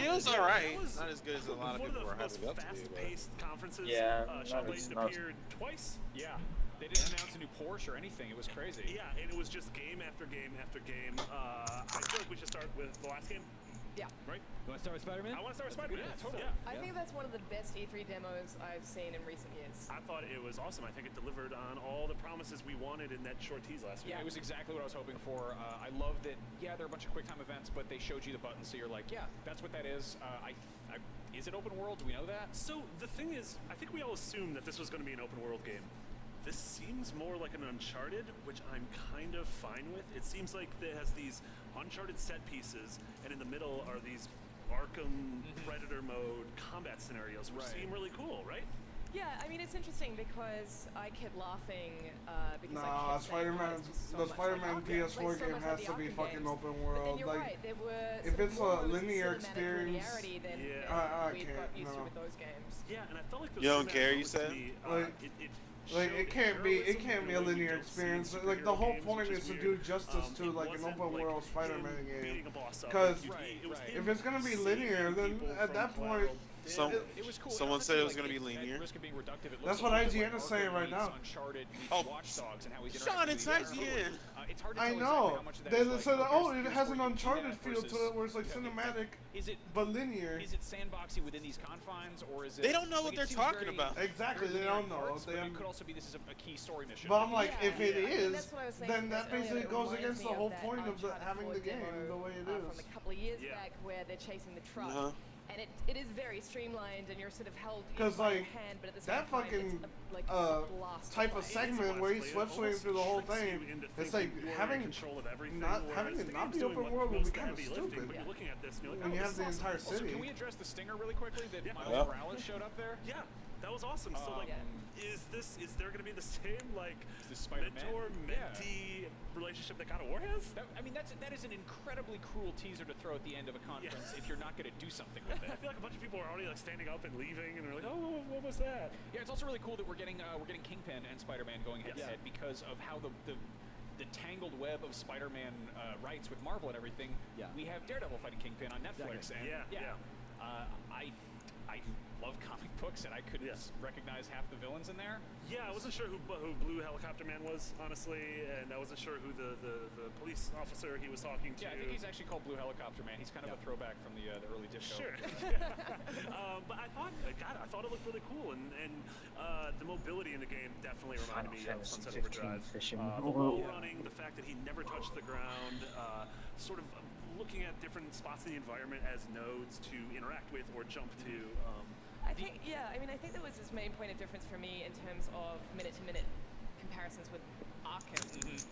it was all right. Not as good as a lot of people were hyping up to be. Fast-paced conferences. Yeah, Sean Layton appeared twice. Yeah. They didn't announce a new Porsche or anything. It was crazy. Yeah, and it was just game after game after game. I feel like we should start with the last game. Yeah. Right? You want to start with Spider-Man? I want to start with Spider-Man. Yeah, totally. Yeah. I think that's one of the best E3 demos I've seen in recent years. I thought it was awesome. I think it delivered on all the promises we wanted in that short tease last week. Yeah, it was exactly what I was hoping for. I love that, yeah, there are a bunch of QuickTime events, but they showed you the button, so you're like, yeah, that's what that is. Is it open world? Do we know that? So the thing is, I think we all assumed that this was going to be an open world game. This seems more like an Uncharted, which I'm kind of fine with. It seems like it has these Uncharted set pieces, and in the middle are these Arkham Predator mode combat scenarios, which seem really cool, right? Yeah, I mean, it's interesting because I kept laughing because Nah, Spider-Man, the Spider-Man PS4 game has to be fucking open world. You're like, right, there were if it's a linear cinematic experience, linearity than I we've can't. got used to No. with those games. Yeah, and I felt like You don't care, you said? Like it can't be a linear experience. Like the whole point is to do justice to like an open world Spider-Man game. Because if it's gonna be linear, then at that point, it was cool. Someone said it was going to be linear. That's what IGN is saying right now. Oh, Sean, it's IGN. I know. They said, oh, it has an Uncharted feel to it, where it's like cinematic, but linear. Is it sandboxy within these confines, or is it? They don't know what they're talking about. Exactly, they don't know. It could also be this is a key story mission. But I'm like, if it is, then that basically goes against the whole point of having the game the way it is. From a couple of years back, where they're chasing the truck. And it is very streamlined, and you're sort of held in like hand, but at the same that time, fucking it's like a blast type of segment where he's swiftly through the whole thing, it's like having it not be open world would be kind of stupid. When you have the entire city. Also, can we address the stinger really quickly that Miles Morales showed up there? Yeah. That was awesome. So like, is there gonna be the same like mentor-mentee relationship that God of War has? I mean, that is an incredibly cruel teaser to throw at the end of a conference if you're not going to do something with it. I feel like a bunch of people are already like standing up and leaving, and they're like, oh, what was that? Yeah, it's also really cool that we're getting Kingpin and Spider-Man going head-to-head because of how the tangled web of Spider-Man rights with Marvel and everything. Yeah. We have Daredevil fighting Kingpin on Netflix, and I love comic books, and I couldn't recognize half the villains in there. Yeah, I wasn't sure who Blue Helicopter Man was, honestly, and I wasn't sure who the police officer he was talking to. Yeah, I think he's actually called Blue Helicopter Man. He's kind of a throwback from the early disco. Sure. But I thought it looked really cool, and the mobility in the game definitely reminded me of Sunset Overdrive. The wall running, the fact that he never touched the ground, sort of looking at different spots in the environment as nodes to interact with or jump to. I think that was his main point of difference for me in terms of minute-to-minute comparisons with Arkham,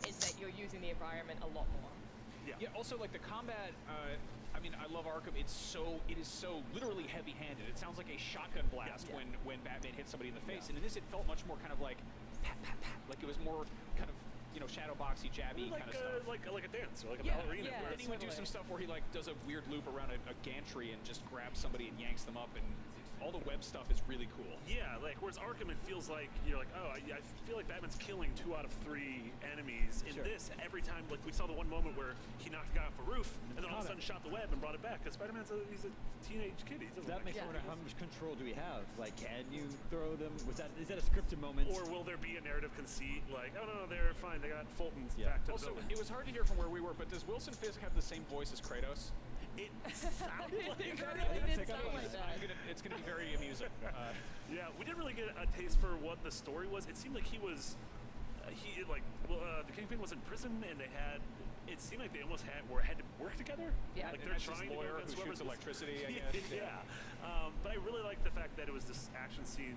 is that you're using the environment a lot more. Yeah. Also, like the combat. I mean, I love Arkham. It is so literally heavy-handed. It sounds like a shotgun blast when Batman hits somebody in the face, and in this it felt much more kind of like pat, pat, pat. Like it was more kind of shadow boxy, jabby kind of stuff. Like a dance or like a ballerina. Yeah, and he would do some stuff where he like does a weird loop around a gantry and just grabs somebody and yanks them up, and all the web stuff is really cool. Yeah, like whereas Arkham, it feels like you're like, oh, I feel like Batman's killing 2 out of 3 enemies. In this, every time, like we saw the one moment where he knocked a guy off a roof and then all of a sudden shot the web and brought it back because Spider-Man's he's a teenage kid. That makes me wonder how much control do we have? Like, can you throw them? Is that a scripted moment? Or will there be a narrative conceit like, oh no, they're fine, they got Fulton back to the building. It was hard to hear from where we were, but does Wilson Fisk have the same voice as Kratos? It sounded like it's gonna be very amusing. Yeah, we didn't really get a taste for what the story was. It seemed like the Kingpin was in prison, and it seemed like they almost had to work together. Yeah, like they're trying to go against who shoots electricity, I guess. But I really liked the fact that it was this action scene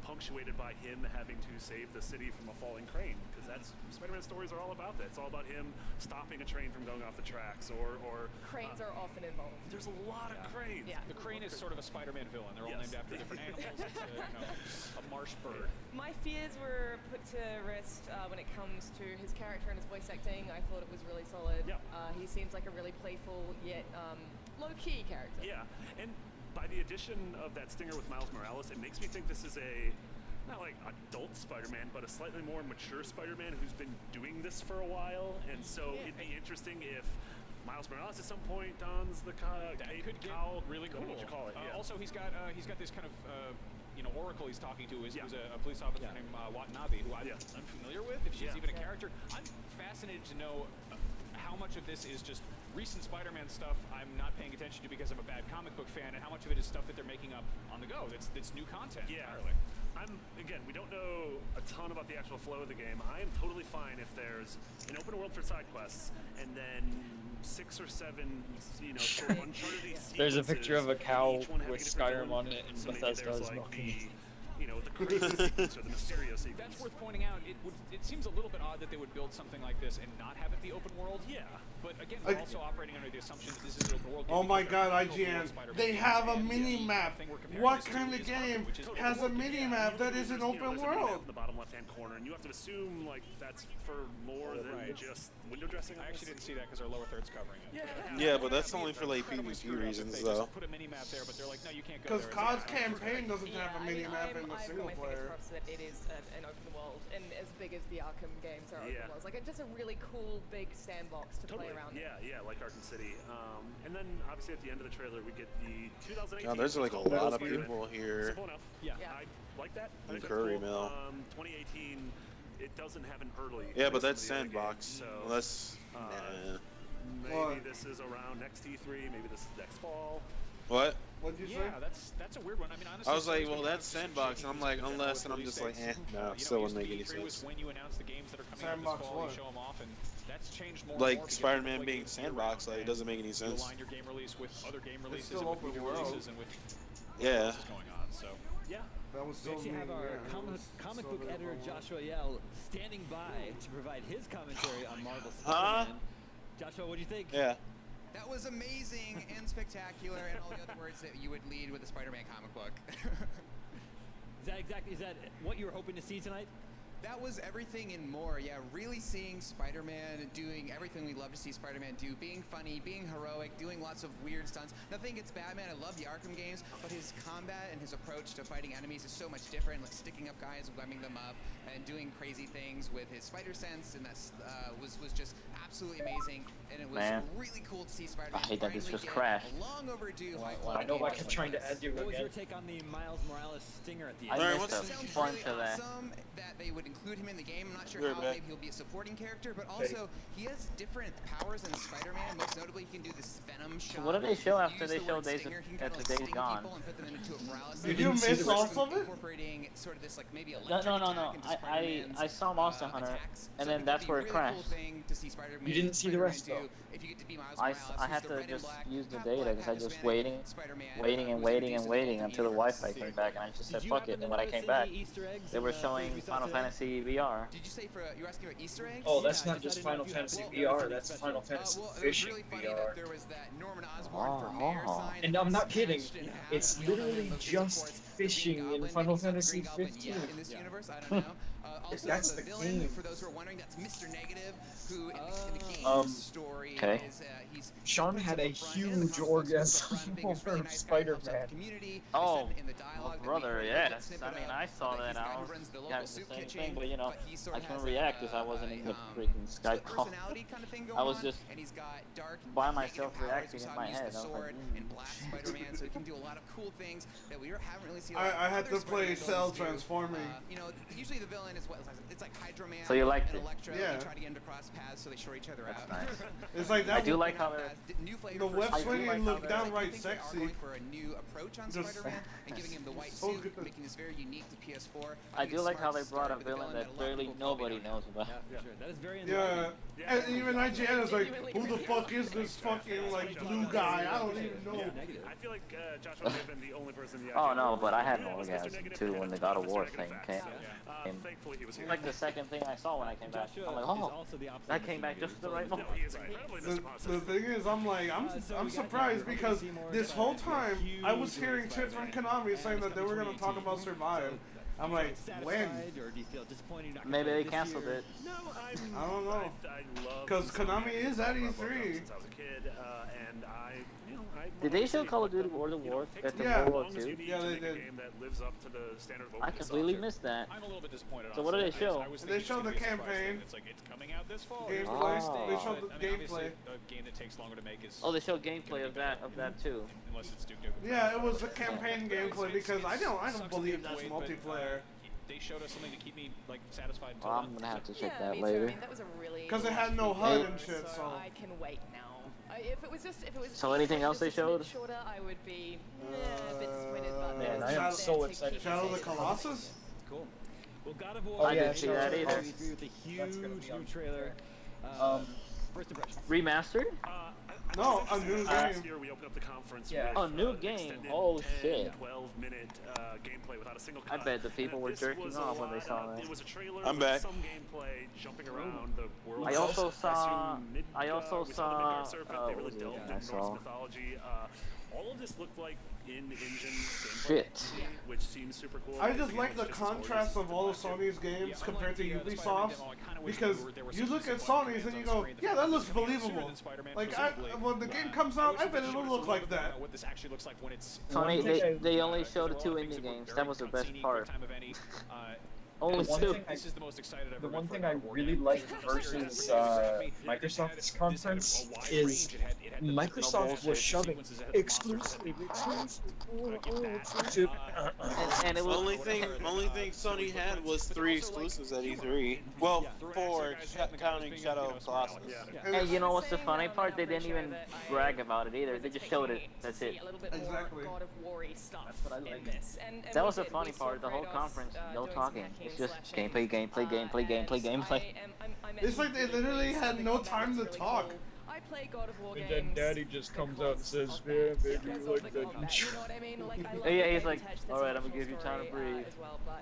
punctuated by him having to save the city from a falling crane, because that's Spider-Man stories are all about that. It's all about him stopping a train from going off the tracks, or cranes are often involved. There's a lot of cranes. Yeah, the crane is sort of a Spider-Man villain. They're all named after different animals. It's a marsh bird. My fears were put to rest when it comes to his character and his voice acting. I thought it was really solid. He seems like a really playful yet low-key character. Yeah, and by the addition of that stinger with Miles Morales, it makes me think this is not like adult Spider-Man, but a slightly more mature Spider-Man who's been doing this for a while, and so it'd be interesting if Miles Morales at some point dons the cowl. Really cool. What you call it? Also, he's got this kind of Oracle he's talking to who's a police officer named Watanabe, who I'm unfamiliar with, if she's even a character. I'm fascinated to know how much of this is just recent Spider-Man stuff I'm not paying attention to because I'm a bad comic book fan, and how much of it is stuff that they're making up on the go. It's new content entirely. We don't know a ton about the actual flow of the game. I am totally fine if there's an open world for side quests and then 6 or 7, sort of Uncharted sequences. There's a picture of a cow with Skyrim on it, and Bethesda's mocking the crazy sequence or the Mysterio sequence. That's worth pointing out. It seems a little bit odd that they would build something like this and not have it be open world. Yeah. But again, we're also operating under the assumption that this is an open world game. Oh my god, IGN. They have a mini-map. What kind of game has a mini-map that is an open world? In the bottom left-hand corner, and you have to assume like that's for more than just window dressing. I actually didn't see that because our lower third's covering it. Yeah, but that's only for like PvP reasons, though. Put a mini-map there, but they're like, no, you can't go there. Because COD's campaign doesn't have a mini-map in the single player. That it is an open world, and as big as the Arkham games are open worlds, like it's just a really cool big sandbox to play around. Yeah, like Arkham City. And then obviously at the end of the trailer we get the 2018. Oh, there's like a lot of people here. Simple enough. Yeah. I like that. In Curry Mill. 2018. It doesn't have an early. Yeah, but that's sandbox. So unless. Maybe this is around next E3. Maybe this is next fall. What? What'd you say? Yeah, that's a weird one. I mean, honestly, I was like, well, that's sandbox, and I'm like, unless, and I'm just like, no, still wouldn't make any sense. When you announce the games that are coming out this fall, you show them off, and that's changed more. Like Spider-Man being sandbox, like it doesn't make any sense. You align your game release with other game releases and with movie releases and with what else is going on. So that was so. We actually have our comic book editor Joshua Yell standing by to provide his commentary on Marvel Spider-Man. Joshua, what do you think? Yeah. That was amazing and spectacular, and all the other words that you would lead with a Spider-Man comic book. Is that what you were hoping to see tonight? That was everything and more, yeah. Really seeing Spider-Man doing everything we love to see Spider-Man do. Being funny, being heroic, doing lots of weird stunts. Nothing against Batman, I love the Arkham games, but his combat and his approach to fighting enemies is so much different, like sticking up guys, webbing them up, and doing crazy things with his spider sense, and that was just absolutely amazing. And it was really cool to see Spider-Man I hate that this just crashed. long overdue. I know I kept trying to add you What was again. your take on the Miles Morales stinger at the I end? missed a bunch of that. That they would include him in the game. I'm not sure how maybe he'll be a supporting character, but also he has different powers than Spider-Man. Most notably, he can do this Venom shot. So what do they show after they show Days Gone? Did you miss all of it? Incorporating sort of this like maybe No. I saw Monster Hunter, and then that's where it crashed. You didn't see the rest though. I had to just use the data because I was just waiting until the Wi-Fi came back, and I just said fuck it. And when I came back, they were showing Final Fantasy VR. Did you say you're asking about Easter eggs? Oh, that's not just Final Fantasy VR. That's Final Fantasy Fishing VR. There was that Norman Osborn for mayor sign. And I'm not kidding. It's literally just fishing in Final Fantasy 15. In this universe, I don't know. Also, That's the the villain, game. for those who are wondering, that's Mr. Negative, who in the game story is Sean had a huge orgasm over Spider-Man. Oh, well, brother, yes. I mean, I saw that. I was got the same thing, but you know, I couldn't react because I wasn't in the freaking Skype call. I was just by myself reacting in my head. I was like, Spider-Man, so he can do a lot of cool things that we haven't really seen. I had to play Cell Transforming. You know, usually the villain is it's like Hydro Man So you liked and it? Electro. Yeah. They try to get into cross paths so they short each other out. Nice. It's like that. I do like how they're the web swinging looked downright sexy. Going for a new approach on Spider-Man and giving him the white suit, making this very unique to PS4. I do like how they brought a villain that barely nobody knows about. Yeah, sure. That is very Yeah, and even IGN is like, who the fuck is this fucking like blue guy? I don't even know. I feel like Joshua may have been the only person in the Oh no, but I had an orgasm too when the God of War thing came. Thankfully he was here. Like the second thing I saw when I came back. I'm like, oh, that came back just at the right moment. The thing is, I'm surprised because this whole time I was hearing shit from Konami saying that they were gonna talk about Survive. I'm like, when? Maybe they canceled it. No, I don't know. I love Because Konami is at E3. since I was a kid, and Did they show Call of Duty World of War at the Yeah. World War II? Yeah, they did. I completely missed that. I'm a little bit disappointed. So what do they show? They showed the campaign. It's like it's coming out this fall. Gameplay. Oh. They showed the I mean, obviously, gameplay. a game that takes longer to make is. Oh, they showed gameplay of that too. Unless it's Duke Nukem. Yeah, it was the campaign gameplay because I don't believe that's multiplayer. They showed us something to keep me like satisfied. Well, I'm gonna have to check Yeah, that me too. later. I mean, that was a really Because it had no HUD and shit, so. I can wait now. If it was So anything else they just a bit showed? shorter, I would be a bit disappointed. But Man, I am so excited. Shadow of the Colossus? Cool. Well, God of War. Oh, I yeah, didn't see that either. With the huge new trailer. First impression. Remastered? No, a new Last game. year we opened up the conference Yeah. with Oh, new game. extended Oh, 10, shit. 12-minute gameplay without a single I cut. bet the people And were this jerking was off a when they lot saw of- that. It was a trailer I'm with back. some gameplay jumping around the world. I also As saw. you mid- I also we saw. the Midgard Serpent. They What really was the delved other into I Norse saw? mythology. All of this looked like in-engine gameplay, Shit. which seems super cool. I Once just again, like it's the just as contrast always of all of last year. Sony's games Yeah, compared to unlike the Spider-Man Ubisoft's. demo, I kinda wish Because there were you some look at Spider-Man Sony's and you fans on go, screen yeah, that felt looks sooner believable. than Spider-Man, Like, presumably. when the game comes out, I bet it'll look like that. What this actually looks like when it's Sony, they only uh, showed the there are a 2 lot of things indie that were games. very That was the best cutscene-y for part. the time of any, Only one 2. thing This is the most excited I've The ever one been thing for I a war really game. liked versus Microsoft's conference is Microsoft was shoving exclusive. And it was Only thing Sony had was 3 exclusives at E3. Well, 4 counting Shadow of Colossus. And you know what's the funny part? They didn't even brag about it either. They just showed it. That's it. Exactly. God of War-y stuff in this. And That we was the did. funny We saw part. The whole Kratos, conference, no doing talking. some It's hacking, just slashing, gameplay. I'm It's like they literally had no time to talk. I play God of War And games. then Daddy just comes out and says, "Yeah, baby, you like that." You know what I mean? Like, I love Yeah, the he's like, touch, the "Alright, I'm social gonna give you time to story, breathe." as well, but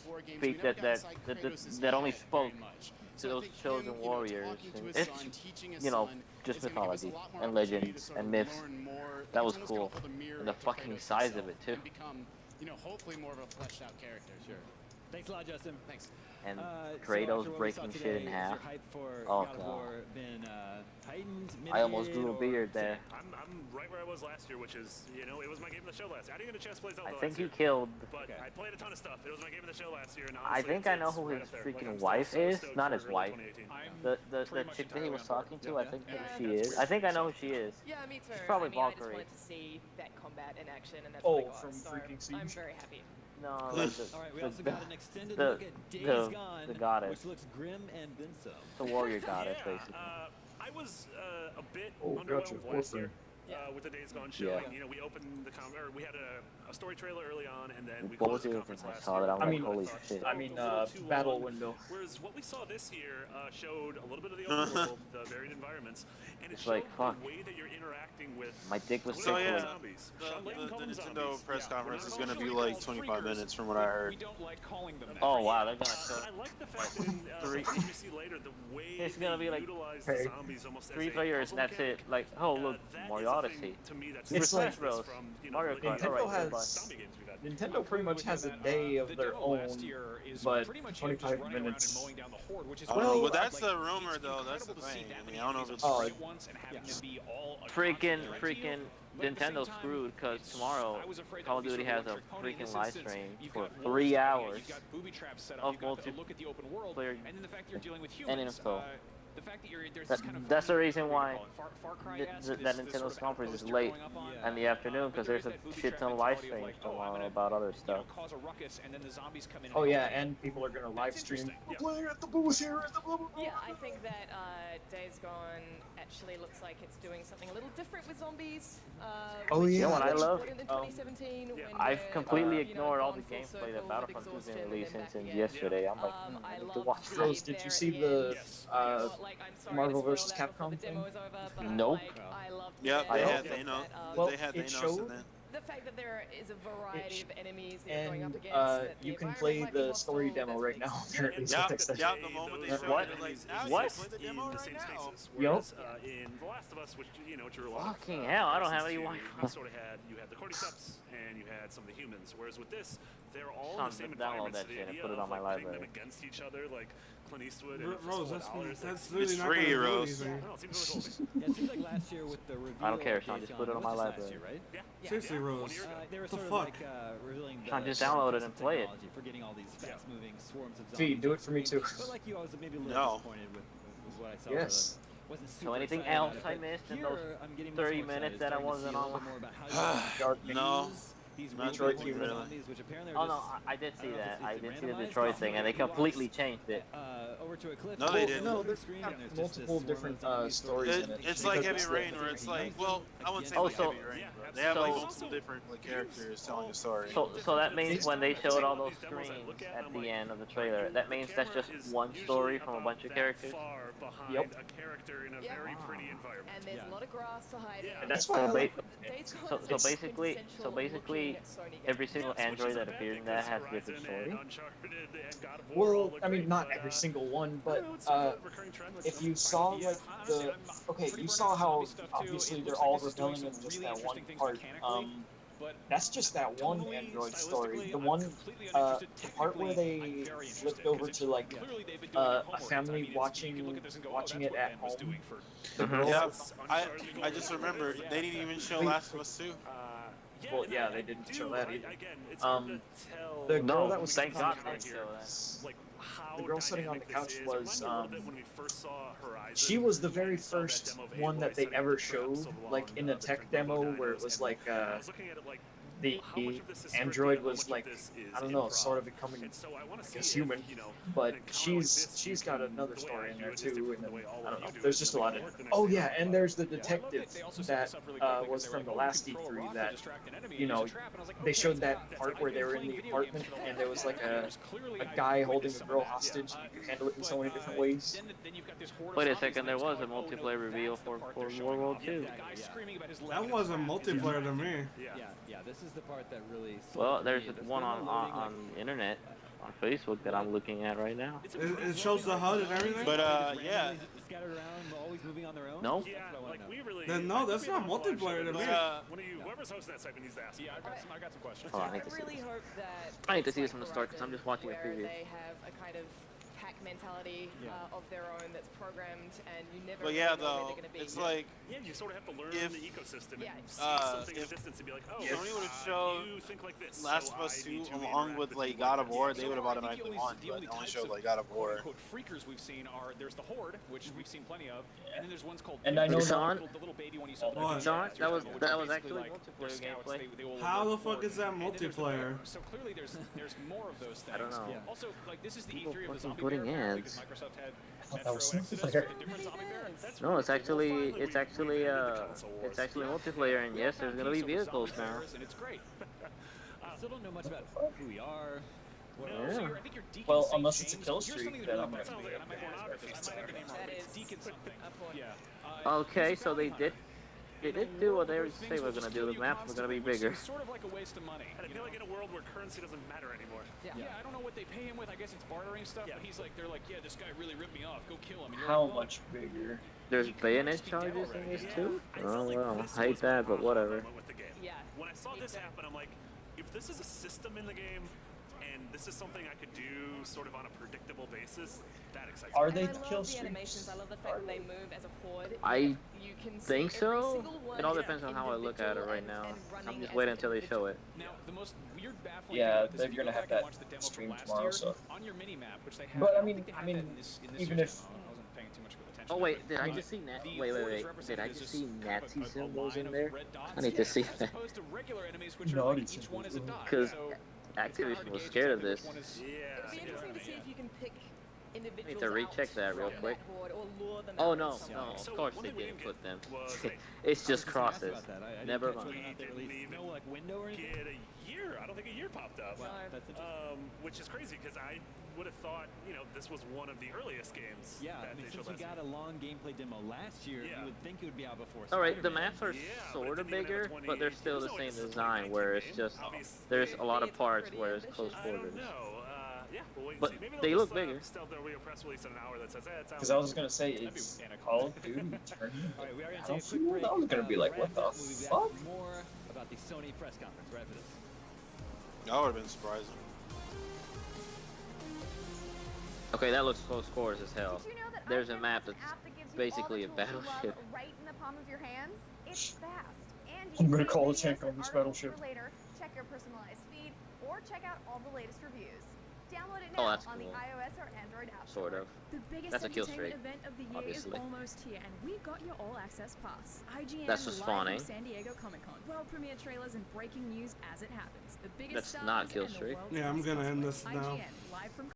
speak that only spoke to those chosen warriors. And it's, you know, just mythology and legends and myths. That was cool. And the fucking size of it too. Become, you know, hopefully more of a fleshed out character. Sure. Thanks a lot, Justin. Thanks. And So Kratos after what we breaking saw shit in today, half. has your hype for Oh God of god. War been heightened, I almost mitigated, grew a or beard there. I'm right where I was last year, which is, you know, it was my game of the show last year. I didn't get a chance to play Zelda I think last he year, killed. but I played a ton of stuff. It was my game of the show last year, and I honestly, think I know it's who right his up there. freaking I'm wife so is. stoked Not for his wife. 2018. The chick that he was talking to. I think she is. I think I know who she is. Yeah, me too. She's probably I mean, I just Valkyrie. wanted to see that combat in action, and that's what I got. from So freaking I'm Siege. very happy. No, like the, All right, we the, also got an extended the, look at Days Gone, the goddess, which looks grim and then some. the warrior goddess, Yeah, basically. I was a bit Oh, underwhelmed gotcha. last year Awesome. with the Days Gone Yeah. showing. You know, we opened we had a story trailer early on, and then we Both closed the of conference I last saw year. that. I'm I like, mean- holy thought shit. I mean, a little too battle long. window. Whereas what we saw this year showed a little bit of the open world, the varied environments, and it It's showed like, fuck. the way that you're interacting with. My dick was So tickling. yeah, zombies. Sean Layton called them the Nintendo zombies. press Yeah, conference we're is not gonna be calling like them 25 freakers. minutes from what I heard. We don't like calling them that. Oh wow, they're gonna show. I like the fact that in Three- what we see later, the way It's gonna they be like, utilize hey, the zombies almost as 3 a players puzzle and that's mechanic. it. Like, oh look, That Mario is a Odyssey. thing to me that's Super It's like- Smash Bros. from, you know, Mario the Kart. Nintendo Alright, has- goodbye. zombie games we've had. Nintendo pretty much has a day of their own, but 25 minutes. Well, that's the rumor though. That's the thing. I mean, I don't know if it's Oh, Freaking Nintendo screwed because tomorrow Call of Duty has a freaking live stream for 3 hours of multiplayer and info. The fact that there's this kind of That's the reason why Far Cry-esque, that this Nintendo's sort of conference is outpost late you're going up on. in the afternoon because there's a shit ton of live Booby trap streams mentality of, like, tomorrow I'm about other you know, stuff. cause a ruckus, and then the zombies come in. Oh yeah, and people are gonna live stream. We're playing at the booth here at the blah blah blah. Yeah, I think that Days Gone actually looks like it's doing something a little different with zombies. Oh, which yeah. is You know what I love? brilliant in 2017 when I've we're, completely you know, ignored all the gone full gameplay that circle with Battlefront 2's exhaustion been and releasing then back since again. yesterday. I'm like, I I need love to watch the that. Rose, did there you at see the the end. Like, I'm sorry Marvel to spoil vs. that before Capcom the thing? demo is over, but Nope. like, I love the Yep, bit they of had that, Thanos. Well, They had it Thanos showed- in it. the fact that there is a variety of enemies that you're going up and against. that the you can environment play might be the hostile, story demo that's right now. makes Apparently, is Yeah, what they said. yeah. The moment they showed What? it, they're like, now you What? can play the demo in the right same now. spaces. Yup. Whereas in The Last of Us, which you know, drew a lot Fucking of, hell, I don't have comparisons any to, Wi-Fi. You sort of had the cordyceps and you had some of the humans. Whereas with this, they're all in Son, the same download environment. that So the shit and idea put it of on my like putting them library. against each other, like Clint Eastwood and Rose, $1 like, that's really It's not free, gonna do Rose. anything. no, it seems really cool. Yeah, it seems like last year with the reveal. I don't care, of Sean, Days just put it Gone, on my was this last library. year, right? Yeah. Seriously, Yeah, Rose. 1 year ago. They were The sort of fuck? like revealing the Sean, just shortcuts download it of and play it. technology for getting all these fast-moving swarms of zombies. Fee, do it for me too. But like you, I was maybe a little No. disappointed with what I saw. Yes. Wasn't super So anything excited else about it, I but missed in here, those I'm getting 30 much more minutes excited, that I starting to wasn't see a little on? bit more about how you Dark No. use these Not real Detroit world Human. zombies, which apparently Oh are no, just, I did see don't know if that. it's I just did see the randomized, Detroit but thing, and they you walk, completely changed it. over to a cliff. No, they didn't. No, There's there's screen, and there's just multiple this swarm of different zombies stories sort in of- it. It's like Because Heavy it's Rain, the- where it's like, well, I wouldn't say Oh, like so- Heavy Rain. Yeah, They have like so- multiple different like characters telling a story. So that means when they showed all those screens at the end of the trailer, that means that's just one story from a bunch of characters. Yep. A character in a very pretty environment. And there's a lot of grass to hide in. And that's So, why I ba- like Days Gone so, is so just basically, quintessential looking Sony game. every single android that appeared in that has a different story. Well, I mean, not every single one, but if you saw like the you saw how obviously they're all rebelling in just that one part. That's just that one android story. The one the part where they flipped over to like a family watching it at home. The girl, Yeah, I just remembered they didn't even show Last of Us 2. well, yeah, they didn't show that either. The girl No, that was thank sitting on God the they couch, showed that. the girl sitting on the couch was she was the very first one that they ever showed, like in a tech demo where it was like the android was like, I don't know, sort of becoming I guess human, but she's got another story in there too, and then, I don't know, there's just a lot of, oh yeah, and there's the detective that was from the last E3 that, you know, they showed that part where they were in the apartment and there was like a guy holding a girl hostage, and you handle it in so many different ways. Wait a second, there was a multiplayer reveal for World War II. That wasn't multiplayer to me. Yeah, this is the part that really. Well, there's one on the internet. on Facebook that I'm looking at right now. It shows the HUD and everything. But yeah. Scattered around, always moving on their own. No. Yeah, like we really. Then no, that's not multiplayer to me. One of you, whoever's hosting that segment, needs to ask. Yeah, I got some questions. Oh, I need to see really this. hope that I need to see this from the start because I'm just watching a where preview. they have a kind of pack mentality of their own that's programmed, and you never But really yeah, know where though, they're going to be. it's like Yeah, you sort of have to learn if- the ecosystem and see uh, something in if- the distance and be like, oh, if Sony would have showed you think like this. Last so of Us I need 2 to along interact with you like God of War, they would have So I think automatically the won, the but only they only types showed of like God of War. quote freakers we've seen are there's the Horde, which we've seen plenty of, and then there's ones called And I know Sean? the little baby one you saw. Sean, that was basically actually like multiplayer scouts, gameplay. they will How the alert fuck Horde. is that And then there's the multiplayer? so clearly there's more of those things. I don't know. Yeah. Also, like this is the People E3 of the fucking zombie putting bear ads. because Microsoft had thought that was Metro Exodus multiplayer. with a different zombie bear. That's No, it's actually Finally, it's we've actually ended the console wars. it's actually multiplayer, and yes, there's gonna be vehicles now. and it's great. I still don't know much about who we are. What Yeah. So I think you're Deacon Well, St. unless it's a James. kill Here's streak, something then that I'm really gonna be I might have the name wrong, That but it's is Deacon something. a point. Yeah. Okay, so they did do what they say we're gonna do. The maps are gonna be bigger. Sort of like a waste of money. And I feel like in a world where currency doesn't matter anymore. Yeah, I don't know what they pay him with. I guess it's bartering stuff. But he's like, they're like, yeah, this guy really ripped me off. Go kill him. And you're How like, well, much bigger? There's bayonet charges in this too. Oh well, I hate that, but whatever. With the game. Yeah. When I saw this happen, I'm like, if this is a system in the game, and this is something I could do sort of on a predictable basis, that excites Are me. they And I kill love the streaks? animations. I love the fact that they move as a horde. I You can see think every so. single one It all depends on how I look at it right now. and I'm running just as waiting an until they show it. Now, the most weird, baffling Yeah, thing about this, they're if you gonna go have back and that watch the demo stream from last tomorrow, year, so. on your mini map, which they have, But, I don't mean- think they I had mean, that in this even year's if- demo. I wasn't paying too much attention. Oh to wait, that. did I just see Nat? The Wait, Horde is did I represented as just this see kind of Nazi a symbols line in of there? red dots, I need to see as that. opposed to regular enemies, which are Naughty like, each one is a dot. Because So Activision was scared of this. It'd be interesting to see if you can pick individuals I need to recheck out that real from quick. that horde or lure them Oh out no, in some no, way. of So course one they thing we didn't didn't put them. get was, like, It's just I was just crosses. gonna ask about that. I Never didn't catch mind. whether or not they didn't released even no like window or anything. get a year. I don't think a year popped up. Wow, that's interesting. Which is crazy because I would have thought, this was one of the earliest games. Yeah, that I mean, they since showed we last got a long gameplay demo last year, Yeah. you would think it would be out before. All right, the Spider-Man. maps are Yeah, but it sort of didn't even have a bigger, but they're still the 2018. same It's a design, where it's 2019 just game, obviously. there's a lot of It's parts pretty where it's ambitious. close I don't quarters. know. Yeah, we'll wait and But see. Maybe they they'll look just, bigger. There'll be a press release in an hour that says, it's out. Because I was gonna say it's Call of Duty turning All right, we are gonna take a quick Battlefield. break. I was gonna be like, what Right the back, we'll be back fuck? with More about the Sony press conference right after this. That would have been surprising. Okay, that looks close quarters as hell. Did you know that There's a iCamera map is an that's app that gives you basically a all the tools you love battleship. right in the palm of your hands? It's fast. And you I'm can gonna save call a videos tank on and this articles battleship. for later, check your personalized feed, or check out all the latest reviews. Download it Oh, now that's on the cool. iOS or Android app Sort store. of. The biggest That's a kill entertainment streak, event of the year obviously. is almost here, and we got your all access pass. IGN That's just live spawning. from San Diego Comic Con. World premiere trailers and breaking news as it happens. The biggest That's not stars kill and the streak. world's Yeah, I'm best gonna end cosplay. this now. IGN live from